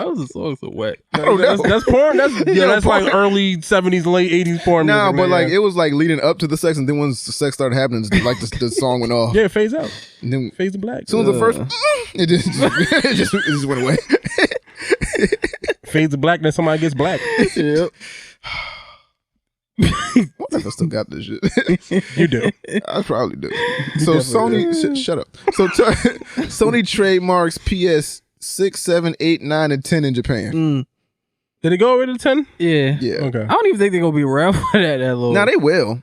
was the song so whack? That's porn. That's like early 70s, late 80s porn. Nah, but like it was like leading up to the sex, and then once the sex started happening, like the song went off. Yeah, it fades out. And then fades to black. As soon as the first, it just went away. fades to black, then somebody gets black. Yep. What if I still got this shit? You do. I probably do. So Sony, shut up. So Sony trademarks PS 6, 7, 8, 9, and 10 in Japan. Did it go over to 10? Yeah. Yeah. Okay. I don't even think they're gonna be around for that long. Now they will.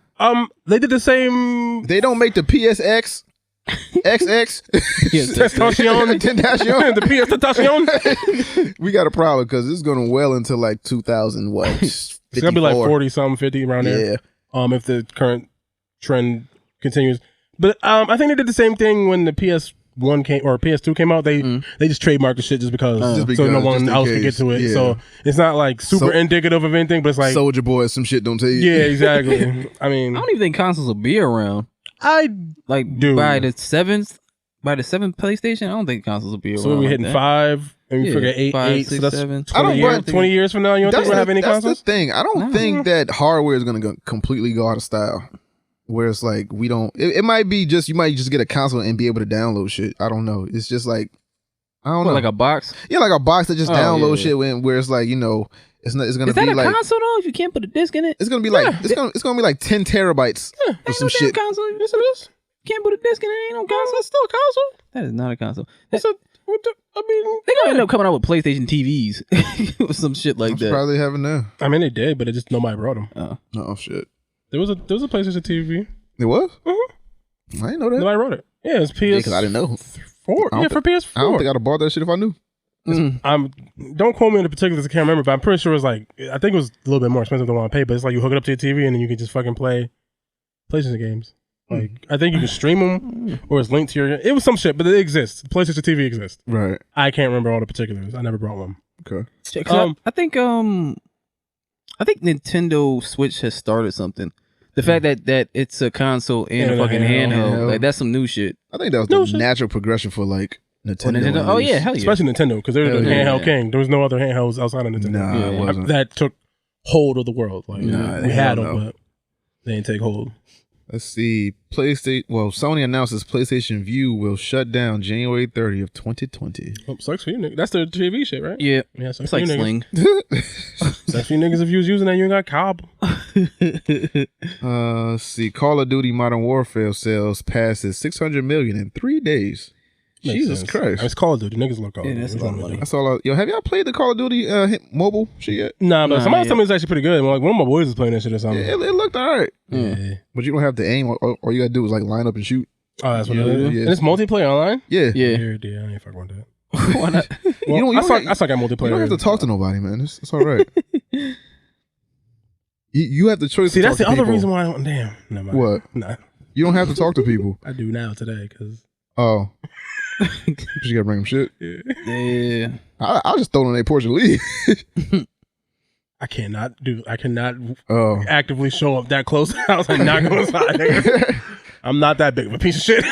They did the same. They don't make the PSX. XX Tentacion. Tentacion. The PS Tentacion. We got a problem because it's going to well into like 2000. What? It's gonna be like 40 something, 50 around there. Yeah. If the current trend continues, but I think they did the same thing when the PS1 came or PS2 came out. They just trademarked the shit just because so no one else could get to it. Yeah. So it's not like super indicative of anything, but it's like Soldier Boy, some shit don't tell you. Yeah, exactly. I mean, I don't even think consoles will be around. I like do by the seventh PlayStation. I don't think consoles will be around. So we're hitting 5, and we forget 8, 5, 6, so that's 7. 20 years from now. You don't think we'll have any consoles? That's the thing. I don't think that hardware is going to completely go out of style. Where it's like we don't. It might be just you might just get a console and be able to download shit. I don't know. It's just like I don't know, like a box. Yeah, like a box that just download shit where it's like it's gonna is be that a like console though? If you can't put a disc in it, it's gonna be like it's gonna be like 10 terabytes or some shit. Console. Yes, it is. Can't put a disc in it. Ain't no console. It's still a console. That is not a console. I mean, they gonna end up coming out with PlayStation TVs or some shit like that. Probably having that. I mean, they did, but it just nobody brought them. Oh shit. There was a PlayStation TV. It was? Mm-hmm. I didn't know that. Nobody wrote it. Yeah, it was PS. Because I didn't know. 4. Yeah, for PS4. I don't think I'd have bought that shit if I knew. Don't quote me in the particulars. I can't remember, but I'm pretty sure it was like I think it was a little bit more expensive than what I paid. But it's like you hook it up to your TV and then you can just fucking play PlayStation games. Like I think you can stream them or it's linked to your. It was some shit, but it exists. PlayStation TV exists. Right. I can't remember all the particulars. I never brought one. Okay. I think Nintendo Switch has started something. The fact that it's a console and a fucking handheld, like that's some new shit. I think that was the natural progression for like Nintendo. Oh yeah, hell yeah. Especially Nintendo because they're the handheld king. There was no other handhelds outside of Nintendo. Nah, it wasn't. That took hold of the world. Like we had them, but they didn't take hold. Let's see. Sony announces PlayStation Vue will shut down January 30th, 2020. Oh, sucks for you, nigga. That's the TV shit, right? Yeah. Sucks it's like Sling. Sucks for you niggas if you was using that, you ain't got cobble. Let's see. Call of Duty Modern Warfare sales passes 600 million in 3 days. Jesus Christ. It's Call of Duty. Niggas love Call of Duty. That's a lot of money. That's all. Yo, have y'all played the Call of Duty mobile shit yet? Nah, but somebody told me it's actually pretty good. Like one of my boys is playing that shit or something. Yeah, it looked all right. Yeah. But you don't have to aim. All you got to do is like line up and shoot. Oh, that's what it is? Yeah. And it's multiplayer online? Yeah. Yeah. I ain't fucking with that. Why not? Well, I suck at multiplayer. You don't have to talk to nobody, man. It's all right. You have the choice. See, to that's talk the to other people. reason why I don't. Damn. Never mind. What? Nah. You don't have to talk to people. I do now today because. Oh. You gotta bring them shit. Yeah. I'll just throw it on their porch and leave. I cannot Oh. actively show up that close. I was like, not go inside. I'm not that big of a piece of shit.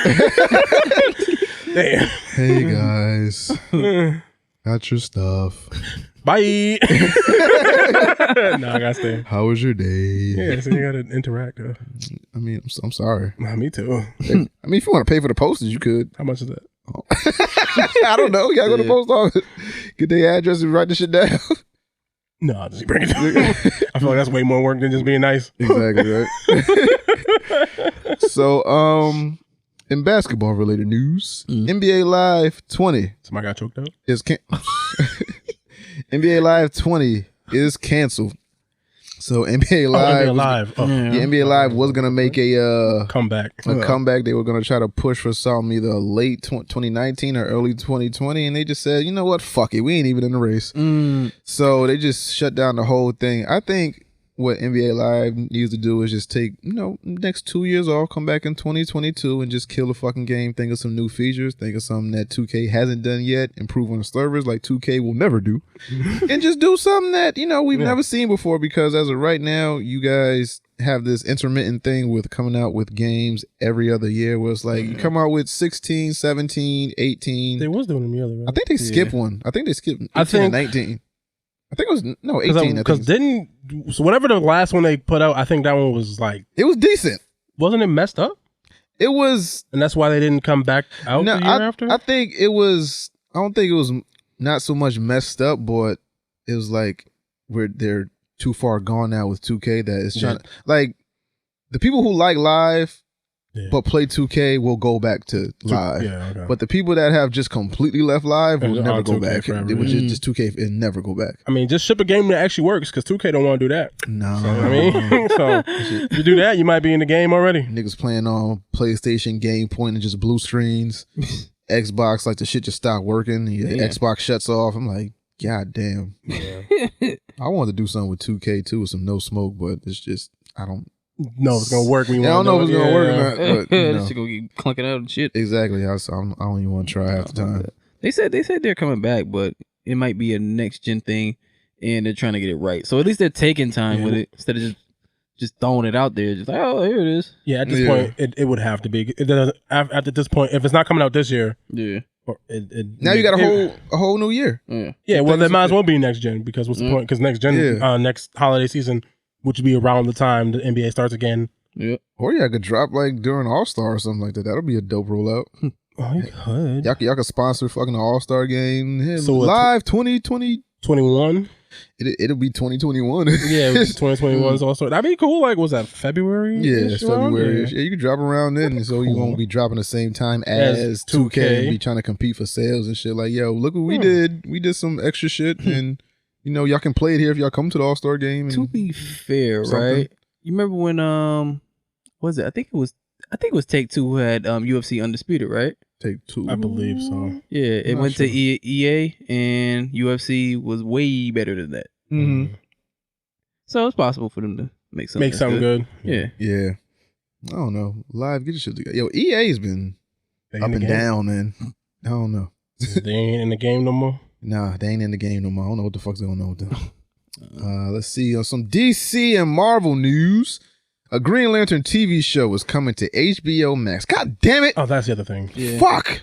Damn. Hey guys. Got your stuff. Bye. No, I gotta stay. How was your day? Yeah, so you gotta interact. I mean, I'm sorry. Me too. I mean, if you want to pay for the postage, you could. How much is that? I don't know. You gotta go to the post office, get their address, and write the shit down. No, I'll just bring it. I feel like that's way more work than just being nice. Exactly right. So, in basketball related news, NBA Live 20. Somebody got choked up. NBA Live 20 is canceled. So NBA Live, NBA Live. NBA Live was gonna make a comeback. Comeback. They were gonna try to push for some either late 2019 or early 2020, and they just said, you know what, fuck it, we ain't even in the race. So they just shut down the whole thing. I think what NBA Live needs to do is just take, next 2 years off, come back in 2022 and just kill the fucking game. Think of some new features. Think of something that 2K hasn't done yet. Improve on the servers like 2K will never do. And just do something that, we've never seen before, because as of right now, you guys have this intermittent thing with coming out with games every other year where it's like you come out with 16, 17, 18. They was doing them the other way. I think they skipped one. I think they skipped 18 and 19. I think it was 18. Because whatever the last one they put out, I think that one was like, it was decent. Wasn't it messed up? It was, and that's why they didn't come back out the year after. I think it was. I don't think it was not so much messed up, but it was like they're too far gone now with 2K that it's trying to, like, the people who like live but play 2K will go back to live. But the people that have just completely left live will never go back. It was just 2K and never go back. I mean, just ship a game that actually works because 2K don't want to do that. No. So, I mean, so if you do that, you might be in the game already. Niggas playing on PlayStation game point and just blue screens. Xbox, like the shit just stopped working. Xbox shuts off. I'm like, God damn. Yeah. I wanted to do something with 2K too with some no smoke, but it's just, I don't know if it's gonna work. I don't know if it's gonna work or not. But, this shit gonna keep clunking out and shit. Exactly. I don't even want to try half the time. They said they're coming back, but it might be a next gen thing, and they're trying to get it right. So at least they're taking time with it instead of just throwing it out there. Just like, oh, here it is. Yeah, at this point, it would have to be. After this point, if it's not coming out this year, now you got a whole new year. Yeah, well, that might as well be next gen because what's the point? Because next gen, next holiday season, which would be around the time the NBA starts again. Yeah. Or I could drop like during All-Star or something like that. That'll be a dope rollout. Oh, you could. Y'all could sponsor fucking the All-Star game. So live 2020. 21. It'll be 2021. Yeah, 2021's All-Star. That'd be cool. Like, was that February? Yeah, it's February. Yeah, you can drop around then, so you won't be dropping the same time as 2K and be trying to compete for sales and shit. Like, yo, look what we did. We did some extra shit and y'all can play it here if y'all come to the All-Star game. To be fair, right? You remember when was it? I think it was Take-Two who had UFC Undisputed, right? Take-Two, I believe so. Yeah, it went to EA, and UFC was way better than that. Mm-hmm. So it's possible for them to make something good. Yeah. I don't know. Live, get your shit together. Yo, EA's been up and down, man. I don't know. They ain't in the game no more. Nah, they ain't in the game no more. I don't know what the fuck's going on with them. Let's see. On some DC and Marvel news, a Green Lantern TV show is coming to HBO Max. God damn it. Oh, that's the other thing. Yeah. Fuck.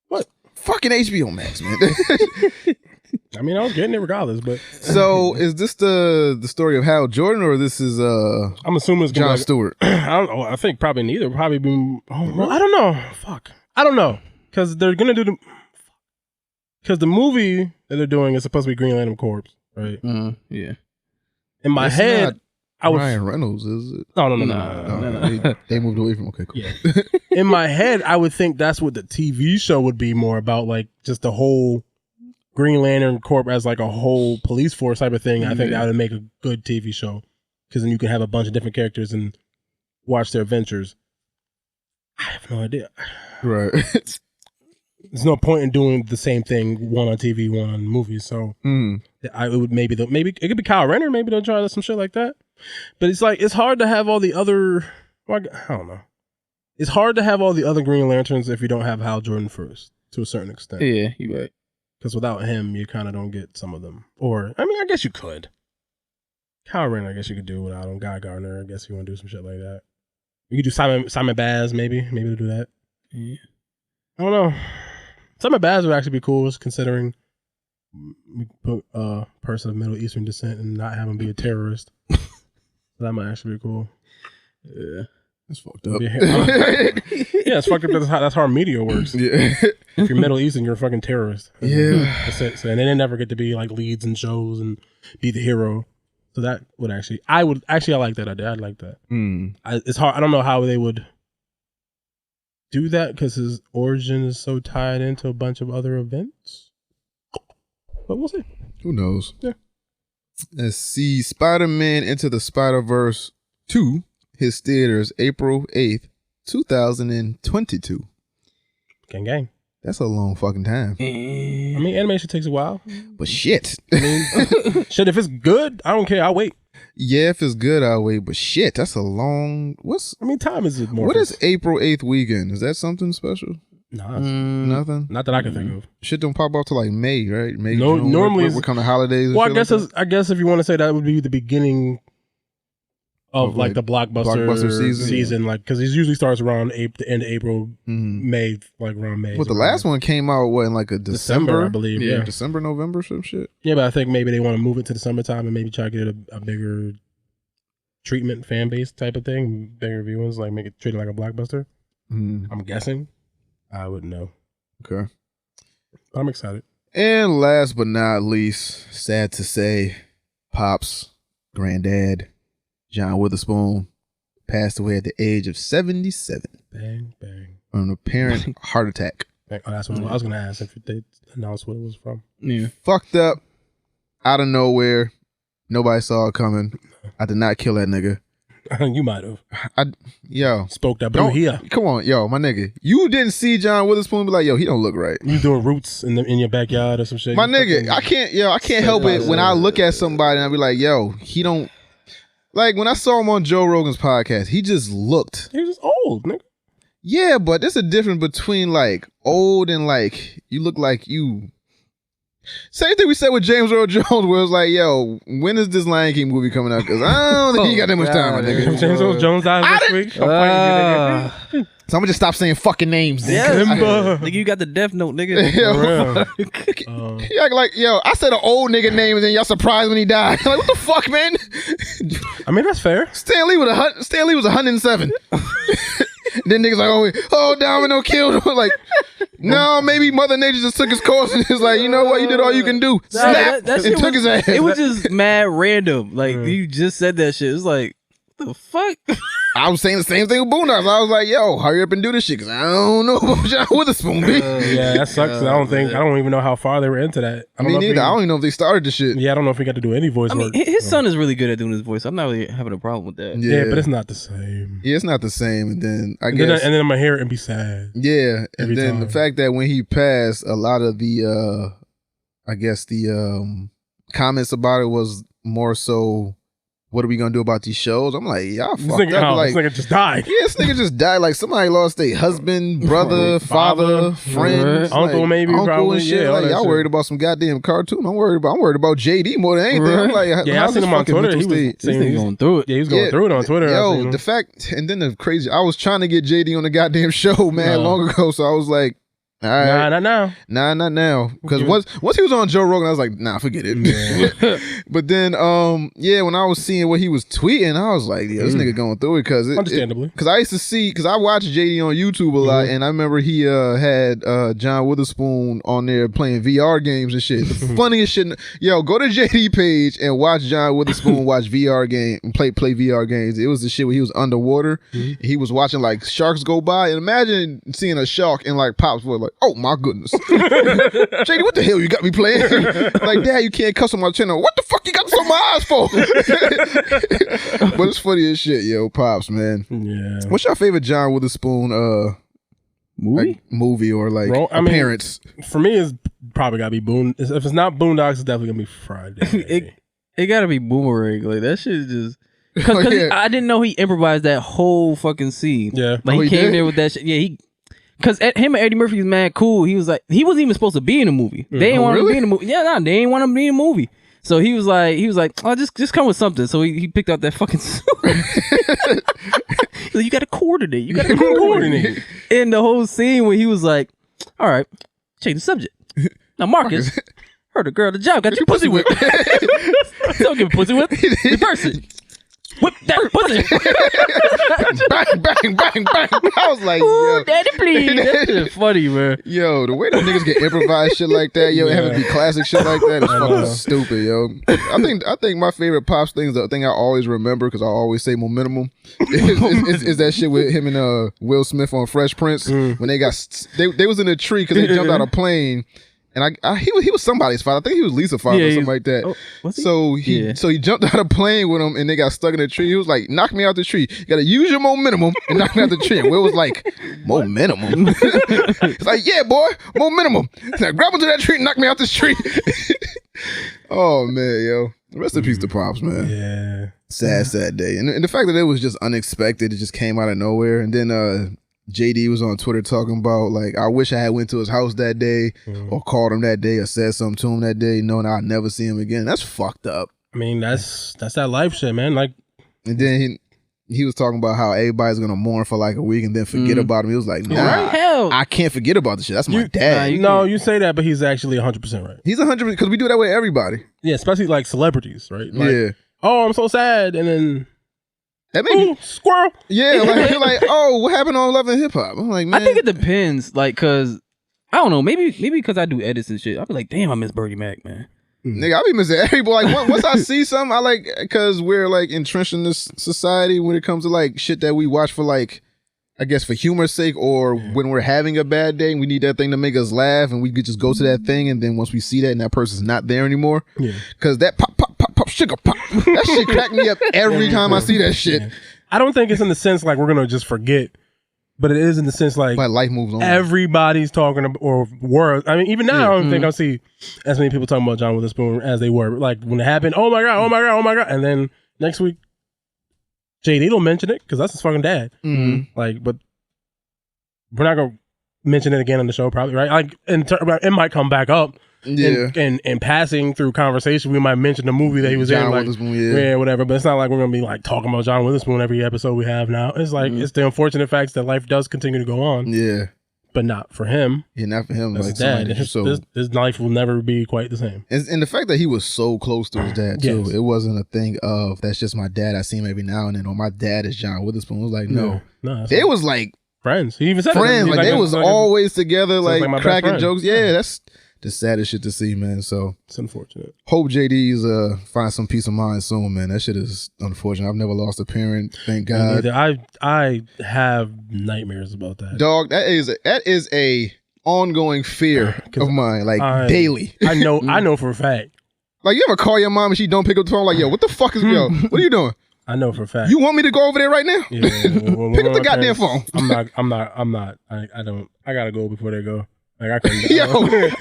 What? Fucking HBO Max, man. I mean, I was getting it regardless, but. So, is this the story of Hal Jordan, or this is I'm assuming it's John Stewart? I don't know. I think probably neither. Probably be. I don't know. Fuck. I don't know. Because they're going to do because the movie that they're doing is supposed to be Green Lantern Corps, right? Yeah. In my head, I was Ryan Reynolds, is it? No. They moved away from. Okay, cool. Yeah. In my head, I would think that's what the TV show would be more about, like just the whole Green Lantern Corps as like a whole police force type of thing. I think that would make a good TV show because then you can have a bunch of different characters and watch their adventures. I have no idea. Right. There's no point in doing the same thing, one on TV, one on movies. So it would maybe it could be Kyle Rayner. Maybe they'll try some shit like that. But it's like it's hard to have all the other. Well, I don't know. It's hard to have all the other Green Lanterns if you don't have Hal Jordan first, to a certain extent. Yeah, you're right. Because without him, you kind of don't get some of them. Or I mean, I guess you could. Kyle Rayner, I guess you could do without him. Guy Gardner, I guess you want to do some shit like that. You could do Simon Baz, maybe they'll do that. Yeah. I don't know. Simon Baz would actually be cool, considering we put a person of Middle Eastern descent and not have him be a terrorist. That might actually be cool. Yeah, that's fucked up. Yeah, it's fucked up. That's how our media works. Yeah, if you're Middle Eastern, you're a fucking terrorist. Yeah, that's it. So, and they never get to be like leads in shows and be the hero. So that would actually, I like that idea. I'd like that. It's hard. I don't know how they would do that because his origin is so tied into a bunch of other events. But we'll see. Who knows? Yeah. Let's see. Spider-Man Into the Spider-Verse 2 hits theaters April 8th, 2022. Gang. That's a long fucking time. I mean, animation takes a while. But shit. I mean, shit, if it's good, I don't care. I'll wait. Yeah, if it's good, I'll wait. But shit, that's a long... time is it more? What is April 8th weekend? Is that something special? Nah. Nothing? Not that I can think of. Shit don't pop up till like May, right? May, no, June, normally... What kind of holidays? Well, I guess if you want to say that would be the beginning of like the blockbuster season, like because it usually starts around the end of April, May, like around May. But the last one came out in like a December, I believe. Yeah, December, November, some shit. Yeah, but I think maybe they want to move it to the summertime and maybe try to get a bigger treatment fan base type of thing, bigger viewings, like make it treated like a blockbuster. I'm guessing. I wouldn't know. Okay, I'm excited. And last but not least, sad to say, Pops, granddad, John Witherspoon, passed away at the age of 77. Bang, bang. From an apparent heart attack. Oh, that's what I was going to ask if they announced what it was from. Yeah. Fucked up, out of nowhere. Nobody saw it coming. I did not kill that nigga. You might have. Yo. Spoke that blue here. Come on, yo, my nigga. You didn't see John Witherspoon and be like, yo, he don't look right. You doing roots in your backyard or some shit? My nigga, I can't help it when I look at somebody and I be like, yo, he don't. Like, when I saw him on Joe Rogan's podcast, he just looked. He was just old, nigga. Yeah, but there's a difference between, like, old and, like, you look like you. Same thing we said with James Earl Jones, where it was like, yo, when is this Lion King movie coming out? Because I don't think he got that much time, my nigga. James Earl Jones died this week. So I'm gonna just stop saying fucking names. Yeah, nigga, you got the Death Note, nigga. He act like, yo, I said an old nigga name and then y'all surprised when he died. Like, what the fuck, man? I mean, that's fair. Stan Lee was 107. Then niggas like, oh, Domino killed him. Like, no, maybe Mother Nature just took his course and is like, you know what, you did all you can do. Snap, and took his ass. It was just mad random. Like, you just said that shit. It was like, what the fuck? I was saying the same thing with Boondocks. I was like, yo, hurry up and do this shit, because I don't know about John Witherspoon, bitch. Yeah, that sucks. I don't even know how far they were into that. Me neither. I don't even know if they started the shit. Yeah, I don't know if he got to do any voice work. His son is really good at doing his voice. I'm not really having a problem with that. Yeah, but it's not the same. Yeah, it's not the same. And then I guess, and then I'm gonna hear it and be sad. Yeah, and then the fact that when he passed, a lot of the, I guess the comments about it was more so, what are we gonna do about these shows? I'm like, y'all fucked up. Like, this nigga just died. Yeah, this nigga just died. Like, somebody lost their husband, brother, father, friends, uncle, like, maybe, uncle probably. And shit. Yeah, like, y'all worried about some goddamn cartoon. I'm worried about JD more than anything. I'm like, yeah, I seen him on Twitter. He was going through it. Yeah, he was going through it on Twitter. Yo, the fact, and then the crazy, I was trying to get JD on the goddamn show, man, long ago. So I was like, all right. Nah, not now. Because once he was on Joe Rogan, I was like, nah, forget it. Yeah. But then, when I was seeing what he was tweeting, I was like, yeah, this nigga going through it. Understandably. Because I used to see, because I watched JD on YouTube a lot, and I remember he had John Witherspoon on there playing VR games and shit. The funniest shit. Yo, go to JD page and watch John Witherspoon watch VR game and play VR games. It was the shit where he was underwater. He was watching like sharks go by, and imagine seeing a shark and like Pops was like, oh my goodness. JD, what the hell you got me playing? Like, Dad, you can't cuss on my channel. What the fuck you got this on my eyes for? But it's funny as shit, yo, Pops, man. Yeah. What's your favorite John Witherspoon movie? Like, movie or like appearance? For me, it's probably gotta be If it's not Boondocks, it's definitely gonna be Friday. it gotta be Boomerang. Like, that shit is just. Because I didn't know he improvised that whole fucking scene. Yeah. Like, he came there with that shit. Yeah, because him and Eddie Murphy was mad cool. He was like, he wasn't even supposed to be in the movie. They didn't want him to be in the movie. Yeah, they didn't want him to be in the movie. So he was like, oh, just come with something. So he picked out that fucking suit. So you got to coordinate. You got to coordinate. And the whole scene where he was like, all right, change the subject. Now, Marcus, heard a girl at the job got your pussy whipped. Don't give a pussy whip. Reverse it. Whip that pussy. Bang, bang, bang, bang. I was like, ooh, yo. Daddy, please. That shit funny, man. Yo, the way that niggas get improvised shit like that, yo, having to be classic shit like that is fucking stupid, yo. I think my favorite Pops thing is the thing I always remember, because I always say momentum, is that shit with him and Will Smith on Fresh Prince when they was in a tree because they jumped out of a plane. And he was somebody's father. I think he was Lisa's father or something like that. Oh, was he? So he jumped out of a plane with him and they got stuck in a tree. He was like, knock me out the tree. You got to use your momentum and knock me out the tree. And Will was like, momentum? It's like, yeah, boy, momentum. Now grab onto that tree and knock me out this tree. Oh, man, yo. Rest in peace to Pops, man. Yeah. Sad day. And the fact that it was just unexpected, it just came out of nowhere. And then JD was on Twitter talking about, like, I wish I had went to his house that day or called him that day or said something to him that day, knowing I'd never see him again. That's fucked up. I mean, that's that life shit, man. Like, and then he was talking about how everybody's gonna mourn for like a week and then forget about him. He was like, nah, I can't forget about this shit. That's my dad. You say that, but he's actually 100% right. He's 100% because we do that with everybody. Yeah, especially like celebrities, right? Like, yeah. Oh, I'm so sad, and then. That made me, squirrel. Yeah, like you're like, oh, what happened on Love and Hip Hop? I'm like, man. I think it depends, like, cause I don't know. Maybe because I do edits and shit. I'll be like, damn, I miss Bernie Mac, man. Nigga, I be missing everybody. Like once I see something, I like because we're like entrenched in this society when it comes to like shit that we watch for like, I guess for humor's sake or when we're having a bad day and we need that thing to make us laugh and we could just go to that thing and then once we see that and that person's not there anymore, because that pop sugar pop that shit crack me up every time I see that shit. I don't think it's in the sense like we're gonna just forget. But it is in the sense like life moves on. Everybody's talking about, or were. I mean, even now, I don't think I see as many people talking about John Witherspoon as they were. Like when it happened, oh my God. And then next week, JD don't mention it because that's his fucking dad. Like, but we're not going to mention it again on the show probably, right? Like, it might come back up. Yeah. And passing through conversation, we might mention the movie that he was in, like, whatever. But it's not like we're gonna be like talking about John Witherspoon every episode we have now. It's like it's the unfortunate facts that life does continue to go on. Yeah, but not for him. Yeah, not for him. Like his dad. His life will never be quite the same. And the fact that he was so close to his dad too, it wasn't a thing of that's just my dad. I see him every now and then, or my dad is John Witherspoon. It was like no, it was like friends. He even said friends. Like they was always together, like cracking jokes. Yeah, that's the saddest shit to see, man. So it's unfortunate. Hope JD's find some peace of mind soon, man. That shit is unfortunate. I've never lost a parent, thank God. I have nightmares about that. Dog, that is a ongoing fear of mine, like daily. I know for a fact. Like you ever call your mom and she don't pick up the phone? Like, yo, what the fuck is yo? What are you doing? I know for a fact. You want me to go over there right now? Yeah, pick up the goddamn phone. I'm not. I don't. I gotta go before they go. Like I couldn't. Yo,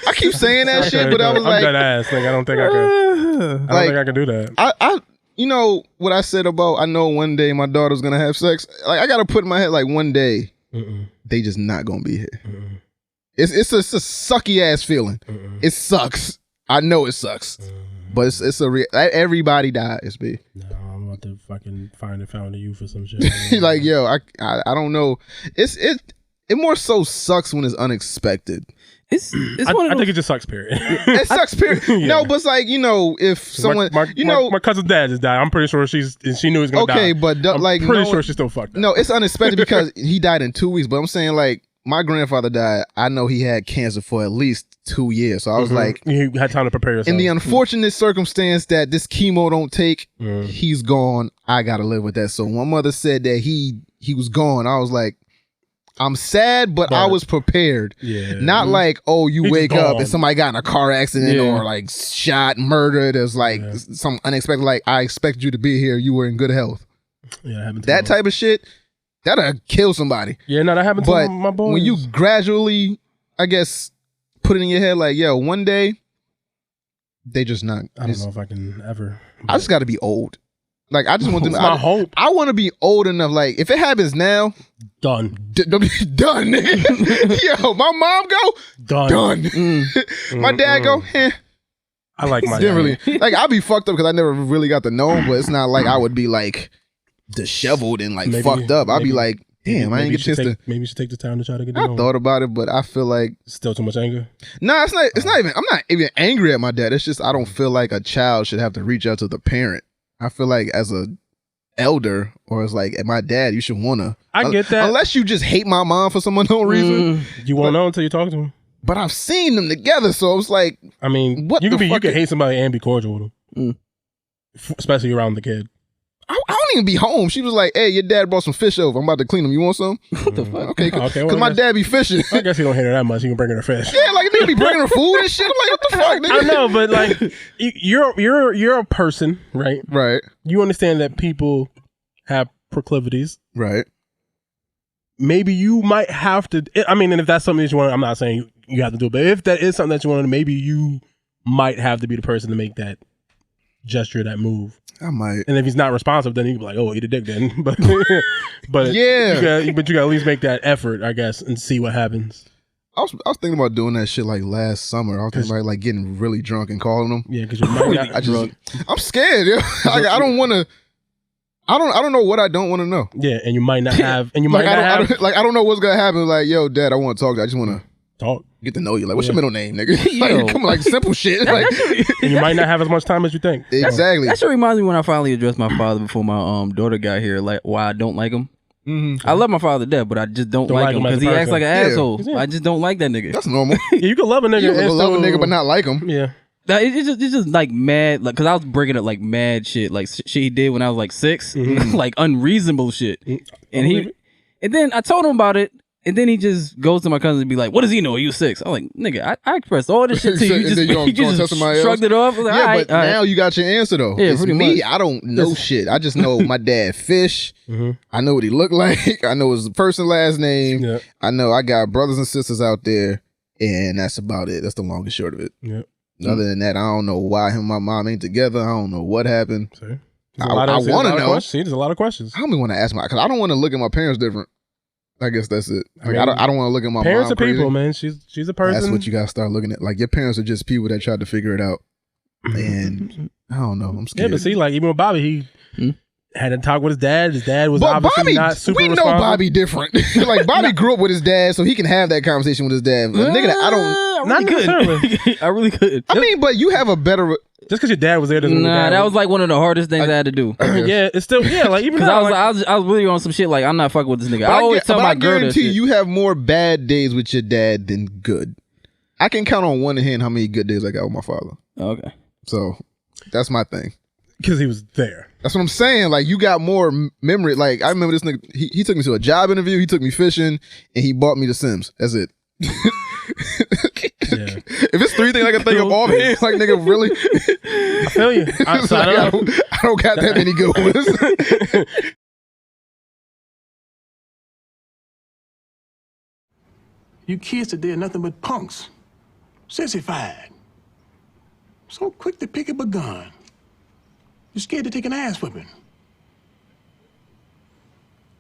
I keep saying that shit, but I was like, I'm dead ass. Like I don't think I can. I don't think I can do that. I you know what I said about I know one day my daughter's gonna have sex. Like I gotta put in my head like one day they just not gonna be here. It's a sucky ass feeling. It sucks. I know it sucks, but it's a everybody dies, B. No, I'm about to fucking find a fountain of youth or some shit. Like yo, I don't know. It more so sucks when it's unexpected. I think it just sucks, period. It sucks, period. Yeah. No, but it's like, you know, if someone, my cousin's dad just died. I'm pretty sure she knew he was going to die. Okay, but I'm pretty sure she still fucked up. No, it's unexpected because he died in 2 weeks. But I'm saying like, my grandfather died. I know he had cancer for at least 2 years. So I was like, you had time to prepare yourself. In the unfortunate circumstance that this chemo don't take, he's gone. I got to live with that. So when my mother said that he was gone, I was like, I'm sad, but I was prepared. Yeah. Not like, oh, you wake up and somebody got in a car accident or like shot, murdered. There's like some unexpected, like, I expected you to be here. You were in good health. Yeah, that type of shit, that'll kill somebody. Yeah, no, that happened to my boys. When you gradually, I guess, put it in your head like, yo, one day, they just not. I don't know if I can ever. I just got to be old. Like, I just want them. My hope. I want to be old enough. Like, if it happens now, done. Done. Yo, my mom go done. My dad go. I like my dad. Really, like, I'd be fucked up because I never really got to know him. But it's not like I would be like disheveled and like fucked up. I'd be like, damn, I ain't get this. Maybe you should take the time to try to get to know him. I thought about it, but I feel like still too much anger. No, it's not. It's not even. I'm not even angry at my dad. It's just I don't feel like a child should have to reach out to the parent. I feel like as a elder or as like my dad, you should wanna. I get that. Unless you just hate my mom for some unknown reason. You won't know until you talk to him. But I've seen them together, so it's like, I mean, you can hate somebody and be cordial with them, especially around the kid. I don't even be home. She was like, hey, your dad brought some fish over. I'm about to clean them. You want some? What the fuck? Okay, because my dad be fishing. I guess he don't hate her that much. He can bring her fish. Yeah, like nigga be bringing her food and shit. I'm like, what the fuck, nigga? I know, but like, you're a person, right? Right. You understand that people have proclivities. Right. Maybe you might have to, I mean, and if that's something that you want, I'm not saying you have to do it, but if that is something that you want, maybe you might have to be the person to make that gesture, that move. I might. And if he's not responsive, then you can be like, oh, eat a dick then. but yeah. You got to at least make that effort, I guess, and see what happens. I was thinking about doing that shit like last summer. I was thinking about like getting really drunk and calling them. Yeah, because you're drunk. I'm scared. Yeah. I don't want to. I don't know what I don't want to know. Yeah, and you might not have. And you might not have. I don't know what's gonna happen. Like, yo, Dad, I want to talk to you. I just want to talk. Get to know you. Like, what's your middle name, nigga? Like, come on, like simple shit. Like, and you might not have as much time as you think. Exactly. That shit reminds me when I finally addressed my father before my daughter got here. Like, why I don't like him. Mm-hmm. I love my father to death, but I just don't like him because he acts like an asshole. Yeah. I just don't like that nigga. That's normal. You can love a nigga. You can love a nigga, but not like him. Yeah. It's just like mad, like because I was breaking up like mad shit, like shit he did when I was like 6, like unreasonable shit, and then I told him about it. And then he just goes to my cousin and be like, "What does he know? You 6?" I'm like, "Nigga, I expressed all this shit to you. You just shrugged it off." Like, yeah, but now you got your answer though. Yeah, it's me. Much. I don't know shit. I just know my dad fish. I know what he looked like. I know his first and last name. Yeah. I know I got brothers and sisters out there, and that's about it. That's the long and short of it. Yeah. Other than that, I don't know why him and my mom ain't together. I don't know what happened. I want to know. There's a lot of questions. I don't even want to ask because I don't want to look at my parents different. I guess that's it. Like, I don't want to look at my parents mom. Parents are people, man. She's a person. That's what you got to start looking at. Like, your parents are just people that tried to figure it out. And I don't know. I'm scared. Yeah, but see, like, even with Bobby, he had to talk with his dad. His dad was obviously Bobby, not super we know Bobby different. Like, Bobby grew up with his dad, so he can have that conversation with his dad. A nigga that I don't... Not necessarily. I really could. I mean, but you have a better... Just because your dad was there doesn't mean that was like one of the hardest things I had to do. Yeah, it's still like even because I was really on some shit like I'm not fucking with this nigga. I always tell my girl this shit. You have more bad days with your dad than good. I can count on one hand how many good days I got with my father. Okay, so that's my thing. Because he was there. That's what I'm saying. Like, you got more memory. Like, I remember this nigga. He took me to a job interview. He took me fishing, and he bought me The Sims. That's it. Yeah. If it's 3 things I can think of offhand, like, nigga, really? I feel you. I don't got that many good ones. You kids today are nothing but punks. Sissified. So quick to pick up a gun. You're scared to take an ass whipping.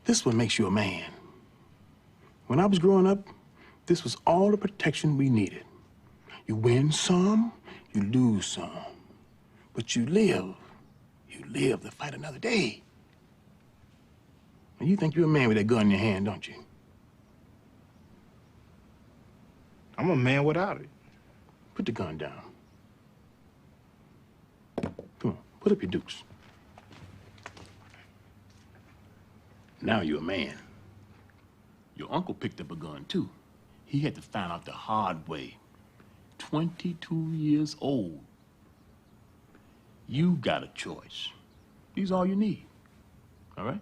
This what makes you a man. When I was growing up, this was all the protection we needed. You win some, you lose some. But you live. You live to fight another day. And you think you're a man with that gun in your hand, don't you? I'm a man without it. Put the gun down. Come on, put up your dukes. Now you're a man. Your uncle picked up a gun, too. He had to find out the hard way. 22 years old. You got a choice. These are all you need. All right?